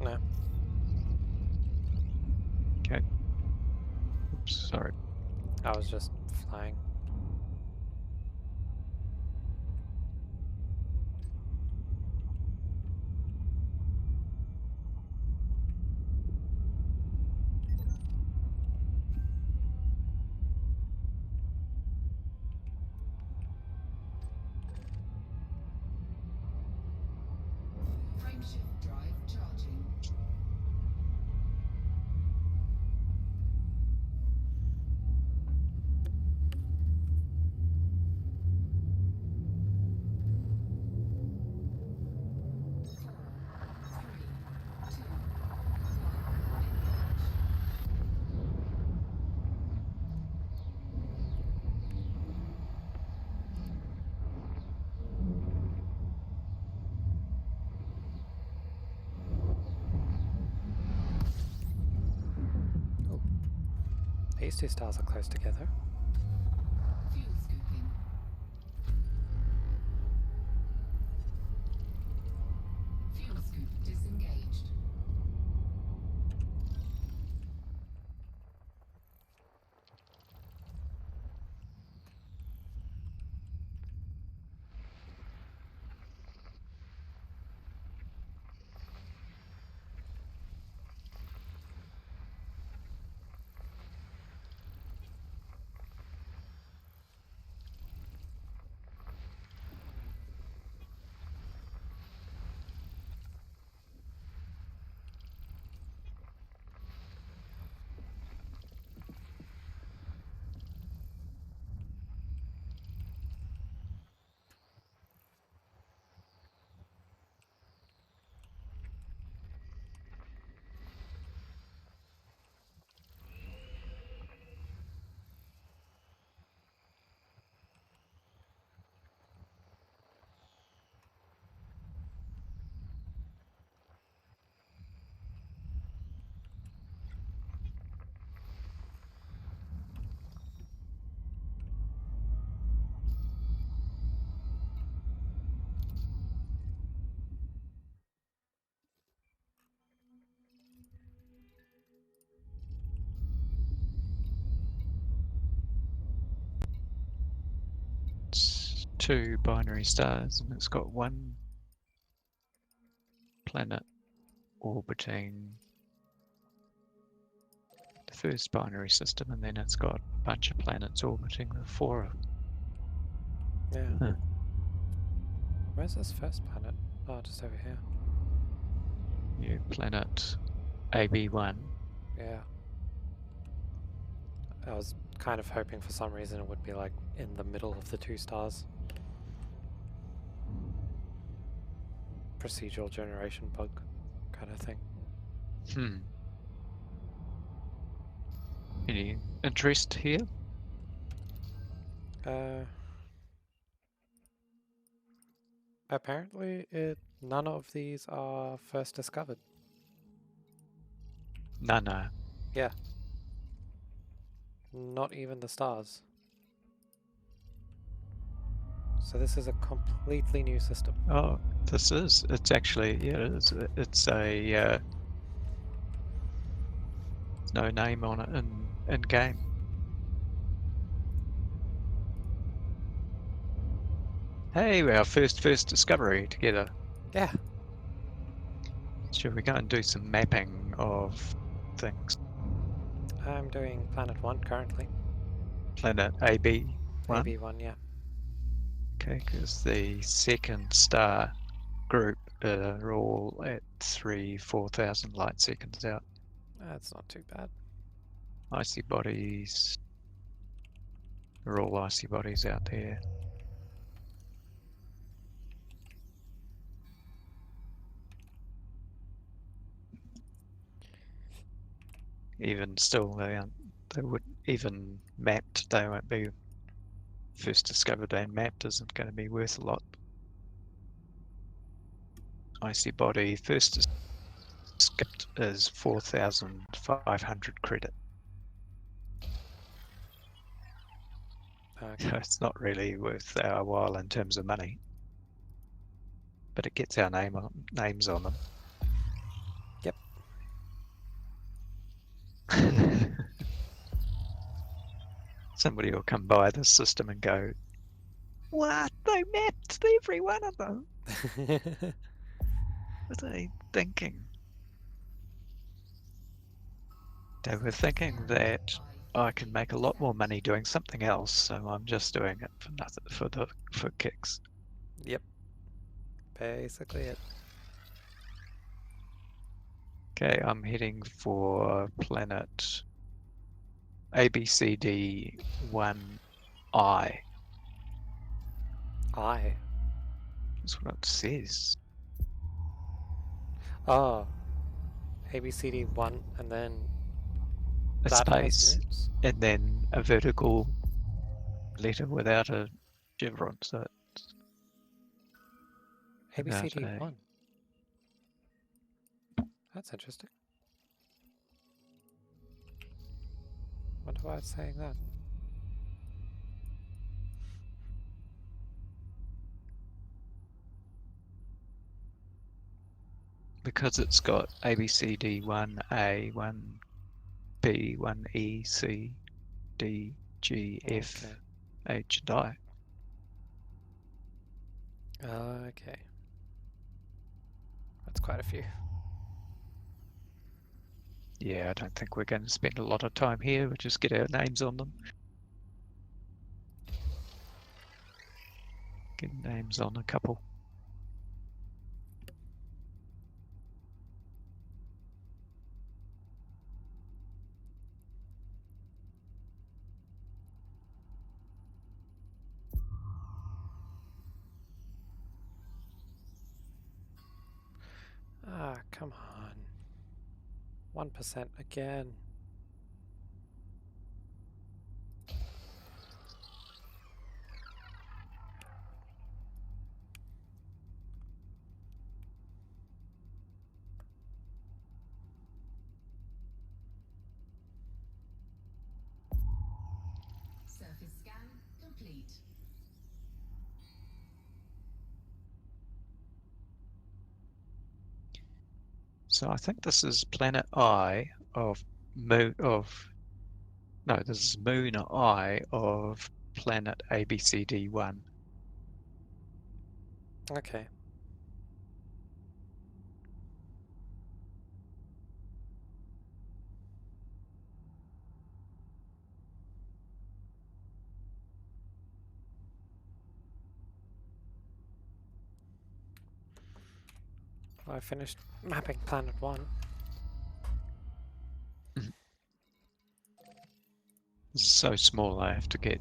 No. Okay. Oops, sorry. I was just flying. Frameshift drive charging. Oh. These two stars are close together. Fuel scooping. Fuel scoop disengaged. 2 binary stars, and it's got 1 planet orbiting the first binary system, and then it's got a bunch of planets orbiting the 4 of them. Yeah. Huh. Where's this first planet? Oh, just over here. Yeah, planet AB1. Yeah. I was kind of hoping for some reason it would be like in the middle of the 2 stars. Procedural generation bug kind of thing. Any interest here? Apparently none of these are first discovered. No. Yeah. Not even the stars. So this is a completely new system. Oh, this is. It's actually, yeah, it's a. There's no name on it in game. Hey, our first discovery together. Yeah. Should we go and do some mapping of things? I'm doing Planet 1 currently. Planet AB1. AB1, yeah. Okay, because the second star group are all at 4,000 light seconds out. That's not too bad. Icy bodies. They're all icy bodies out there. Even still, they would even mapped. They won't be first discovered and mapped. Isn't going to be worth a lot. Icy body first skipped is 4,500 credit. Okay. So it's not really worth our while in terms of money, but it gets our names on them. Yep. Somebody will come by this system and go, "What? They mapped every one of them. What are they thinking?" They were thinking that I can make a lot more money doing something else, so I'm just doing it for nothing, for kicks. Yep. Basically it. Okay, I'm heading for planet ABCD1I. That's what it says. Oh. ABCD1 and then A that has space, roots? and then a vertical letter without a chevron, so it's without a- ABCD1. That's interesting. Wonder why it's saying that. because it's got ABCD1A, 1B, 1E, C, D, G, F, Okay. H, and I. Okay. That's quite a few. Yeah, I don't think we're going to spend a lot of time here. We'll just get our names on them. Get names on a couple. Ah, come on. 1% again. Surface scan complete. So I think this is planet I of moon of. No, this is moon I of planet ABCD1. Okay. Well, I finished mapping Planet 1. This is so small I have to get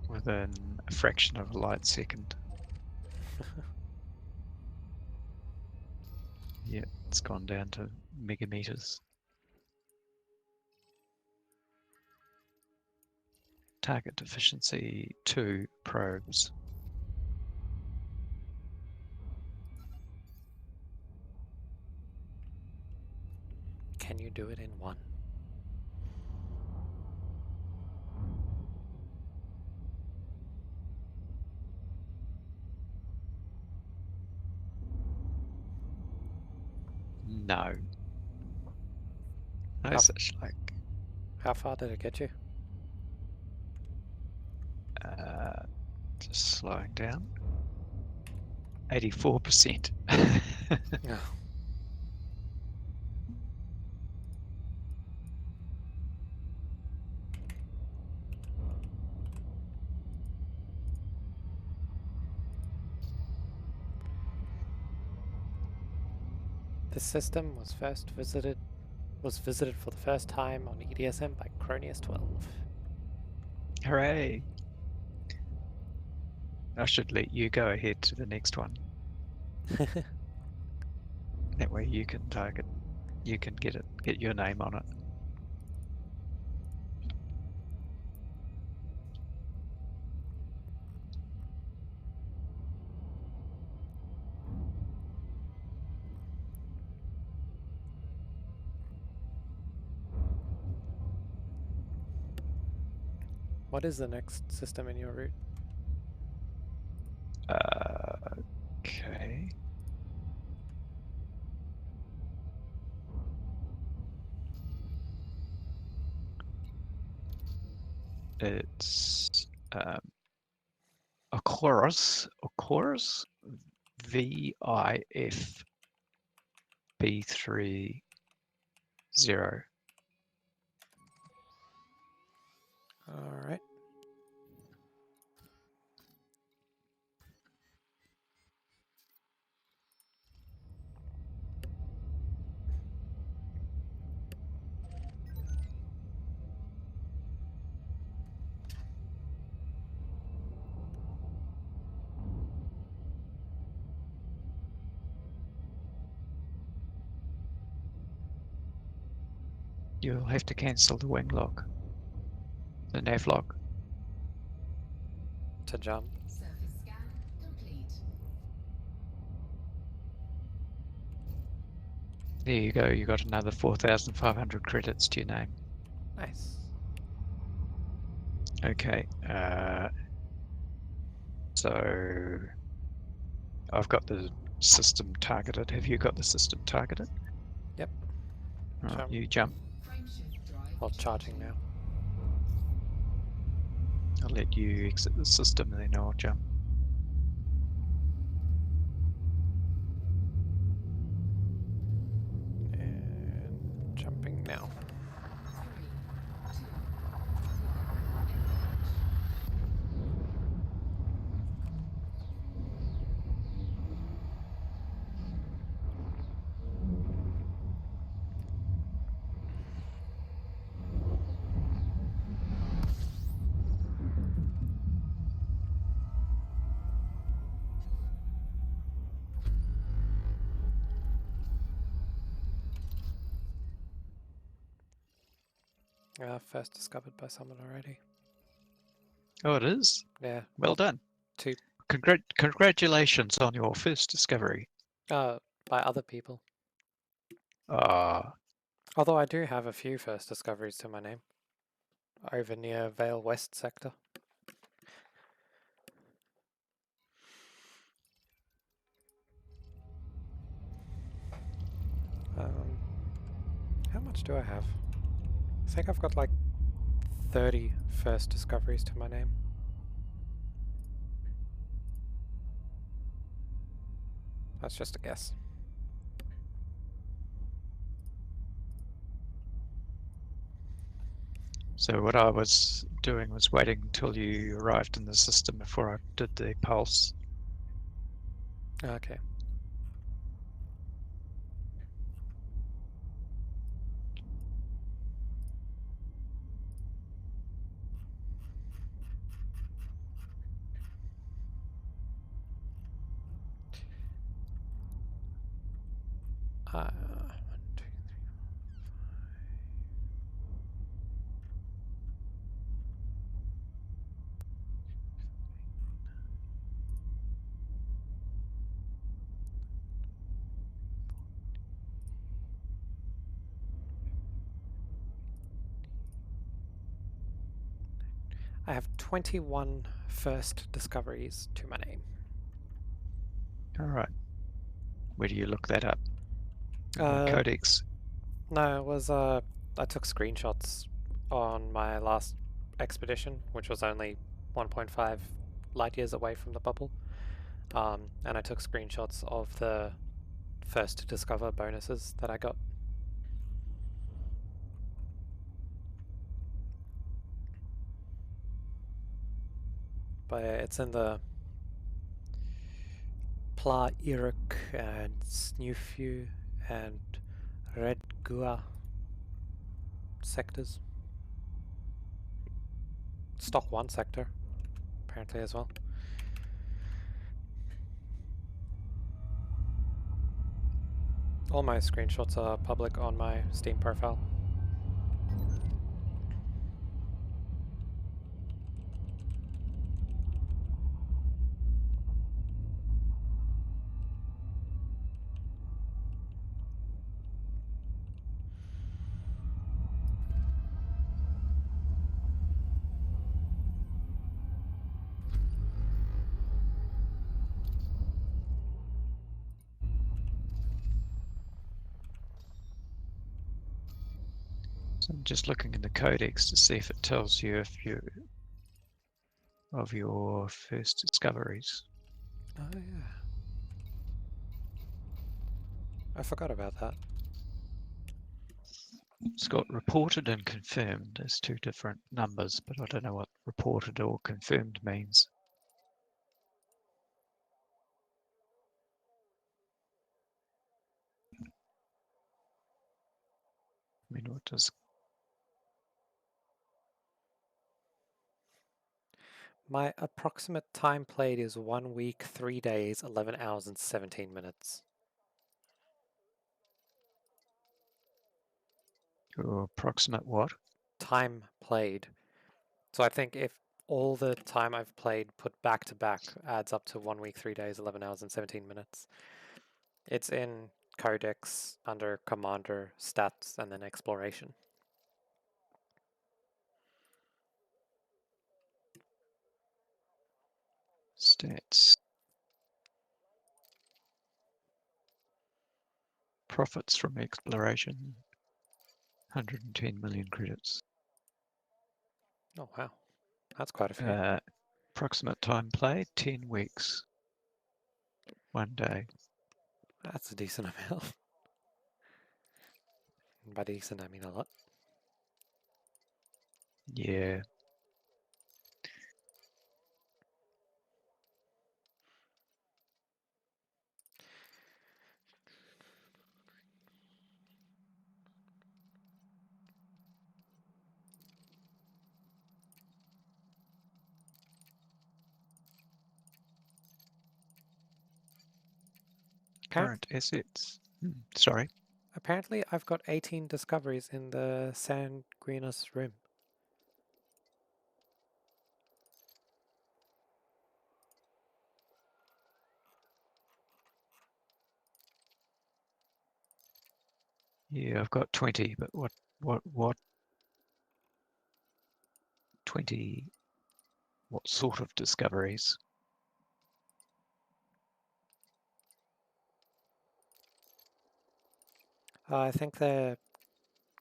within a fraction of a light second. Yeah, it's gone down to megameters. Target efficiency 2 probes. Can you do it in 1? No. No How- such like How far did it get you? just slowing down. 84%. No. This system was visited for the first time on EDSM by Cronius 12. Hooray! I should let you go ahead to the next one. That way you can target, you can get your name on it. What is the next system in your route? Okay. It's Ocorus, VIF B30. Alright. You'll have to cancel the wing lock, the nav lock. To jump. Surface scan complete. There you go. You got another 4,500 credits to your name. Nice. Okay. So I've got the system targeted. Have you got the system targeted? Yep. Alright, Jump. you jump. Frameshift drive. Well, charging now. I'll let you exit the system and then I'll jump. And jumping now. 3, 2, First discovered by someone already. Oh, it is. Yeah. Well done. Two. Congratulations on your first discovery. By other people. Ah, Although I do have a few first discoveries to my name. Over near Vale West sector. How much do I have? I think I've got like 30 first discoveries to my name. That's just a guess. So what I was doing was waiting until you arrived in the system before I did the pulse. Okay. One, two, three, I have 21 first discoveries to my name. All right. Where do you look that up? In the codex. No, it was I took screenshots on my last expedition, which was only 1.5 light years away from the bubble. And I took screenshots of the first to discover bonuses that I got. But it's in the Pla Iruk and Snufew and Red Gua sectors. Stock 1 sector, apparently, as well. All my screenshots are public on my Steam profile. So I'm just looking in the codex to see if it tells you if you of your first discoveries. Oh yeah. I forgot about that. It's got reported and confirmed. There's two different numbers, but I don't know what reported or confirmed means. I mean, what does My approximate time played is 1 week, 3 days, 11 hours and 17 minutes. your approximate what? Time played. So I think if all the time I've played put back to back adds up to 1 week, 3 days, 11 hours and 17 minutes. It's in Codex under Commander, Stats, and then Exploration. Stats. Profits from exploration, 110 million credits. Oh wow, that's quite a few. Approximate time played, 10 weeks. 1 day. That's a decent amount. By decent, I mean a lot. Yeah. Current assets. Sorry. Apparently, I've got 18 discoveries in the Sangrenus Rim. Yeah, I've got 20, but what 20, what sort of discoveries? I think they're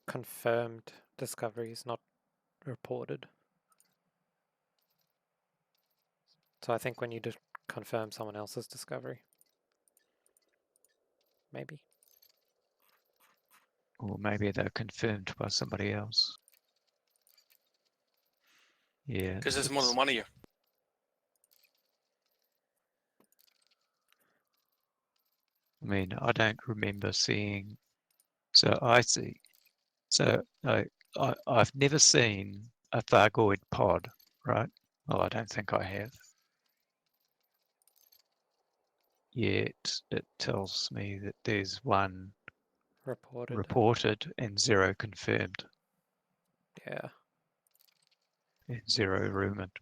confirmed discoveries, not reported. So I think when you just confirm someone else's discovery. maybe. Or maybe they're confirmed by somebody else. Yeah. Because there's more it's- than one of you. I mean, I don't remember seeing. So I see. So I've never seen a Thargoid pod, right? Well, I don't think I have. Yet it tells me that there's one Reported. reported and 0 confirmed Yeah. and 0 rumored.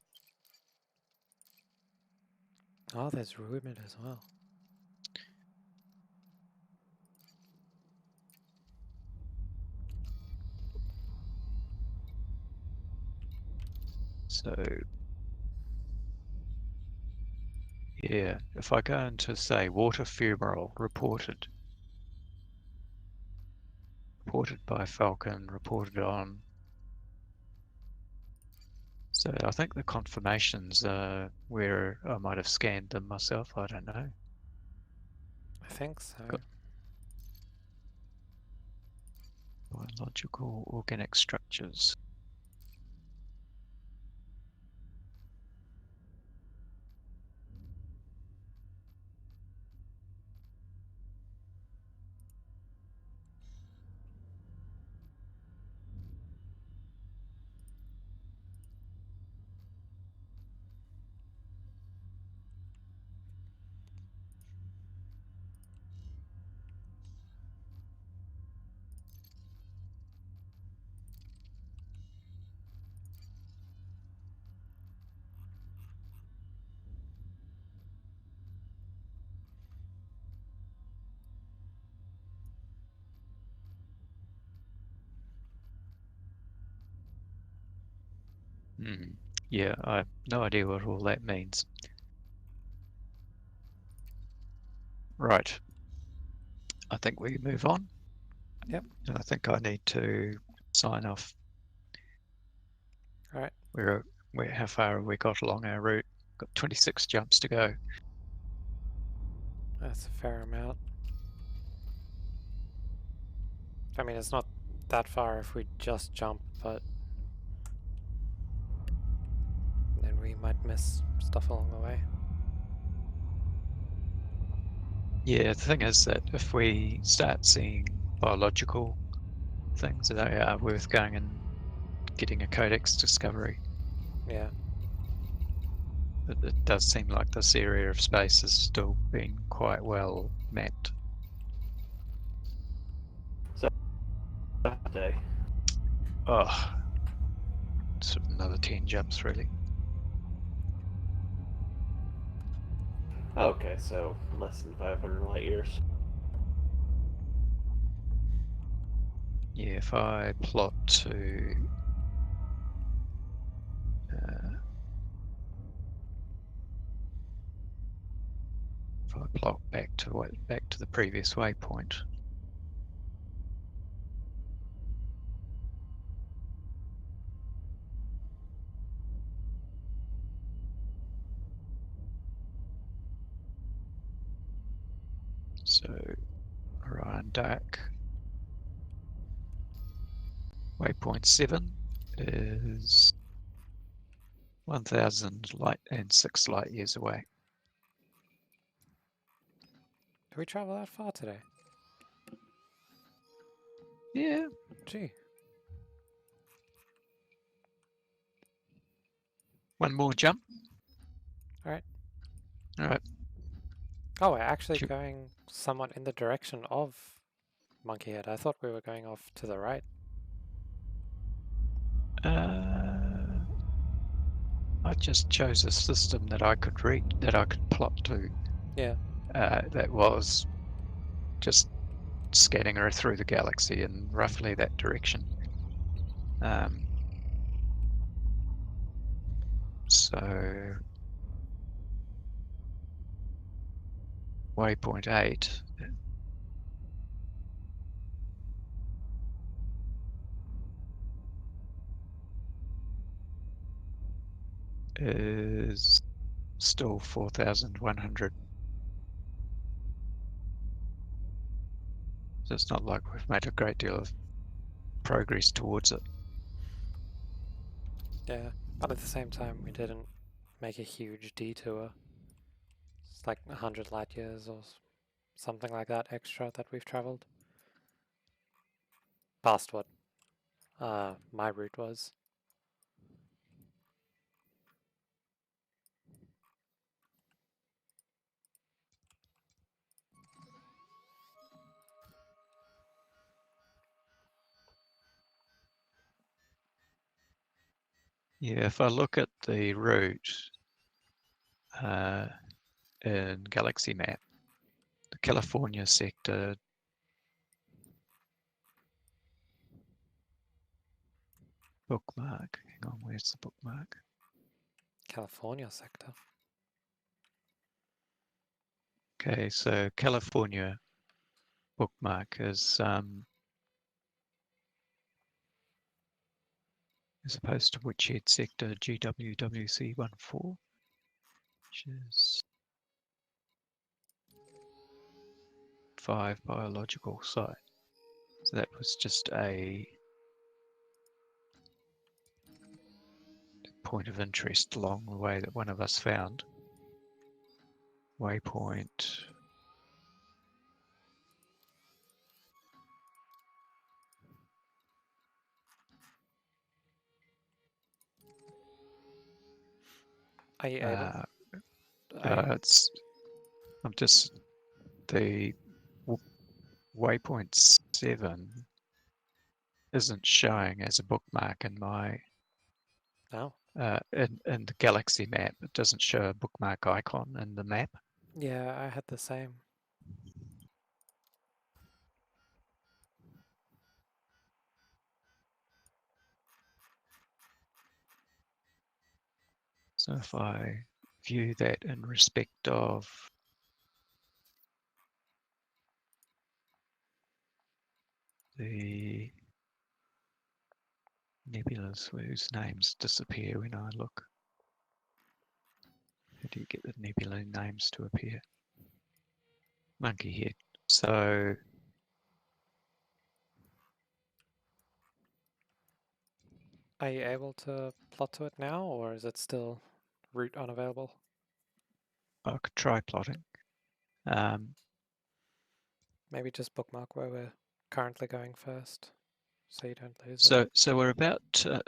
Oh, there's rumored as well. So yeah, if I go into say water fumarole reported by Falcon, reported on. So I think the confirmations are where I might have scanned them myself. I don't know. I think so. Got- Biological organic structures. Yeah, I have no idea what all that means. Right. I think we move on. Yep. And I think I need to sign off. All right. How far have we got along our route? Got 26 jumps to go. That's a fair amount. I mean, it's not that far if we just jump, but then we might miss stuff along the way. Yeah, the thing is that if we start seeing biological things, they are worth going and getting a codex discovery. Yeah. It does seem like this area of space has still been quite well mapped. Day. Oh, sort of another 10 jumps really. Okay, so less than 500 light years. Yeah, if I plot to if I plot back to the previous waypoint. So Orion Dark waypoint 7 is 1,006 light years away. Did we travel that far today? Yeah. Gee. One more jump. Alright. Alright. Oh, we're actually Sure. going somewhat in the direction of Monkeyhead. I thought we were going off to the right. I just chose a system that I could plot to. Yeah. That was just scanning her through the galaxy in roughly that direction. So waypoint 8 is still 4,100. So it's not like we've made a great deal of progress towards it. Yeah, but at the same time, we didn't make a huge detour. It's like 100 light years or something like that extra that we've traveled. Past what my route was. Yeah, if I look at the route in Galaxy Map, the California sector bookmark. Hang on, where's the bookmark? California sector. Okay, so California bookmark is as opposed to Witchhead sector GWWC14, which is 5 biological site. So that was just a point of interest along the way that one of us found. Waypoint. Are you able? It's I'm just the waypoint 7 isn't showing as a bookmark in my No. in the Galaxy map. It doesn't show a bookmark icon in the map. Yeah, I had the same. So if I view that in respect of the nebulas whose names disappear when I look. How do you get the nebula names to appear? Monkey head. So Are you able to plot to it now, or is it still route unavailable? I could try plotting. Maybe just bookmark where we're currently going first, so you don't lose it. So we're about a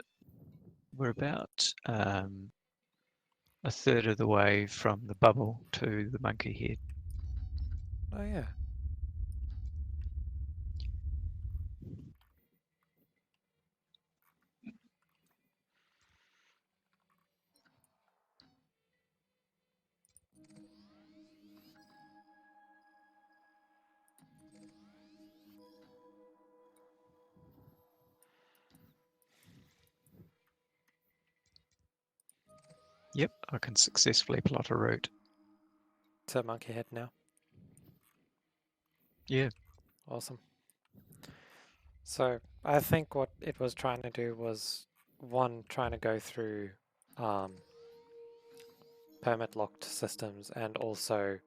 third of the way from the bubble to the monkey head. Oh yeah. Yep, I can successfully plot a route. To Monkey Head now. Yeah. Awesome. So I think what it was trying to do was, one, trying to go through permit locked systems, and also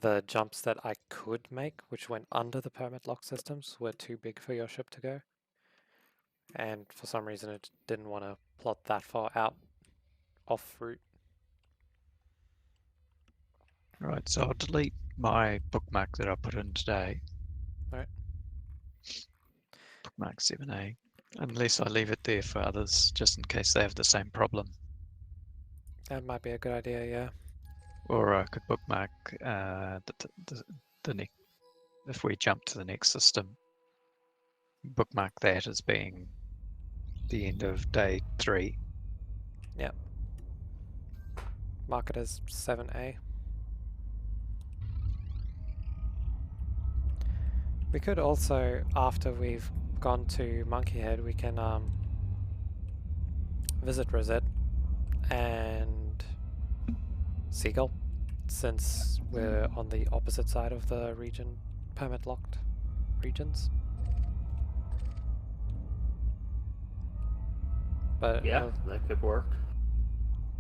the jumps that I could make, which went under the permit lock systems, were too big for your ship to go. And for some reason it didn't want to plot that far out off route. Right, so I'll delete my bookmark that I put in today. Right. Bookmark 7A, unless I leave it there for others, just in case they have the same problem. That might be a good idea, yeah. Or I could bookmark the next, if we jump to the next system, bookmark that as being the end of day 3. Yep. Mark it as 7A. We could also, after we've gone to Monkey Head, we can visit Rosette and Seagull, since we're on the opposite side of the region, permit locked regions. But Yeah, that could work.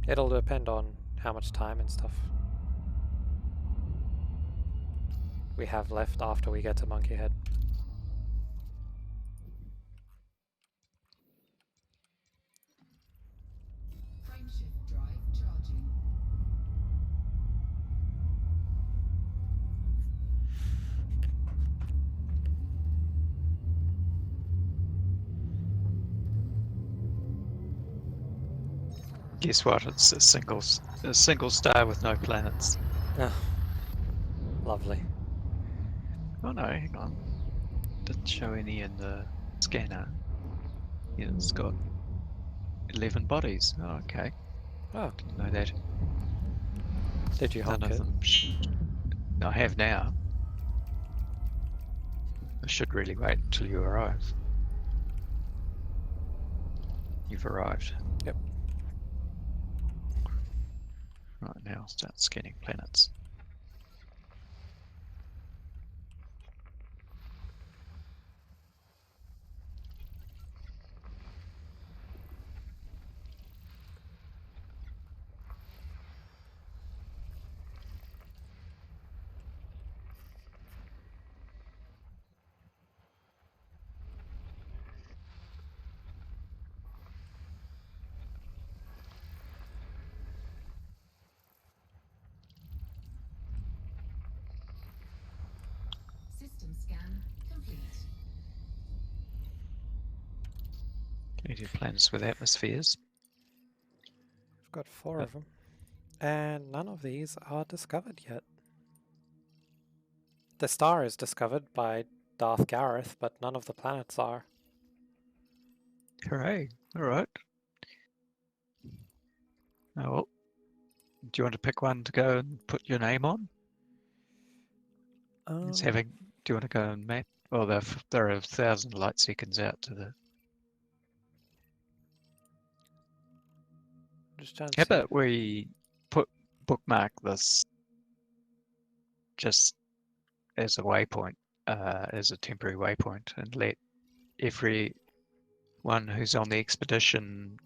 it'll depend on how much time and stuff. we have left after we get to Monkey Head. Frameshift drive charging. Guess what? It's a single star with no planets. Oh, lovely. Oh no, hang on. Didn't show any in the scanner. Yeah, it's got 11 bodies. Oh, okay. Oh, Didn't know that. did you None honk of it? them. I have now. I should really wait until you arrive. You've arrived. Yep. Right, now I'll start scanning planets. System scan complete. Plenty of planets with atmospheres. I've got 4 of them. And none of these are discovered yet. The star is discovered by Darth Gareth, but none of the planets are. Hooray! Alright. Oh, well. Do you want to pick one to go and put your name on? It's having. Do you want to go and map? Well, there are 1,000 light seconds out to the. Just trying to How see. about we bookmark this just as a waypoint, as a temporary waypoint, and let everyone who's on the expedition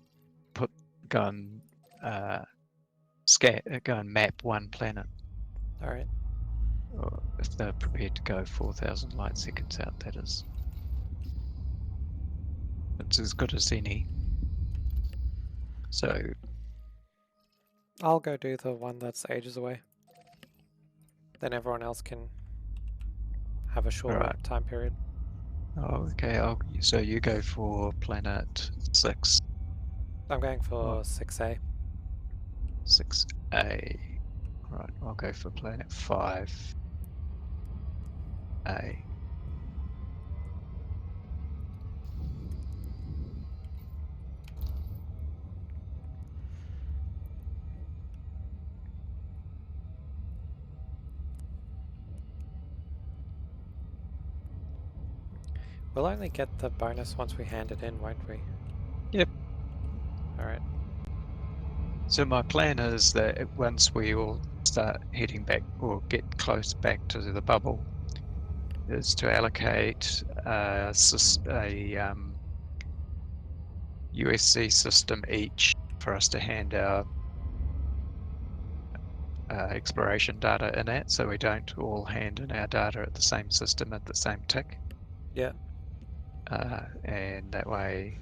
go and go and map one planet. Alright. Or if they're prepared to go 4,000 light seconds out, that is. It's as good as any. So, I'll go do the one that's ages away. Then everyone else can have a shorter Alright. time period. oh, okay. So you go for planet 6, I'm going for Oh. 6A. 6A. Right, I'll go for planet 5A. We'll only get the bonus once we hand it in, won't we? Yep. Alright. So my plan is that once we all start heading back or get close back to the bubble, is to allocate a USC system each for us to hand our exploration data in at, so we don't all hand in our data at the same system at the same tick. Yeah. And that way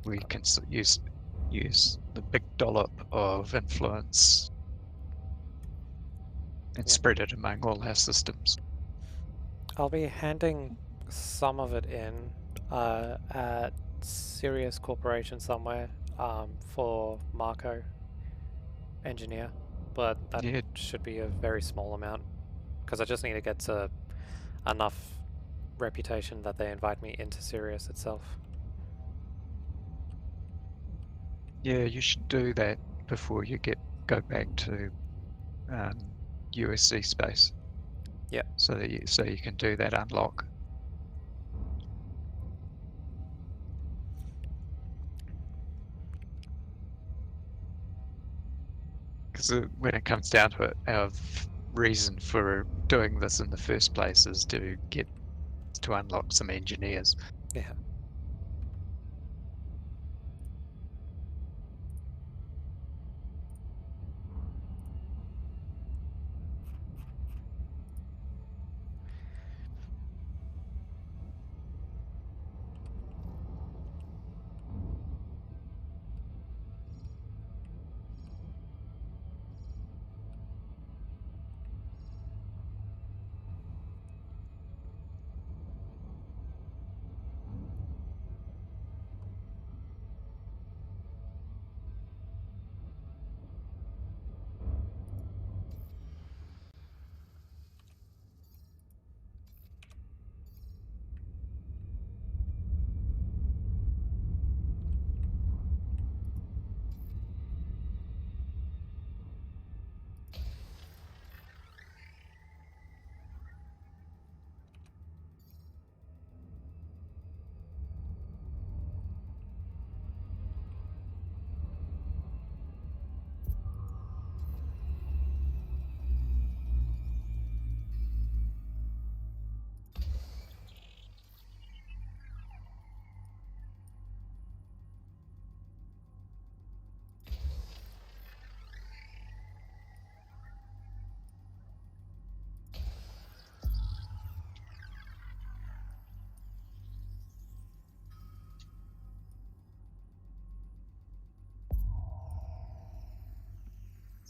we can use the big dollop of influence and Yeah. spread it among all our systems. I'll be handing some of it in at Sirius Corporation somewhere for Marco Engineer, but that Yeah. should be a very small amount because I just need to get to enough reputation that they invite me into Sirius itself. Yeah, you should do that before you go back to USC space. Yeah. So that you can do that unlock. Because when it comes down to it, our reason for doing this in the first place is to unlock some engineers. Yeah.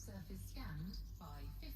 Surface scanned by 50%.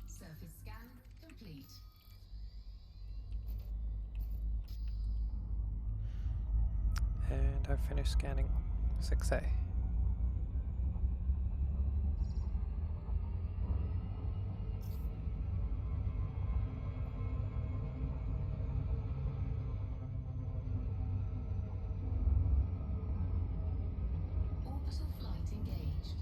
Surface scan complete. And I've finished scanning 6A. Orbital flight engaged.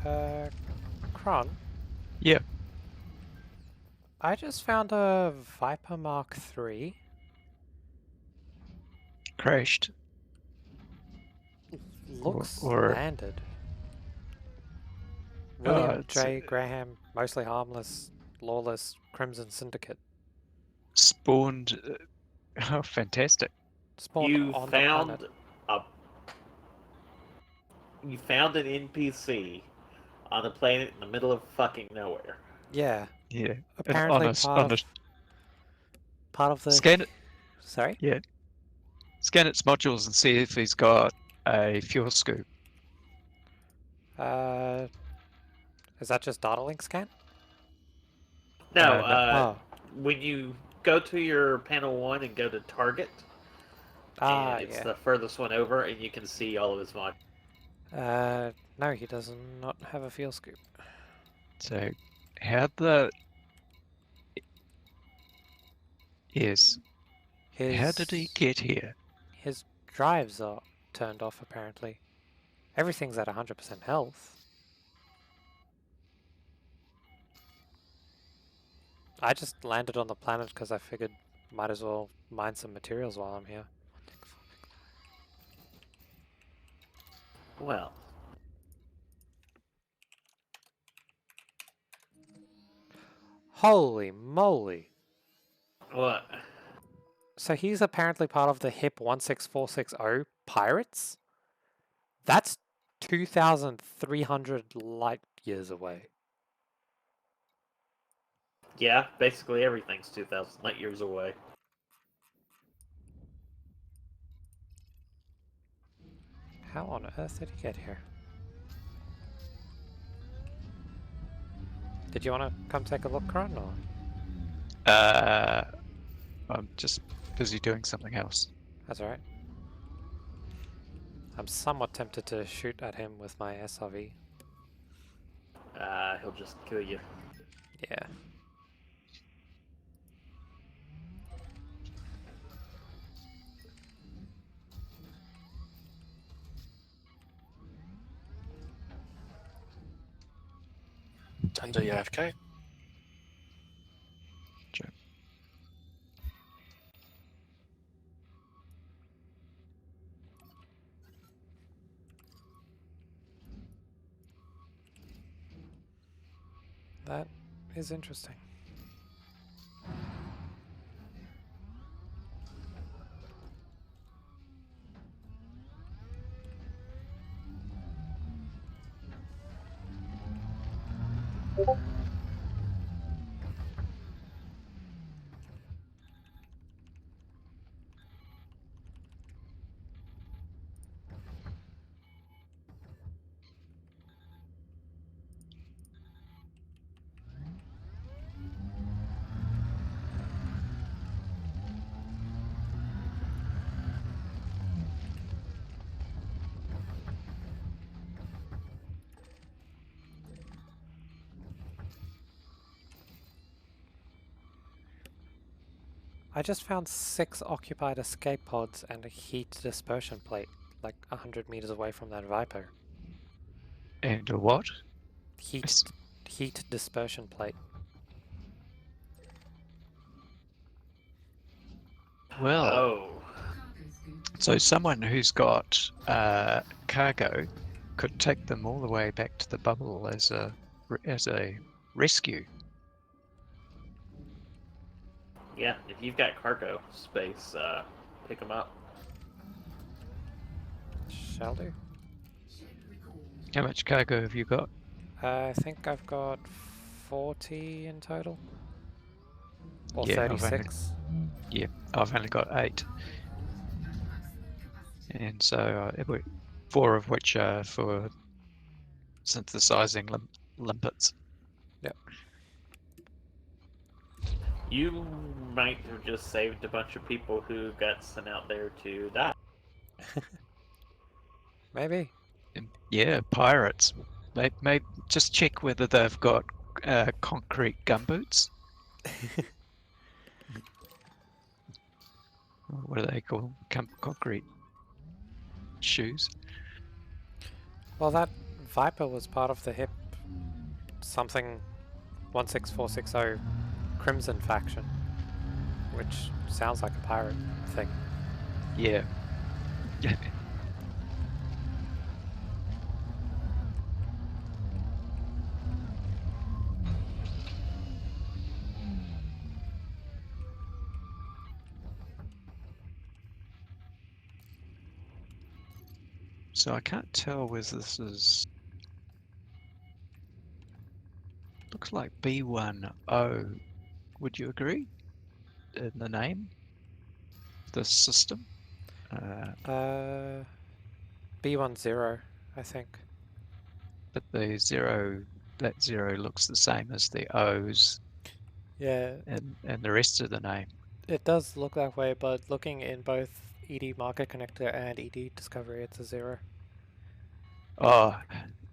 Kron, Yeah, I just found a Viper Mark III. crashed. Looks or- landed. William it's J. Graham, mostly harmless, lawless, Crimson Syndicate. spawned. Oh, fantastic. Spawned You on the planet. found a. You found an NPC on a planet in the middle of fucking nowhere. Yeah, Yeah. And apparently part of the... scan it. Sorry? Yeah. Scan its modules and see if he's got a fuel scoop. Is that just data link scan? No, Oh. when you go to your panel 1 and go to target, and it's yeah. the furthest one over, and you can see all of his modules. No, he does not have a fuel scoop. So, how the... Yes. How did he get here? His drives are turned off, apparently. Everything's at 100% health. I just landed on the planet because I figured might as well mine some materials while I'm here. Well, Holy moly! what? So he's apparently part of the HIP 16460 pirates? That's 2,300 light years away. Yeah, basically everything's 2,000 light years away. How on earth did he get here? Did you want to come take a look, Kron, or? I'm just busy doing something else. That's alright. I'm somewhat tempted to shoot at him with my SRV. He'll just kill you. Yeah. Dunder, you AFK? Sure. That is interesting. I just found 6 occupied escape pods and a heat dispersion plate, like 100 meters away from that Viper. And a what? Heat dispersion plate. Well, Oh. Cargo scoop so someone who's got cargo could take them all the way back to the bubble as a rescue. Yeah, if you've got cargo space, pick them up. Shall do. ship recalled. How much cargo have you got? I think I've got 40 in total. Or Yeah, I've only- 36. Yeah, I've only got 8, Maximum capacity. and so 4 of which are for synthesizing limpets. Yep. You might have just saved a bunch of people who got sent out there to die. Maybe. And yeah, pirates. Maybe just check whether they've got concrete gumboots. What do they call them? Concrete shoes. Well, that Viper was part of the HIP something 16460 Crimson faction, which sounds like a pirate thing. Yeah. So I can't tell whether this is. Looks like B10. Would you agree? In the name? The system? B10, I think. But the zero, that zero looks the same as the O's Yeah, and the rest of the name. it does look that way, but looking in both ED Market Connector and ED Discovery, it's a 0. Oh,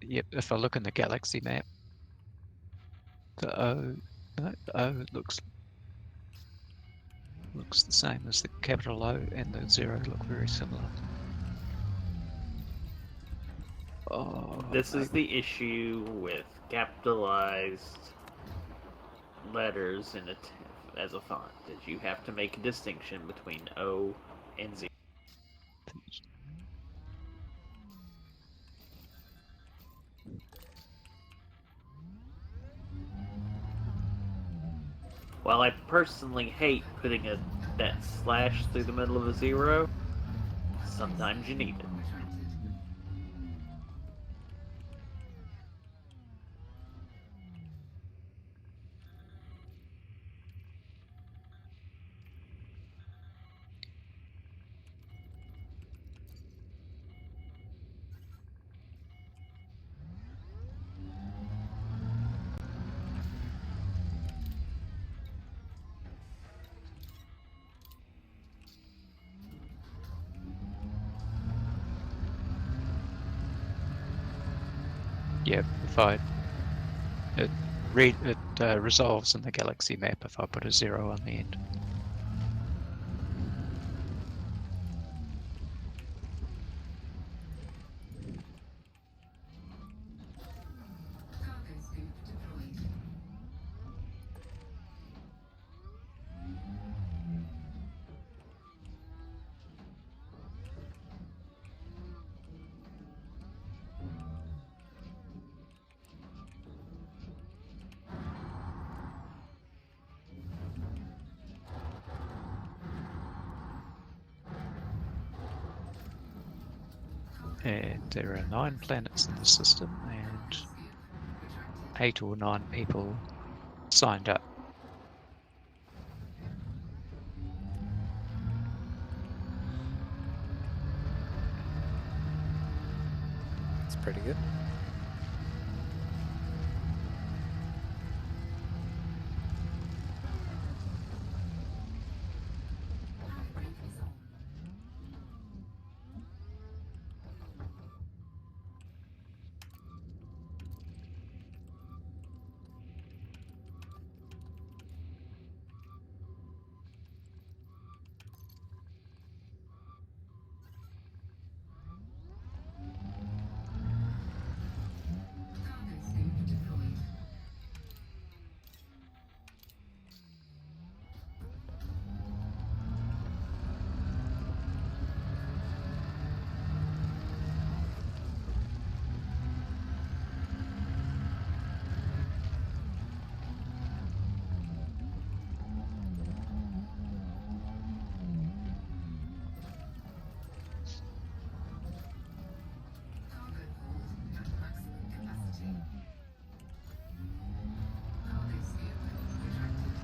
yep. If I look in the galaxy map, the O, no, the O looks the same as the capital O, and the 0 look very similar. Oh, This is maybe- the issue with capitalized letters in as a font, is you have to make a distinction between O and Z. While I personally hate putting that slash through the middle of a 0, sometimes you need it. Yep. If it resolves in the galaxy map if I put a 0 on the end. Cargo scoop deployed. And there are 9 planets in the system, and 8 or 9 people signed up. It's pretty good. Handbrake is on. Cargo scoop deployed. Cargo hold at maximum capacity. Cargo scoop retracted.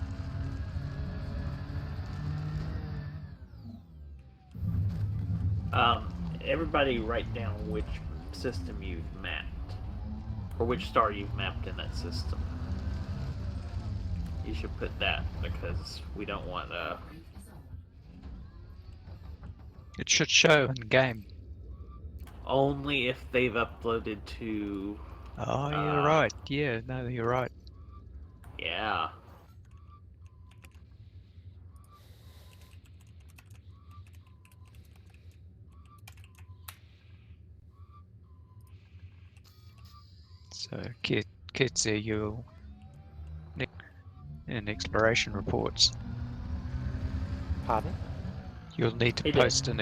Everybody write down which system you've mapped, or which star you've mapped in that system. You should put that because we don't want Handbrake is on. It should show in game. only if they've uploaded to. Oh, you're right. Yeah, no, you're right. Yeah. So Ketsia, you'll in exploration reports, Pardon? you'll need to He did. post in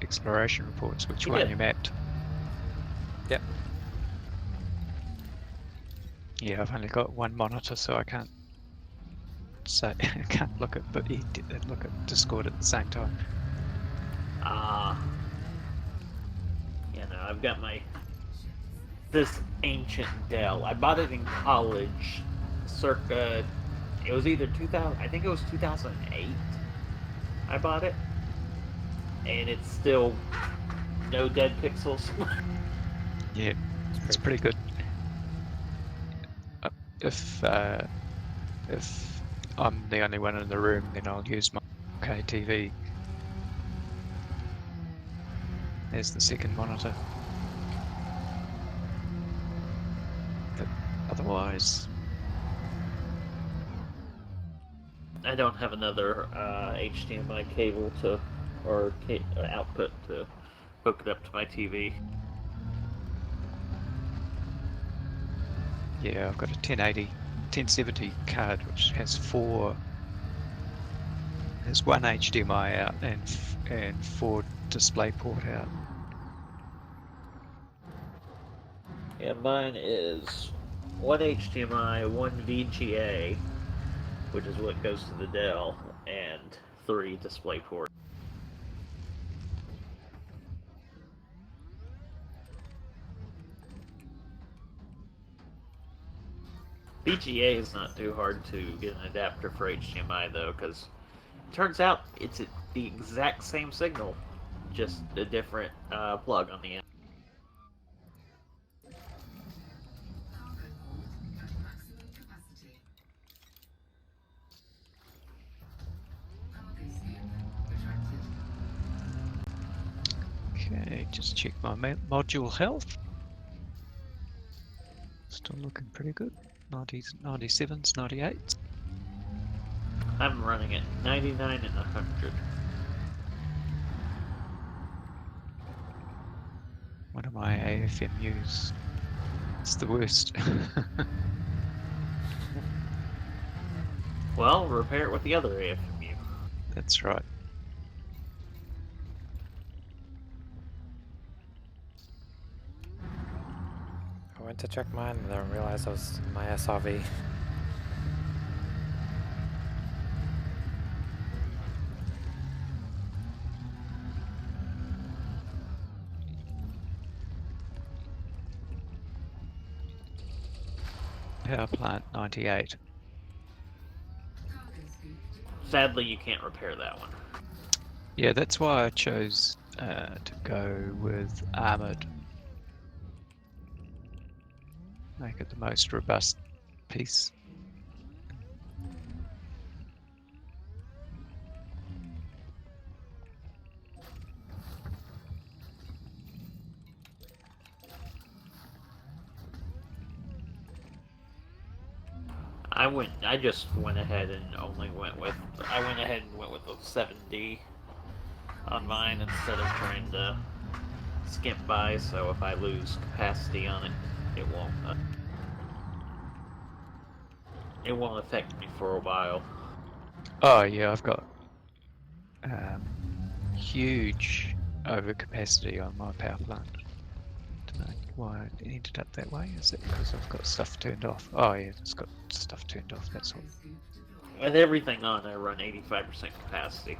exploration reports which He one did. you mapped. Yep. Yeah, I've only got one monitor, so I can't say I can't look at look at Discord at the same time. Yeah, no, I've got this ancient Dell. I bought it in college, circa. It was either 2000. I think it was 2008. I bought it, and it's still no dead pixels. Yeah, it's pretty good. If I'm the only one in the room, then I'll use my 4K TV as the second monitor. But otherwise, I don't have another HDMI cable or output to hook it up to my TV. yeah, I've got a 1070 card which has one HDMI out and 4 DisplayPort out. Yeah, mine is one HDMI, one VGA, which is what goes to the Dell, and 3 DisplayPort. VGA is not too hard to get an adapter for HDMI though, because it turns out it's the exact same signal, just a different plug on the end. Cargo hold at maximum capacity. Cargo scoop retracted. Okay, just check my module health. Still looking pretty good. 90s, 97s, 98s. I'm running at 99 and 100. One of my AFMUs. It's the worst. Well, repair it with the other AFMU. That's right. I went to check mine and then realized I was in my SRV. Power plant 98. Cargo scoop. Sadly, you can't repair that one. Yeah, that's why I chose to go with armored. Make it the most robust piece. I just went ahead and went with the 7D on mine instead of trying to skimp by, so if I lose capacity on it, it won't affect me for a while. Oh yeah, I've got huge overcapacity on my power plant. Don't know why it ended up that way. Is it because I've got stuff turned off? Oh yeah, it's got stuff turned off. That's all. Scoop deployed. With everything on, I run 85% capacity.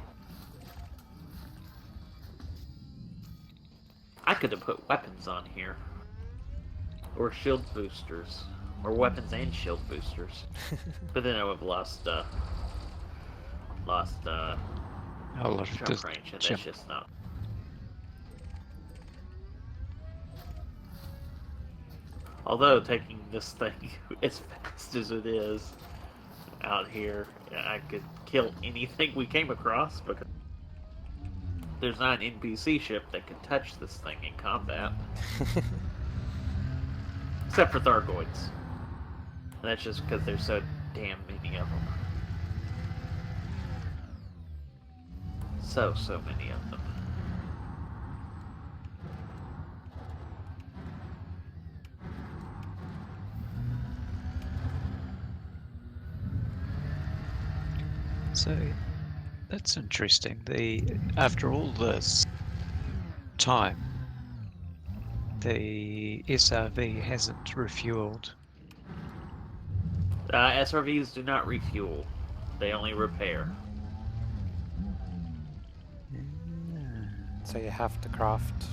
I could have put weapons on here, or shield boosters, or weapons and shield boosters, but then I would have lost A lot of jump range, and that's just not. Although taking this thing as fast as it is out here, I could kill anything we came across because there's not an NPC ship that can touch this thing in combat. Except for Thargoids. And that's just because there's so damn many of them. So many of them. So that's interesting. After all this time, the SRV hasn't refueled. SRVs do not refuel; they only repair. So you have to craft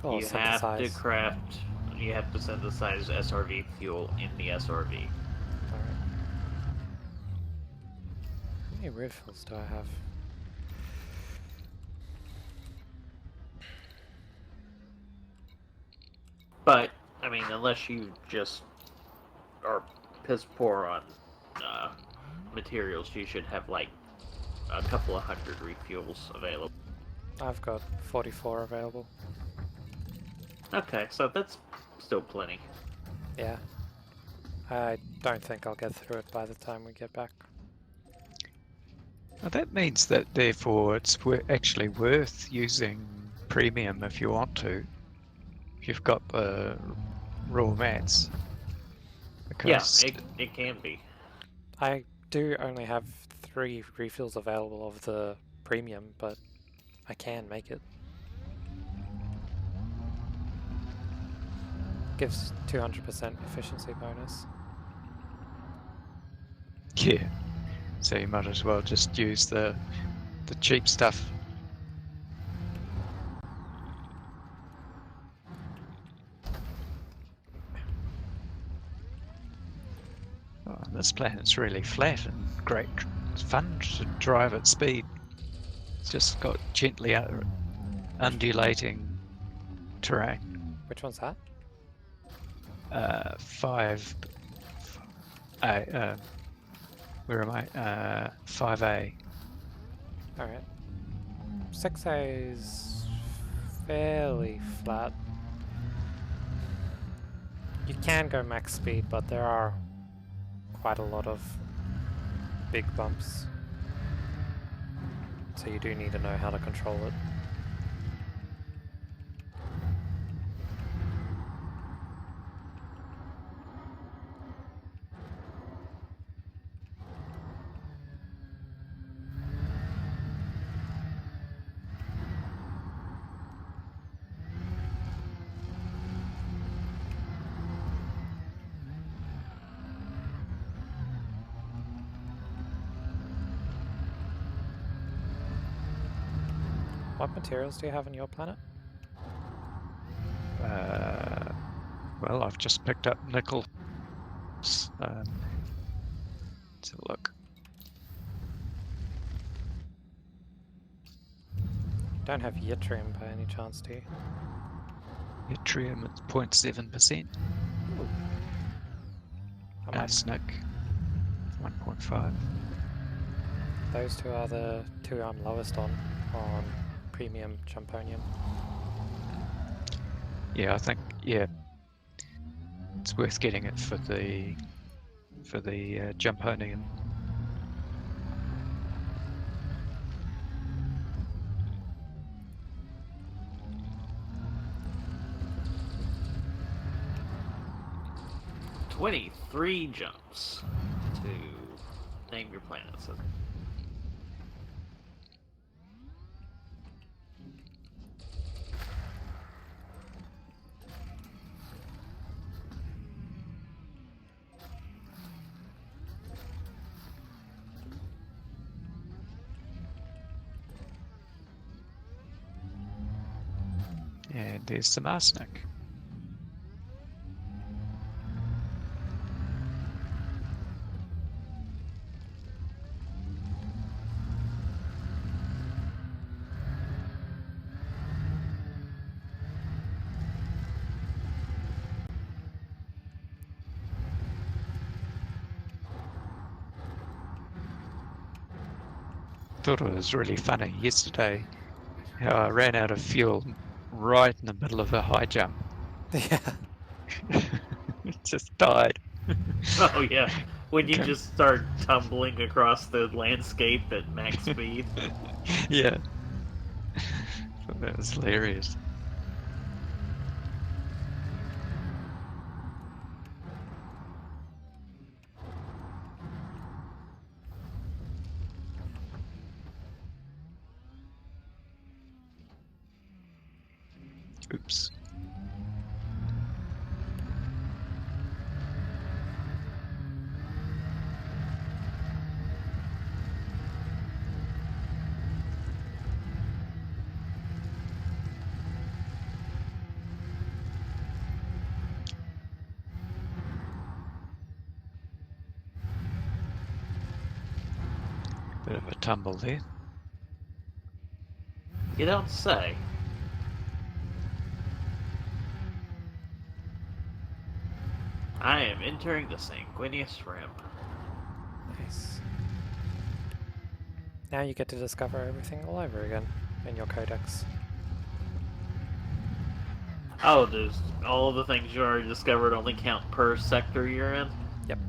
or You have to synthesize. craft. You have to synthesize SRV fuel in the SRV. Alright. How many refills do I have? But I mean, unless you just are piss poor on materials, you should have like a couple of hundred refuels available. I've got 44 available. Okay, so that's still plenty. Yeah. I don't think I'll get through it by the time we get back. Well, that means that therefore it's actually worth using premium if you want to. If you've got the raw mats. Because Yeah, it can be. I do only have 3 refills available of the premium, but I can make it. Gives 200% efficiency bonus. yeah. So you might as well just use the cheap stuff. Oh, this planet's really flat and great. It's fun to drive at speed. It's just got gently undulating terrain. Which one's that? 5. Where am I? 5A. Alright. 6A is fairly flat. You can go max speed, but there are quite a lot of big bumps. So you do need to know how to control it. What materials do you have on your planet? Well, I've just picked up nickel. Let's have a look. Don't have yttrium by any chance, do you? Yttrium at 0.7%. I might- Arsenic 1.5. Those two are the 2 I'm lowest on premium Jumponium. Yeah, I think it's worth getting it for the Jumponium. $23 jumps to name your planets. And there's some arsenic. Thought it was really funny yesterday how I ran out of fuel right in the middle of a high jump. Yeah. It just died. Oh yeah, when you Okay. just start tumbling across the landscape at max speed. Yeah. Thought that was hilarious. Oops. Bit of a tumble there. You don't say. I am entering the Sanguinius Rim. Nice. Now you get to discover everything all over again in your codex. Oh, there's all the things you already discovered only count per sector you're in? Yep.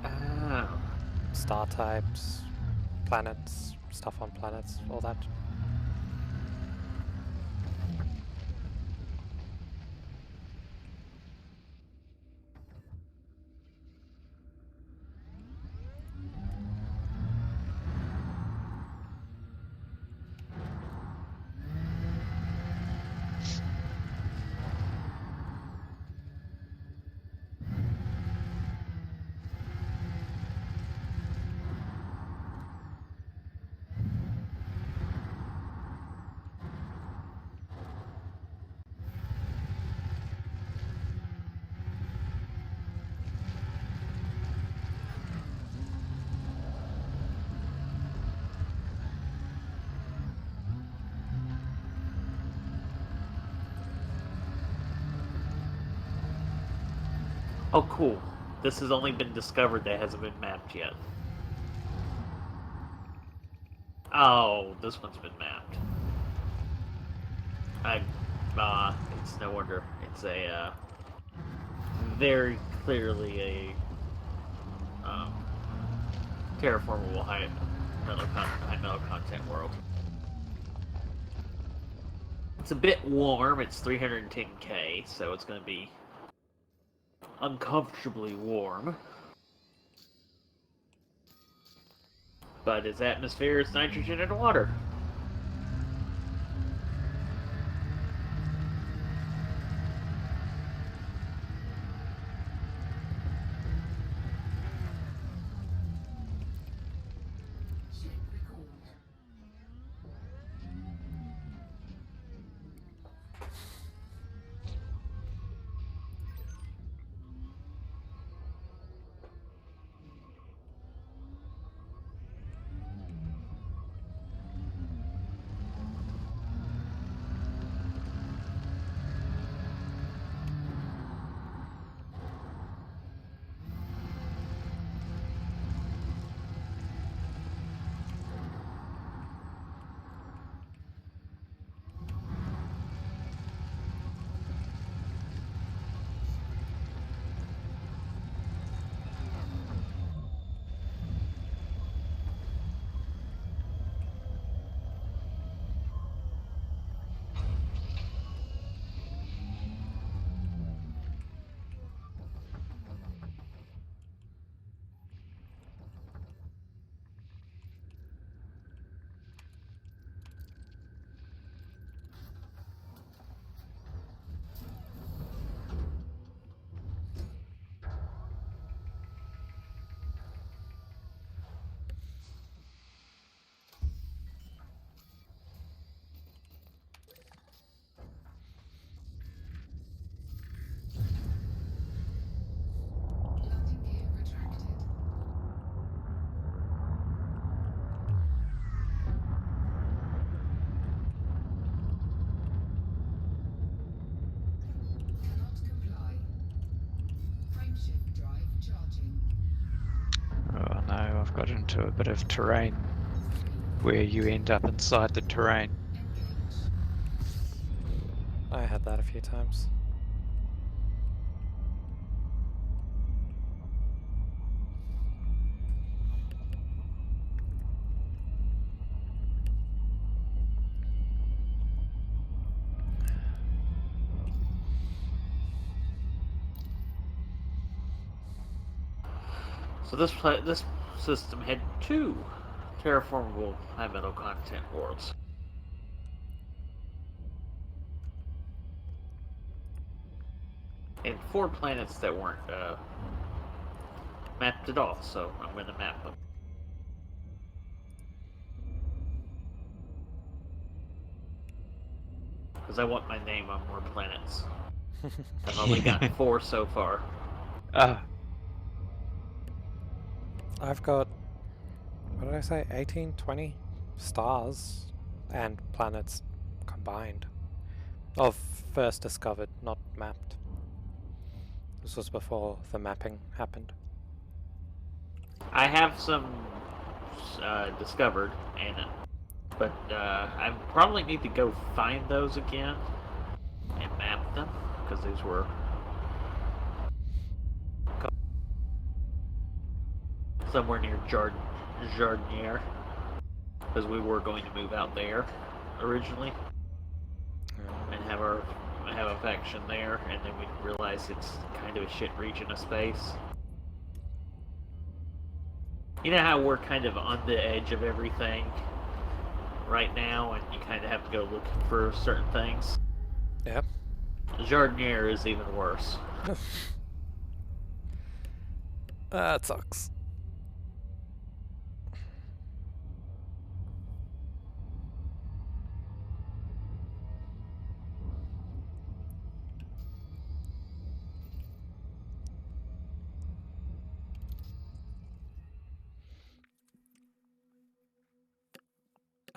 Oh. Star types, planets, stuff on planets, all that. Oh, cool. This has only been discovered that hasn't been mapped yet. Oh, this one's been mapped. It's no wonder. It's a, very clearly a, terraformable high metal content world. It's a bit warm. It's 310k, so it's going to be uncomfortably warm. But its atmosphere is nitrogen and water. Ship recalled. Landing gear retracted. Cannot comply. Frameshift drive charging. Oh no, I've got into a bit of terrain where you end up inside the terrain. Engage. I had that a few times. So this system had 2 terraformable high metal content worlds. and 4 planets that weren't mapped at all, so I'm going to map them. Because I want my name on more planets. I've only got 4 so far. I've got, what did I say, 18, 20 stars and planets combined. Of first discovered, not mapped. This was before the mapping happened. I have some discovered, but I probably need to go find those again and map them, because these were somewhere near Jardinier, because we were going to move out there originally and have a faction there, and then we realized it's kind of a shit region of space. You know how we're kind of on the edge of everything right now, and you kind of have to go looking for certain things? Yep. Jardinier is even worse. That sucks.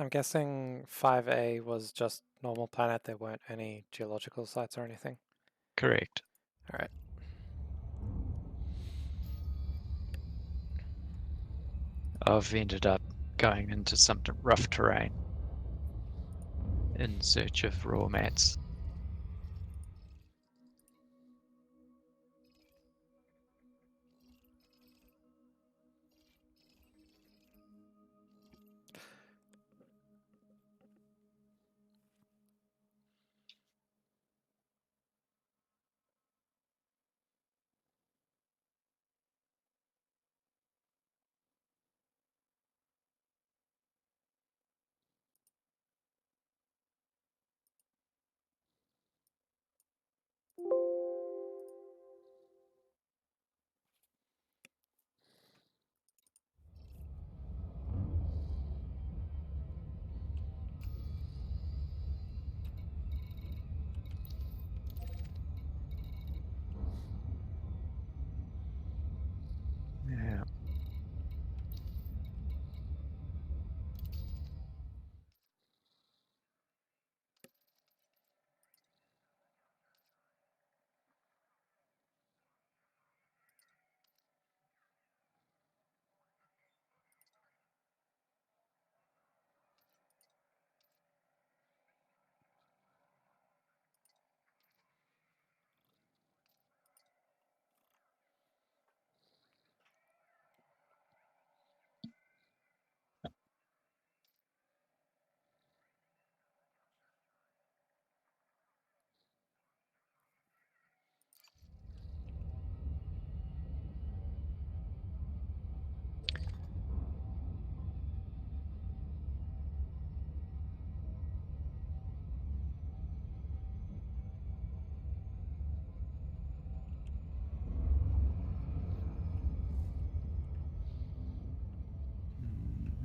I'm guessing 5A was just normal planet, there weren't any geological sites or anything? Correct. Alright. I've ended up going into some rough terrain in search of raw mats. Yeah.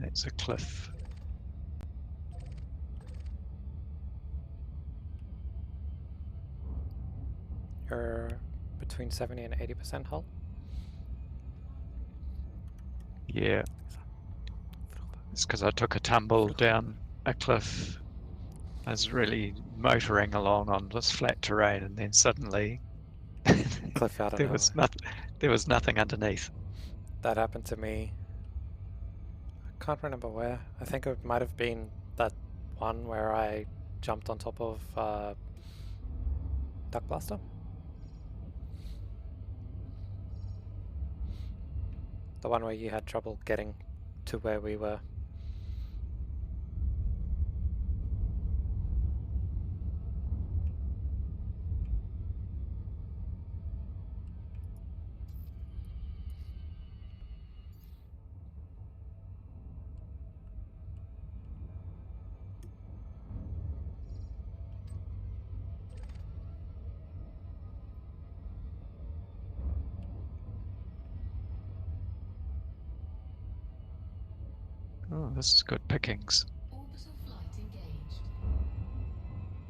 That's a cliff. You're between 70 and 80% hull? Yeah. It's because I took a tumble down a cliff. I was really motoring along on this flat terrain, and then suddenly Cliff out of there nowhere. was there was nothing underneath. That happened to me. I can't remember where. I think it might have been that one where I jumped on top of Duck Blaster. The one where you had trouble getting to where we were. this is good pickings. Orbital flight engaged.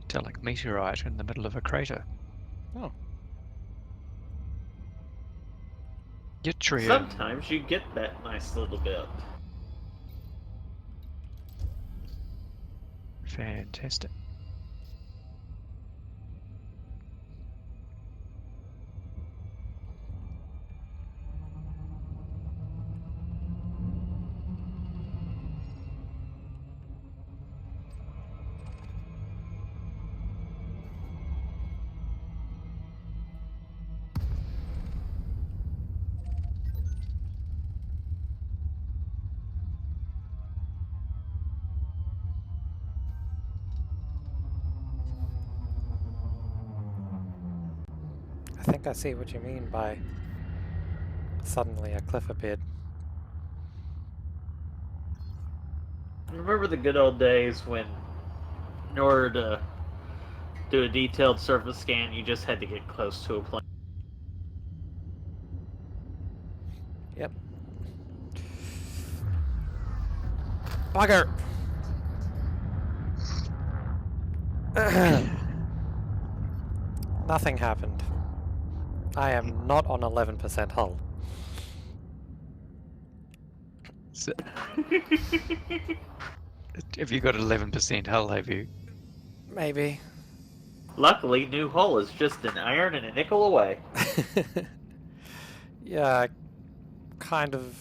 Metallic meteorite in the middle of a crater. Oh. Yttrium. Sometimes you get that nice little bit. Fantastic. I think I see what you mean by suddenly a cliff appeared. Remember the good old days when, in order to do a detailed surface scan, you just had to get close to a plane? Yep. Bugger! Nothing happened. I am not on 11% hull. So, have you got 11% hull, have you? Maybe. Luckily, New Hull is just an iron and a nickel away. Yeah, I kind of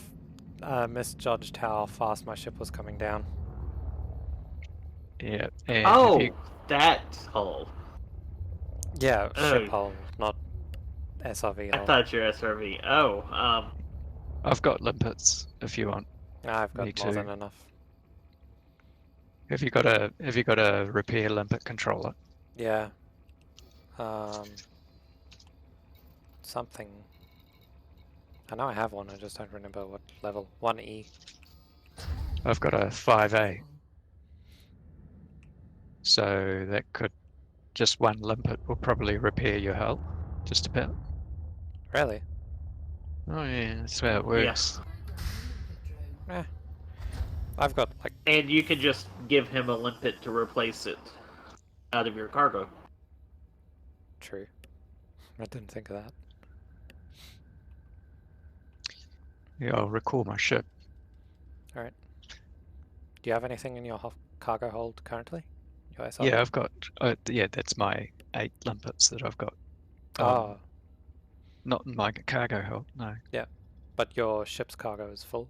misjudged how fast my ship was coming down. Yeah. And have Oh, you, that hull. Yeah, ship Oh. hull, not SRV I hull. thought your SRV. Oh, I've got limpets if you want. I've got Me more too. than enough. Have you got a repair limpet controller? Yeah. Something. I know I have one, I just don't remember what level. 1E. I've got a 5A. So that could just one limpet will probably repair your hull. Just about. Really? Oh yeah, that's how it works. Eh. I've got like and you can just give him a limpet to replace it out of your cargo. true. I didn't think of that. Yeah, I'll recall my ship. Alright. Do you have anything in your cargo hold currently? Your SR? Yeah, I've got. Yeah, that's my 8 limpets that I've got. Oh, Not in my cargo hold, no. but your ship's cargo is full?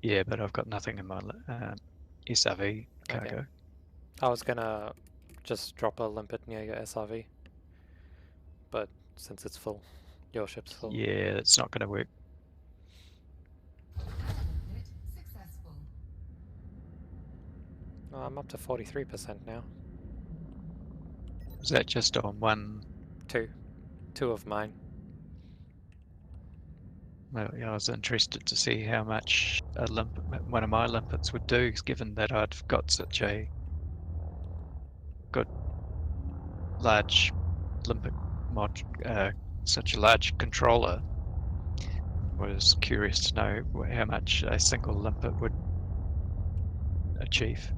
Yeah, but I've got nothing in my SRV cargo. Okay. I was gonna just drop a limpet near your SRV. But since it's full, your ship's full. Yeah, it's not going to work. Limpet successful. I'm up to 43% now. Is that just on one? Two of mine. Well, yeah, I was interested to see how much one of my limpets would do, given that I've got such a good large limpet mod, such a large controller. Was curious to know how much a single limpet would achieve.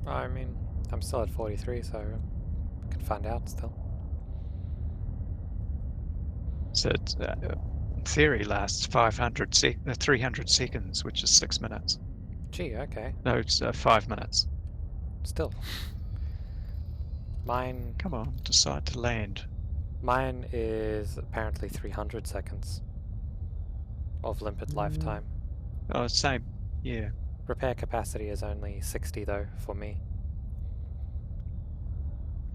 I mean, I'm still at 43, so I can find out still. So it, in theory, lasts 300 seconds, which is 6 minutes. Gee, okay. No, it's 5 minutes. Still. Mine Come on, decide to land. Mine is apparently 300 seconds of limpet lifetime. Oh, same. Yeah. Repair capacity is only 60 though for me.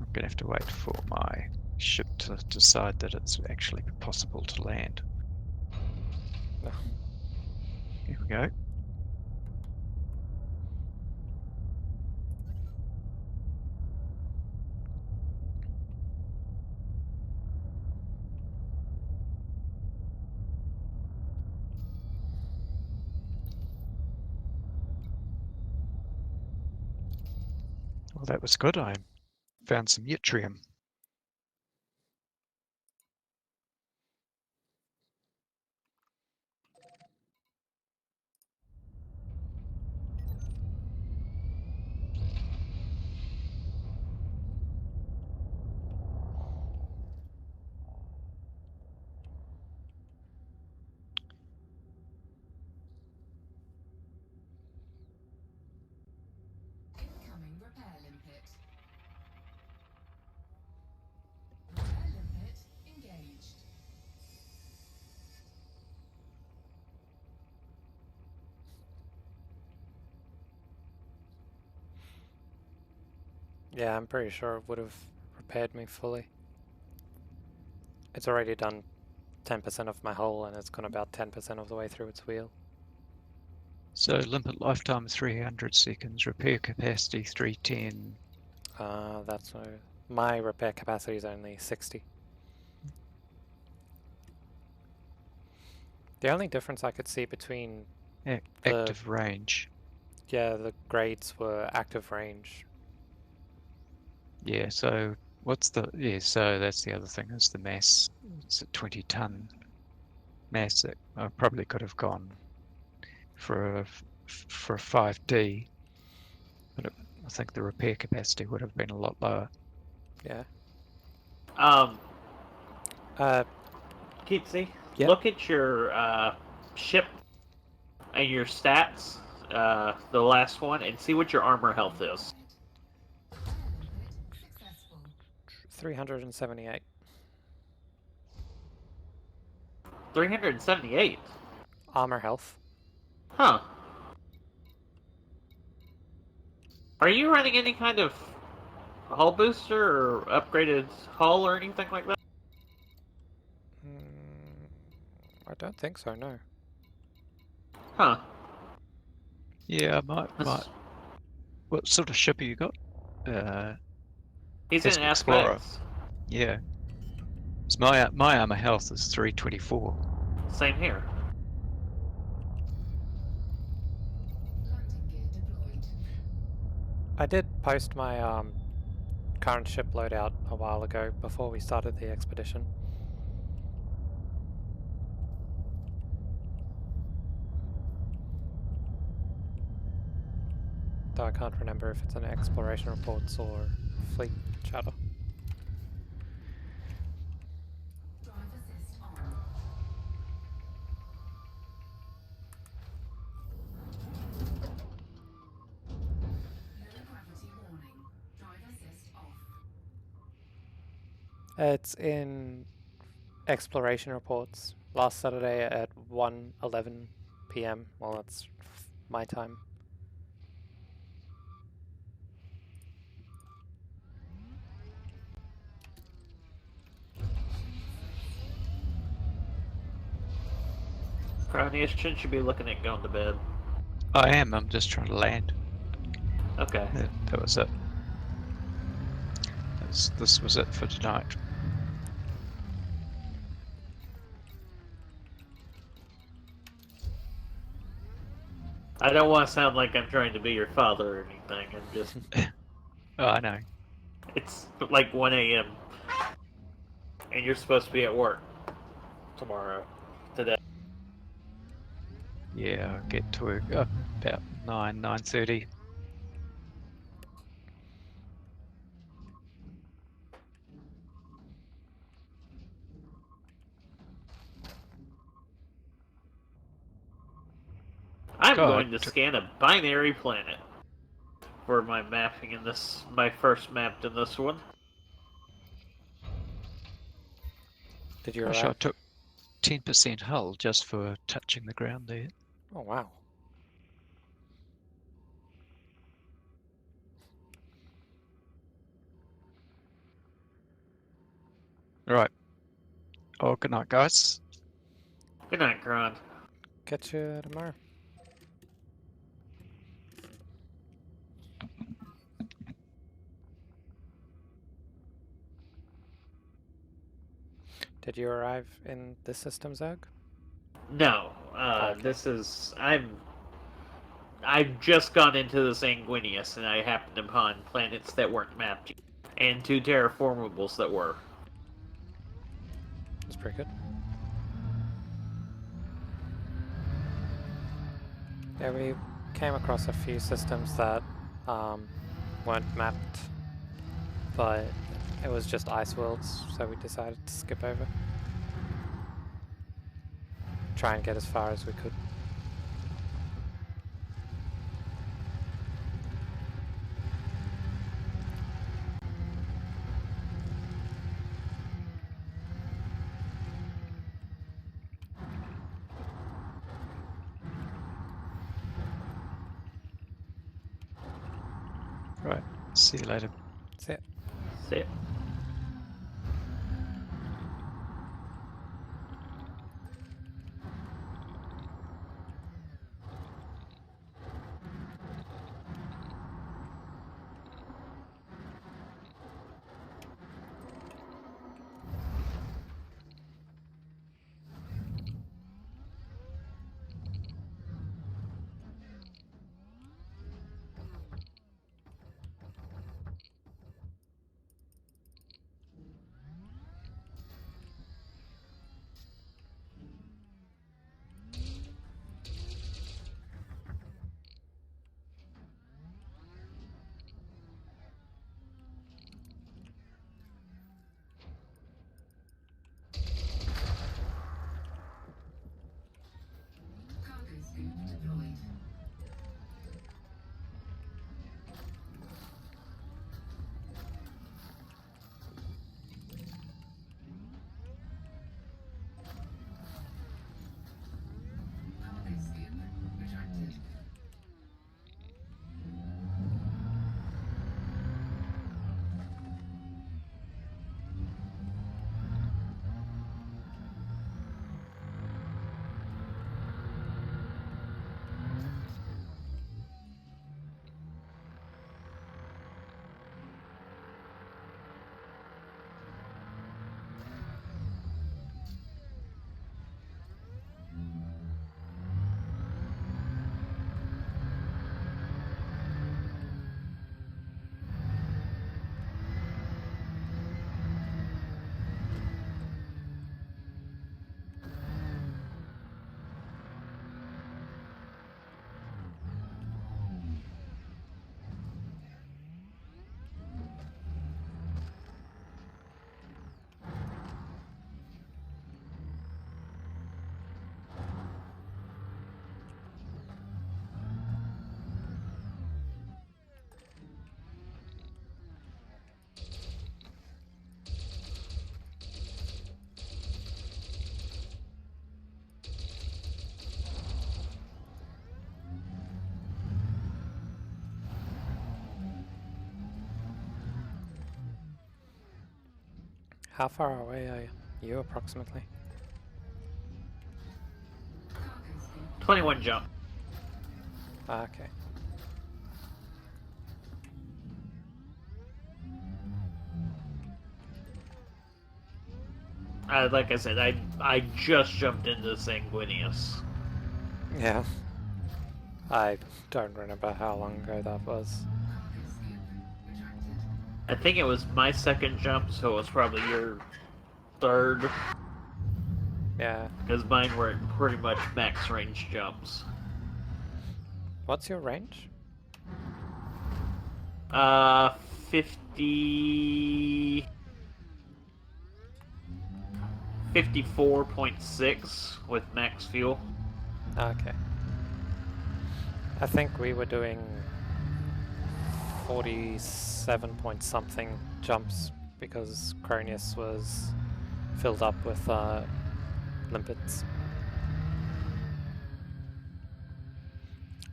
I'm gonna have to wait for my ship to decide that it's actually possible to land. Oh. Here we go. Well, that was good. I found some yttrium. Yeah, I'm pretty sure it would have repaired me fully. It's already done 10% of my hull, and it's gone about 10% of the way through its wheel. So limpet lifetime 300 seconds, repair capacity 310. That's my repair capacity is only 60. The only difference I could see between Active range. the grades were active range. Yeah, so so that's the other thing is the mass. It's a 20-ton mass that I probably could have gone for a 5D, but I think the repair capacity would have been a lot lower. Yeah. Keepsy, Yep. look at your ship and your stats, the last one, and see what your armor health is. Successful. 378. 378. Armor health. Huh. Are you running any kind of hull booster or upgraded hull or anything like that? I don't think so, no. Huh. Yeah, I might. What sort of ship have you got? He's It's in an Explorer. aspects. Yeah. It's my armor health is 324. Same here. Landing gear deployed. I did post my current ship loadout a while ago before we started the expedition. Though I can't remember if it's in exploration reports or fleet chatter. Drive assist on. Low gravity warning. Drive assist off. It's in exploration reports. Last Saturday at 1:11 p.m. Well, that's my time. Cronius should be looking at going to bed. I am. I'm just trying to land. Okay. That was it. This was it for tonight. I don't want to sound like I'm trying to be your father or anything. I'm just. Oh, I know. It's like 1 a.m. and you're supposed to be at work tomorrow. Today. Yeah, I'll get to work about 9:30. I'm God. going to scan a binary planet for my mapping in this. My first mapped in this one. Did you Gosh, I arrive? took 10% hull just for touching the ground there. Oh wow. Right. Oh, good night, guys. Good night, Kron. Catch you tomorrow. Did you arrive in this system, Zerg? No, Okay. this is I've just gone into the Sanguinius, and I happened upon planets that weren't mapped yet, and 2 terraformables that were. That's pretty good. Yeah, we came across a few systems that weren't mapped, but it was just ice worlds, so we decided to skip over. Try and get as far as we could. Right. See you later. That's it. That's it. Cargo scoop deployed. Cargo scoop retracted. How far away are you approximately? Cargo scoop 21 jump. Ah, okay. Like I said, I just jumped into Sanguinius. Yeah. I don't remember how long ago that was. cargo scoop retracted. I think it was my second jump, so it was probably your third, Yeah. because mine were pretty much max range jumps. What's your range? 50... 54.6 with max fuel. Ah, okay. I think we were doing 47 point something jumps because Cronius was filled up with limpets.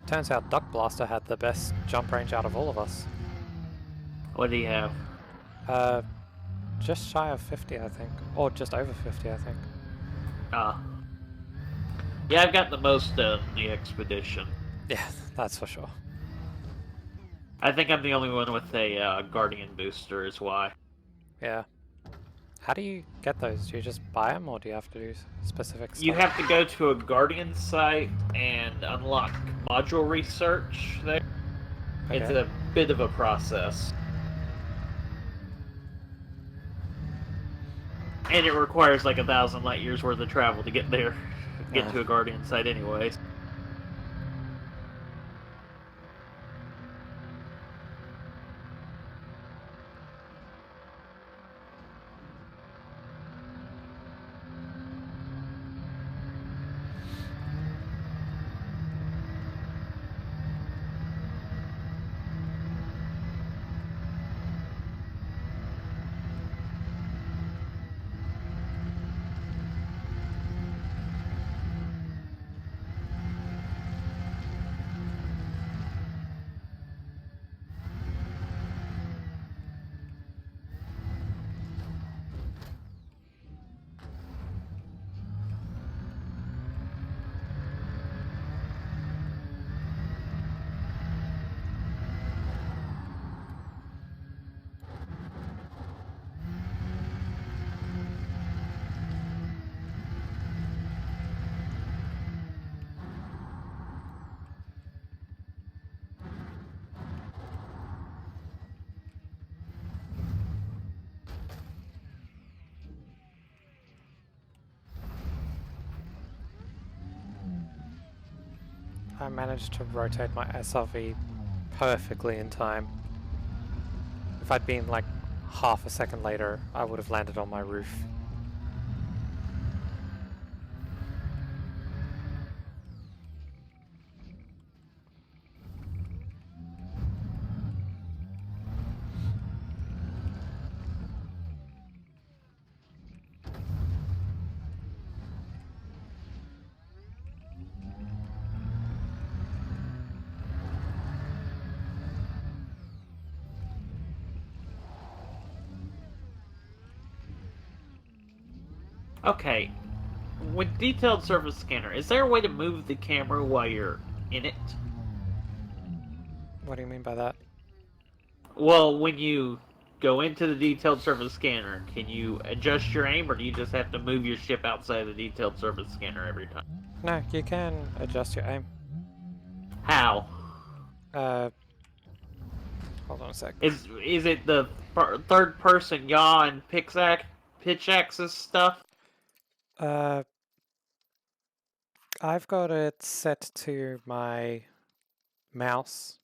Turns out Duck Blaster had the best jump range out of all of us. What do you have? Just shy of 50, I think. Or just over 50, I think. Yeah, I've got the most in the expedition. Yeah, that's for sure. I think I'm the only one with a Guardian booster is why. Yeah. How do you get those? Do you just buy them or do you have to do specific stuff? You have to go to a Guardian site and unlock module research there. It's Okay. a bit of a process. And it requires like 1,000 light years worth of travel to get there. Get to a Guardian site anyways. I managed to rotate my SRV perfectly in time. If I'd been like half a second later, I would have landed on my roof. Okay, with detailed surface scanner, is there a way to move the camera while you're in it? What do you mean by that? Well, when you go into the detailed surface scanner, can you adjust your aim, or do you just have to move your ship outside the detailed surface scanner every time? No, you can adjust your aim. How? Hold on a sec. Is it the third person yaw and pitch axis stuff? I've got it set to my mouse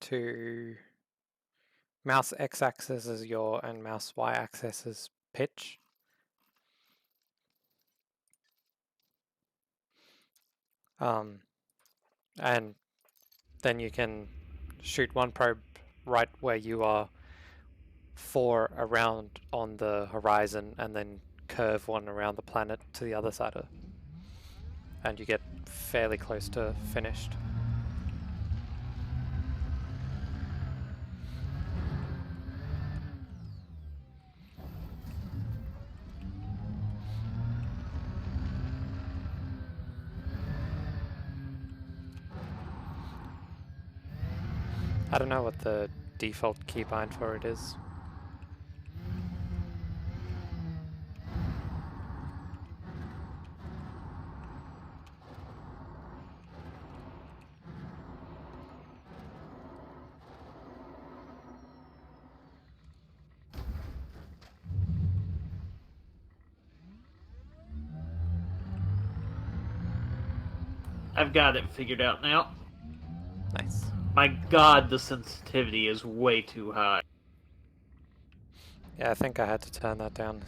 to mouse x-axis is yaw and mouse y-axis is pitch. And then you can shoot one probe right where you are 4 around on the horizon and then curve one around the planet to the other side of it. And you get fairly close to finished. I don't know what the default keybind for it is. I've got it figured out now. Nice. My god, the sensitivity is way too high. Yeah, I think I had to turn that down.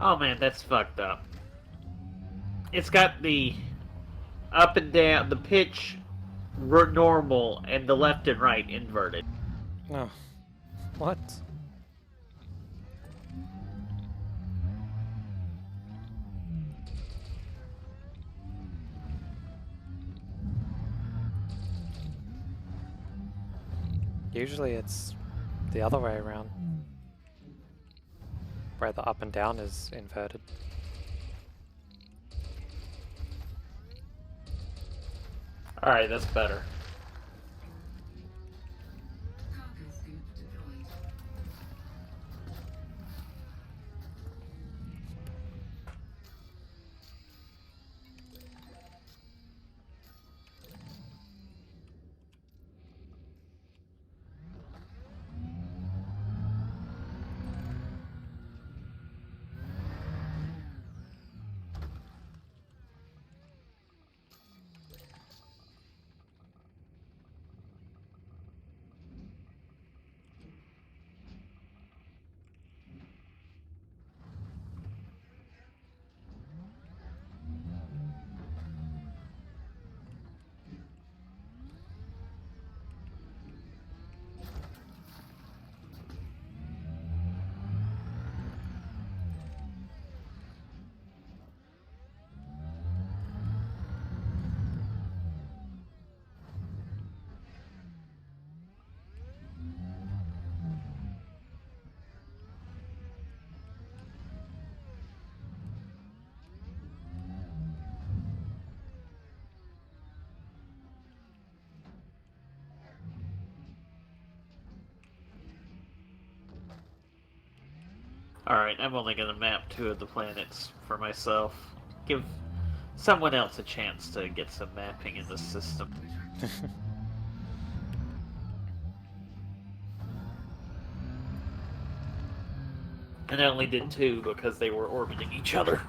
Oh man, that's fucked up. It's got the up and down, the pitch normal, and the left and right inverted. Oh. What? Usually it's the other way around, where the up and down is inverted. Alright, that's better. Cargo scoop deployed. Alright, I'm only gonna map 2 of the planets for myself. Give someone else a chance to get some mapping in the system. And I only did 2 because they were orbiting each other.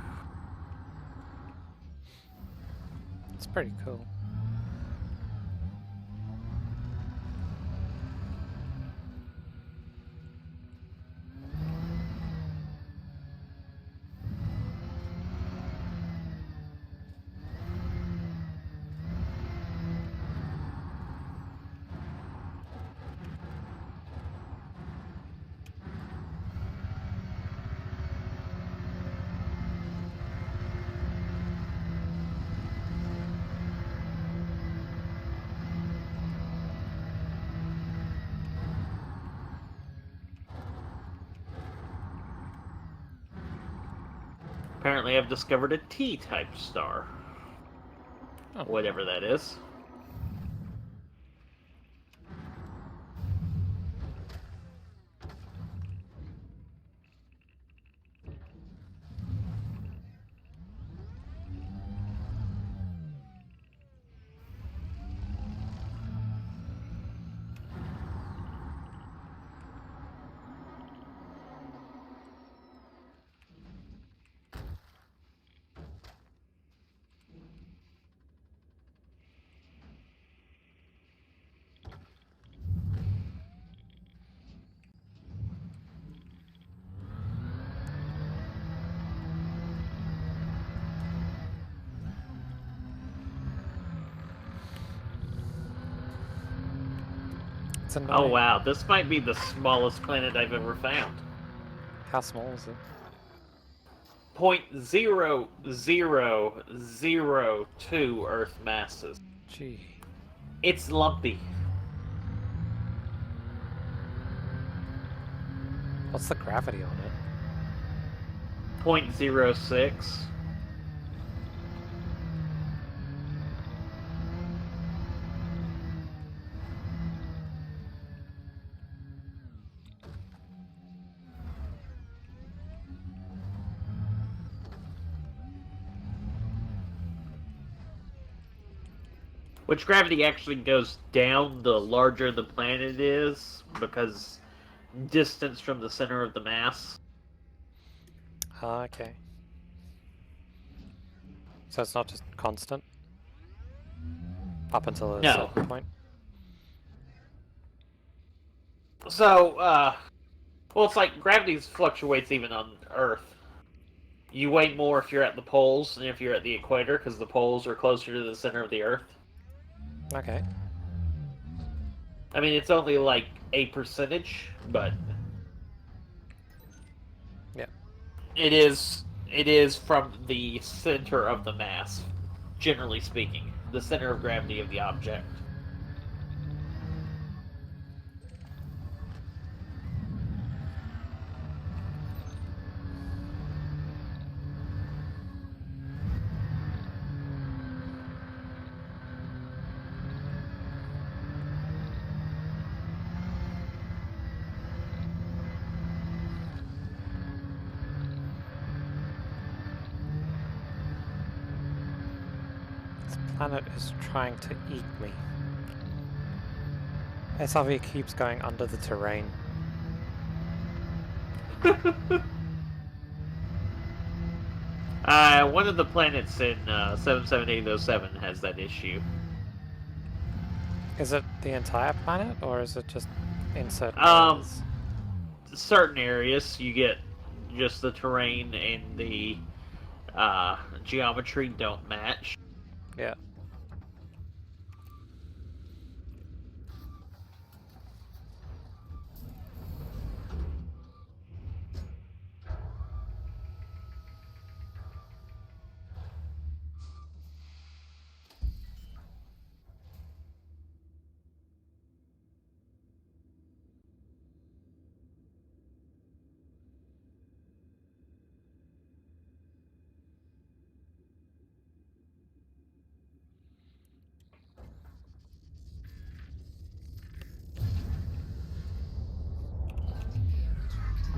It's pretty cool. Apparently I've discovered a T-type star. Oh. Whatever that is. It's annoying. Oh wow, this might be the smallest planet I've ever found. How small is it? 0.0002 Earth masses. Gee. It's lumpy. What's the gravity on it? 0.06. Which gravity actually goes down the larger the planet is, because distance from the center of the mass. Ah, okay. So it's not just constant? Up until a No. certain point? So, well, it's like gravity fluctuates even on Earth. You weigh more if you're at the poles than if you're at the equator, because the poles are closer to the center of the Earth. Okay. I mean, it's only like a percentage, but Yeah. it is from the center of the mass, generally speaking, the center of gravity of the object. planet is trying to eat me. SRV keeps going under the terrain. One of the planets in 77807 has that issue. Is it the entire planet, or is it just in certain Um, areas? Certain areas you get just the terrain and the geometry don't match. Yeah. Landing gear retracted.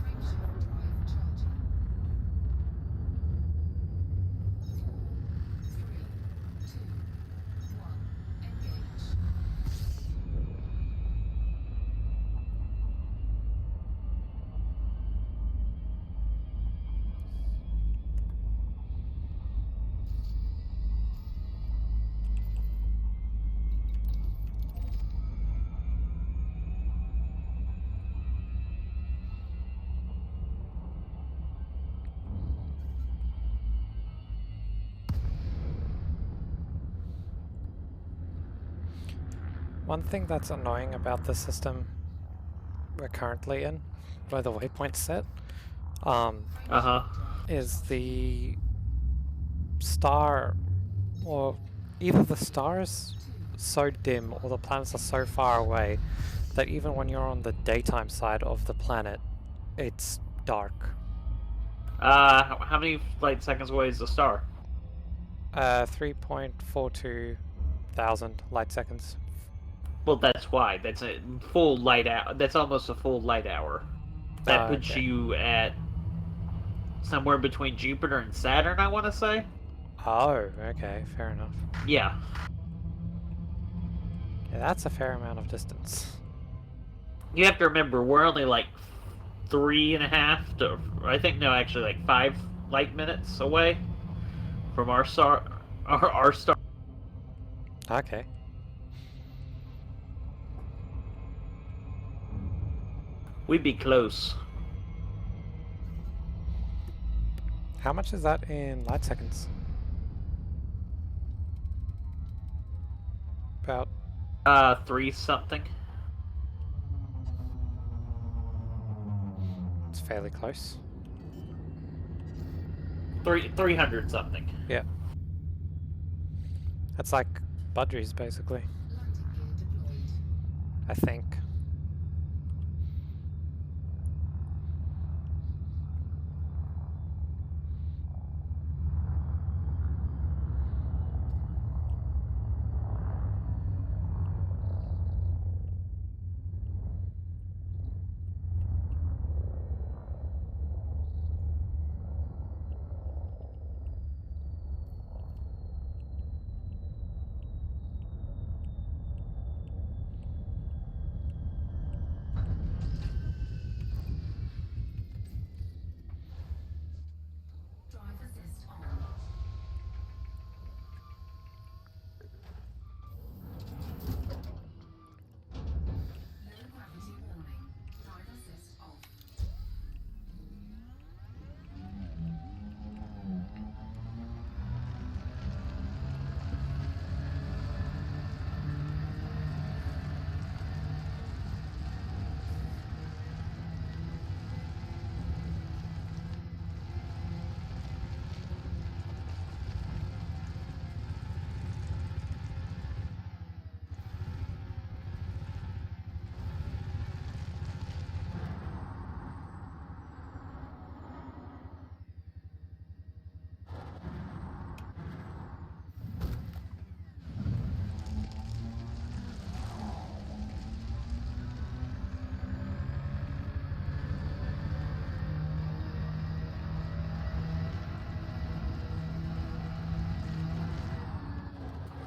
Frameshift drive charging. 4, 3, 2, 1. Engage. One thing that's annoying about the system we're currently in, where the waypoint's set, is the star, or either the star is so dim or the planets are so far away that even when you're on the daytime side of the planet, it's dark. How many light seconds away is the star? 3.42 thousand light seconds. Well, that's why. That's a full light hour. That's almost a full light hour. That puts Okay. you at somewhere between Jupiter and Saturn, I want to say. Oh, okay, fair enough. Yeah. Yeah, that's a fair amount of distance. You have to remember, we're only like 3.5 to, I think, no, actually like 5 light minutes away from our star. Our star. Okay. We'd be close. How much is that in light seconds? About 3 something. it's fairly close. 300 something. Yeah. That's like Budgies, basically, Landing gear deployed. I think.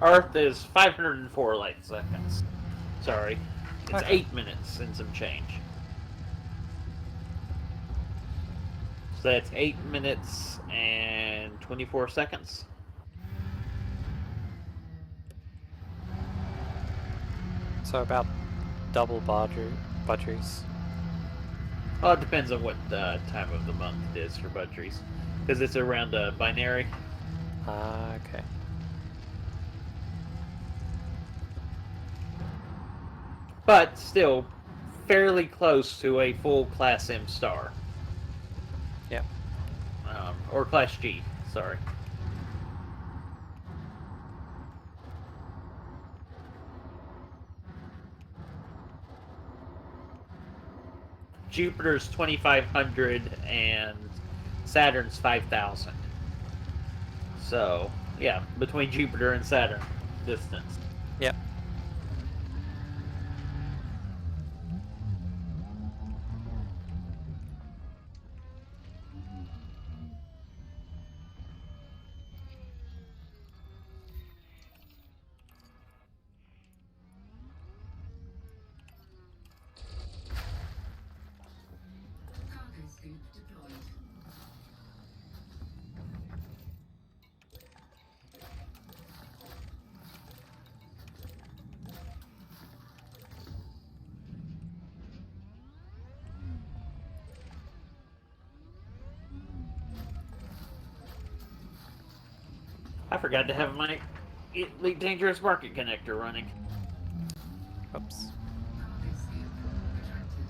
Earth is 504 light seconds. Sorry. It's Okay. 8 minutes and some change. So that's 8 minutes and 24 seconds. So about double budgies. Well, it depends on what time of the month it is for Budgies. Because it's around a binary. Ah, okay. But still, fairly close to a full Class M star. Yep. Or Class G, sorry. Jupiter's 2,500 and Saturn's 5,000. So, yeah, between Jupiter and Saturn distance. Yep. Cargo scoop deployed. I forgot to have my Elite Dangerous Market Connector running. Oops. Cargo scoop retracted.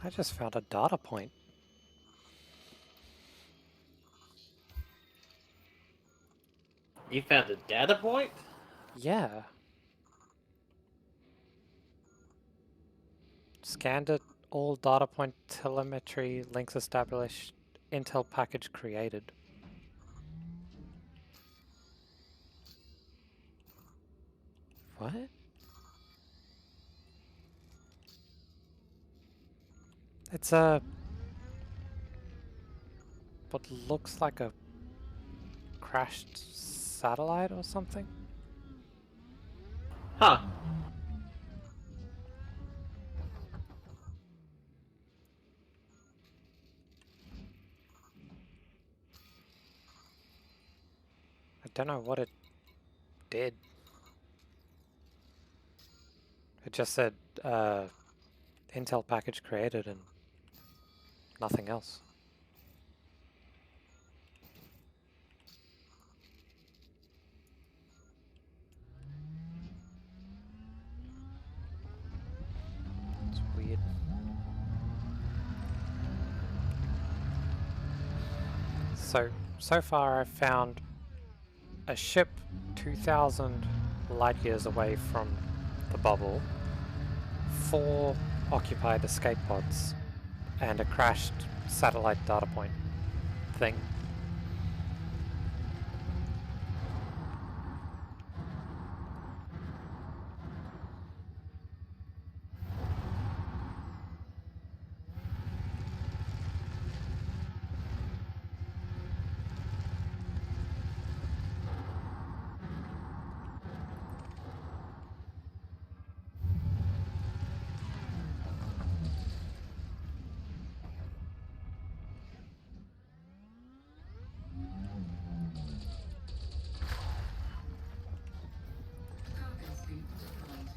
I just found a data point. You found a data point? Yeah. Scanned it. All data point telemetry links established. Intel package created. What? It's a... what looks like a crashed satellite or something? Huh. I don't know what it did. It just said Intel package created and nothing else. It's weird. So far I've found a ship 2,000 light years away from the bubble, 4 occupied escape pods, and a crashed satellite data point thing. Cargo scoop deployed.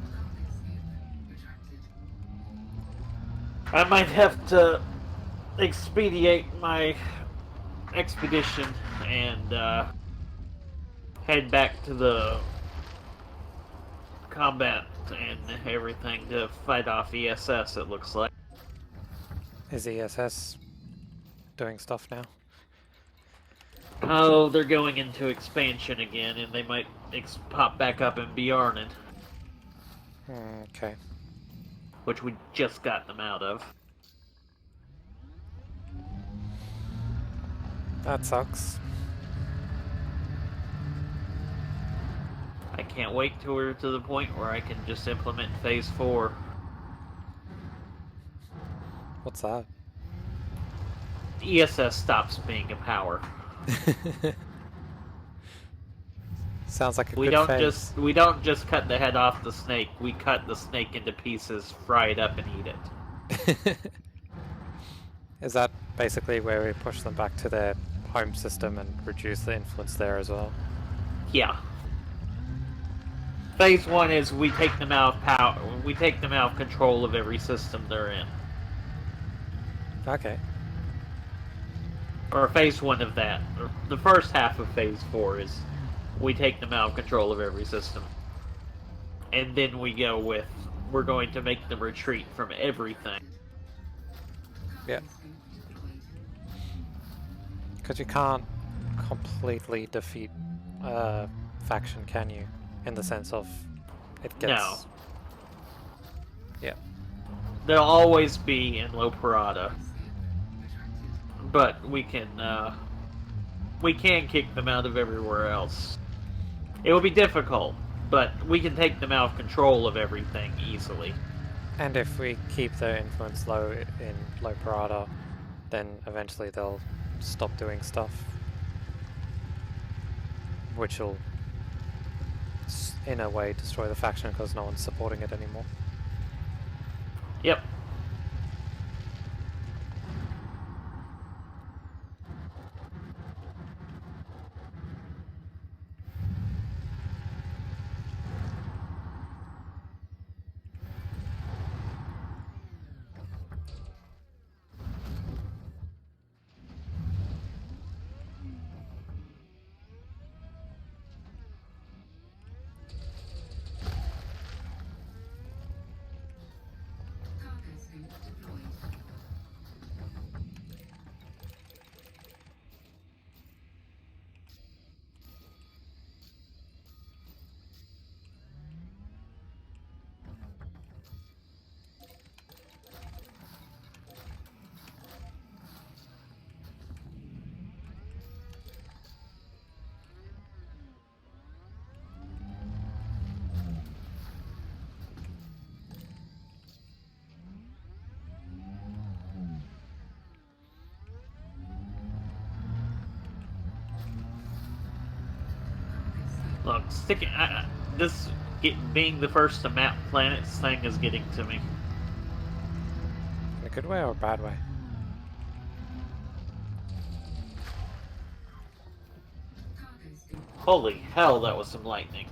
Cargo scoop retracted. I might have to expedite my expedition and head back to the combat and everything to fight off ESS, it looks like. Is ESS doing stuff now? Oh, they're going into expansion again, and they might pop back up in Bjarnen, Okay. which we just got them out of. That sucks. I can't wait till we're to the point where I can just implement Phase 4. What's that? ESS stops being a power. Sounds like a We good don't phase. just cut the head off the snake. We cut the snake into pieces, fry it up, and eat it. Is that basically where we push them back to their home system and reduce the influence there as well? Yeah. Phase 1 is we take them out of power. We take them out of control of every system they're in. Okay. Or Phase 1 of that. Or the first half of Phase 4 is we take them out of control of every system. And then we go with we're going to make them retreat from everything. Yeah. Cargo scoop deployed. Because you can't completely defeat a faction, can you? In the sense of it gets... No. Yeah. They'll always be in Low Parada. Retracted. But we can kick them out of everywhere else. It will be difficult, but we can take them out of control of everything easily. And if we keep their influence low in Low Parada, then eventually they'll stop doing stuff. Which will, in a way, destroy the faction because no one's supporting it anymore. Yep. Cargo suit deployed. Look, sticking. This being the first to map planets thing is getting to me. In a good way or a bad way? Cargo suit. Holy hell, that was some lightning.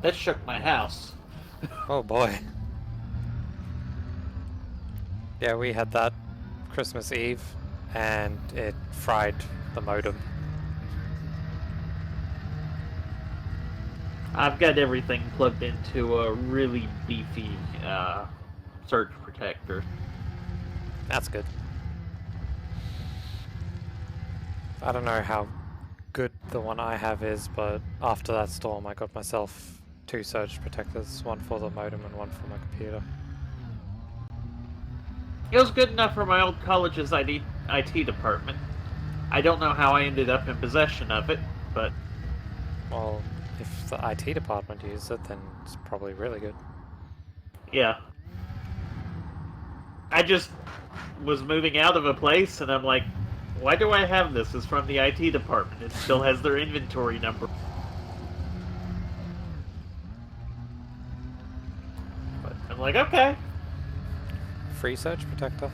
That shook my house. Oh boy. Yeah, we had that Christmas Eve, and it fried the modem. I've got everything plugged into a really beefy surge protector. That's good. I don't know how good the one I have is, but after that storm I got myself 2 surge protectors, one for the modem and one for my computer. It was good enough for my old college's IT department. I don't know how I ended up in possession of it, but Well, if the IT department used it, then it's probably really good. yeah. I just was moving out of a place and I'm like, why do I have this? It's from the IT department. It still has their inventory number. But I'm like, okay. Free surge protector.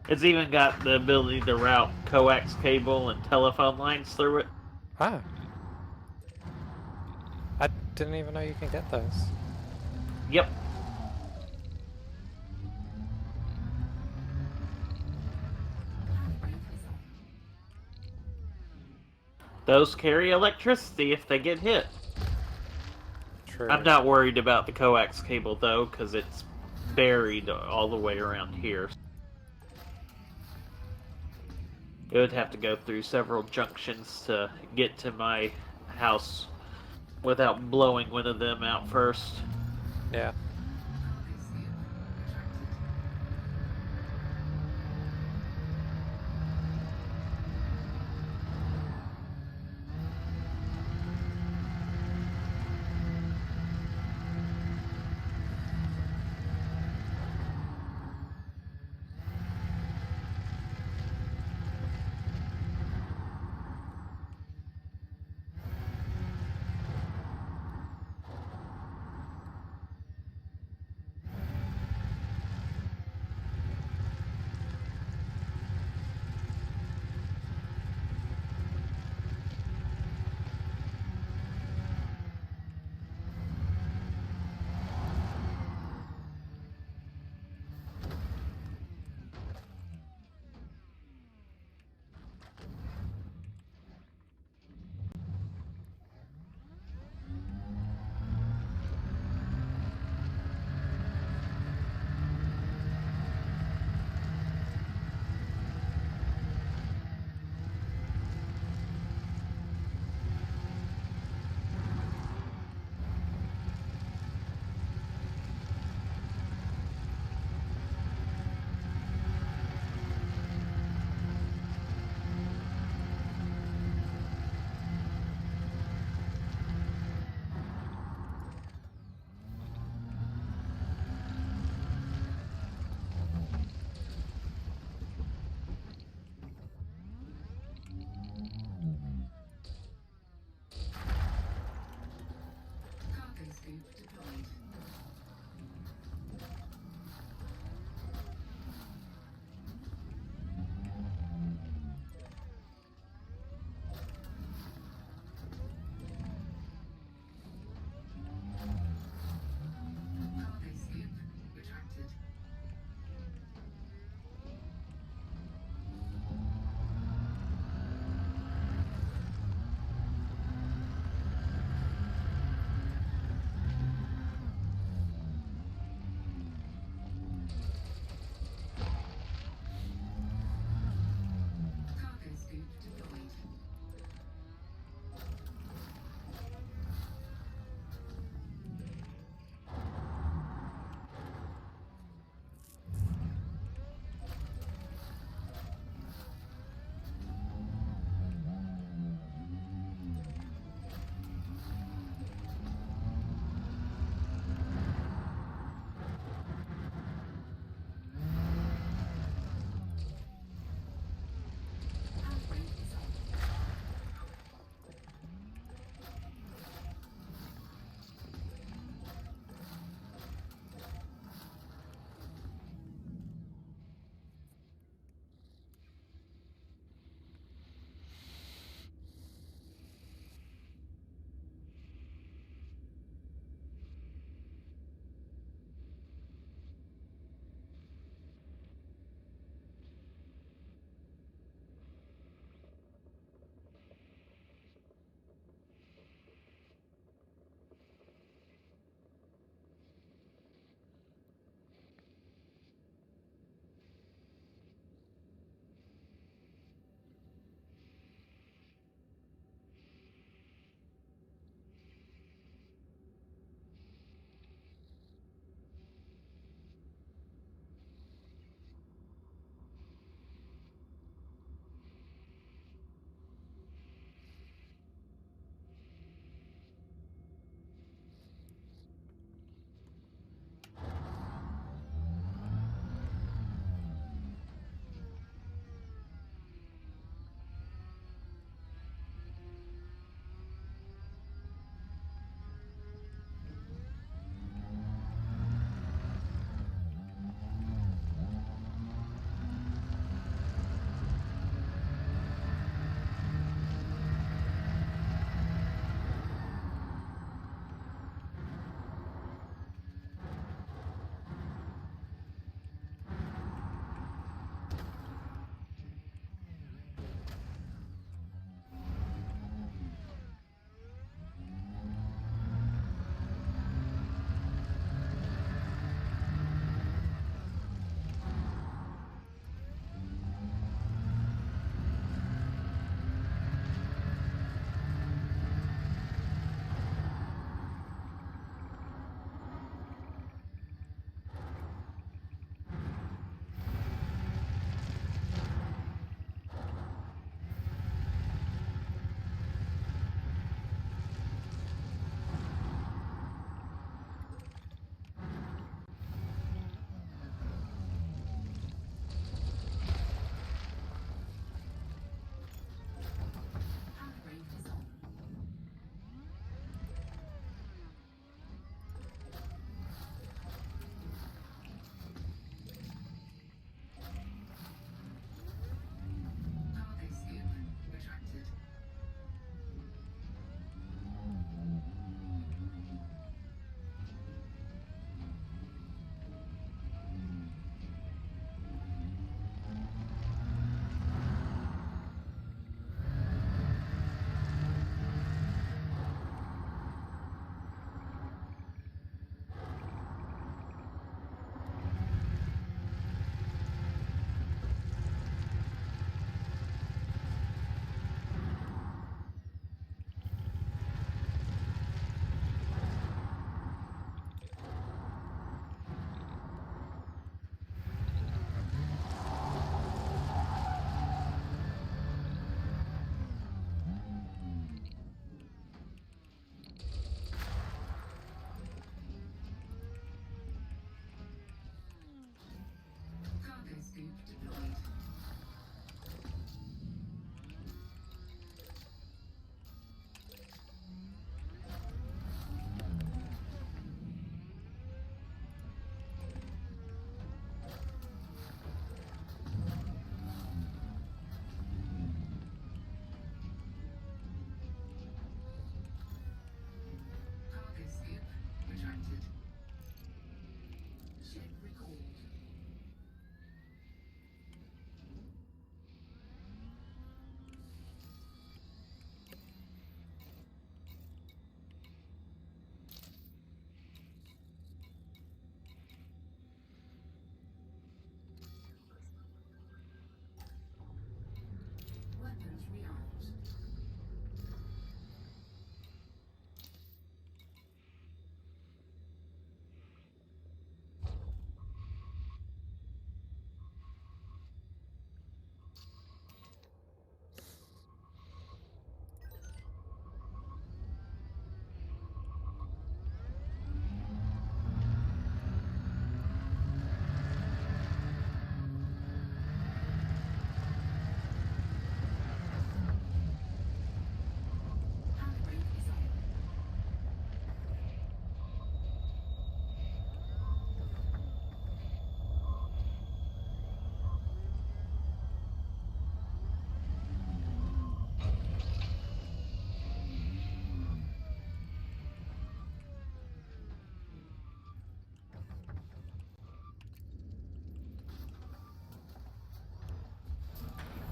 It's even got the ability to route coax cable and telephone lines through it. Ah. I didn't even know you can get those. Yep. Those carry electricity if they get hit. True. I'm not worried about the coax cable though, because it's buried all the way around here. It would have to go through several junctions to get to my house without blowing one of them out first. Yeah. Cargo suit retracted.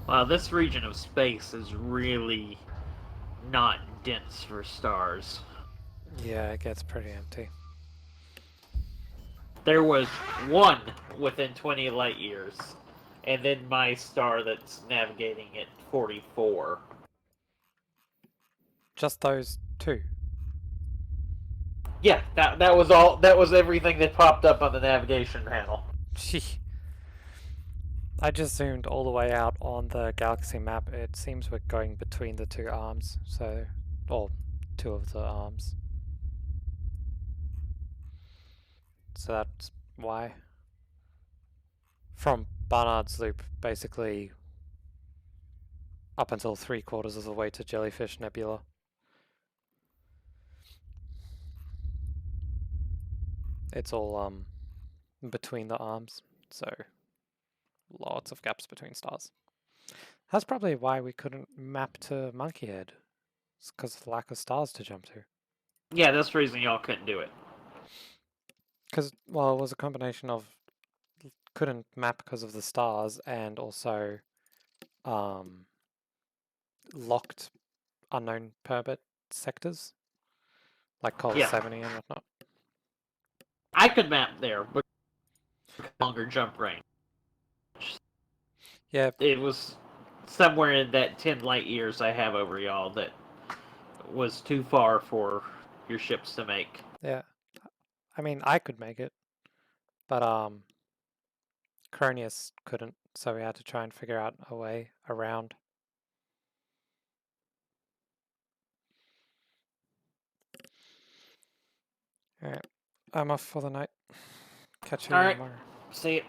Wow, this region of space is really not dense for stars. Yeah, it gets pretty empty. There was one within 20 light years, and then my star that's navigating at 44. Just those two. Yeah, that was all. That was everything that popped up on the navigation panel. Gee. I just zoomed all the way out on the galaxy map. It seems we're going between the two arms, so, or two of the arms. So that's why. From Barnard's Loop, basically up until 3/4 of the way to Jellyfish Nebula. It's all between the arms, so lots of gaps between stars. That's probably why we couldn't map to Monkeyhead. It's because of the lack of stars to jump to. Yeah, that's the reason y'all couldn't do it. Because, well, it was a combination of couldn't map because of the stars and also locked unknown permit sectors, like Col 70 and whatnot. I could map there, but longer jump range. Yeah, It was somewhere in that 10 light years I have over y'all that was too far for your ships to make. yeah. I mean, I could make it, but Cronius couldn't, so we had to try and figure out a way around. Alright, I'm off for the night. Catch you Alright. tomorrow. See you.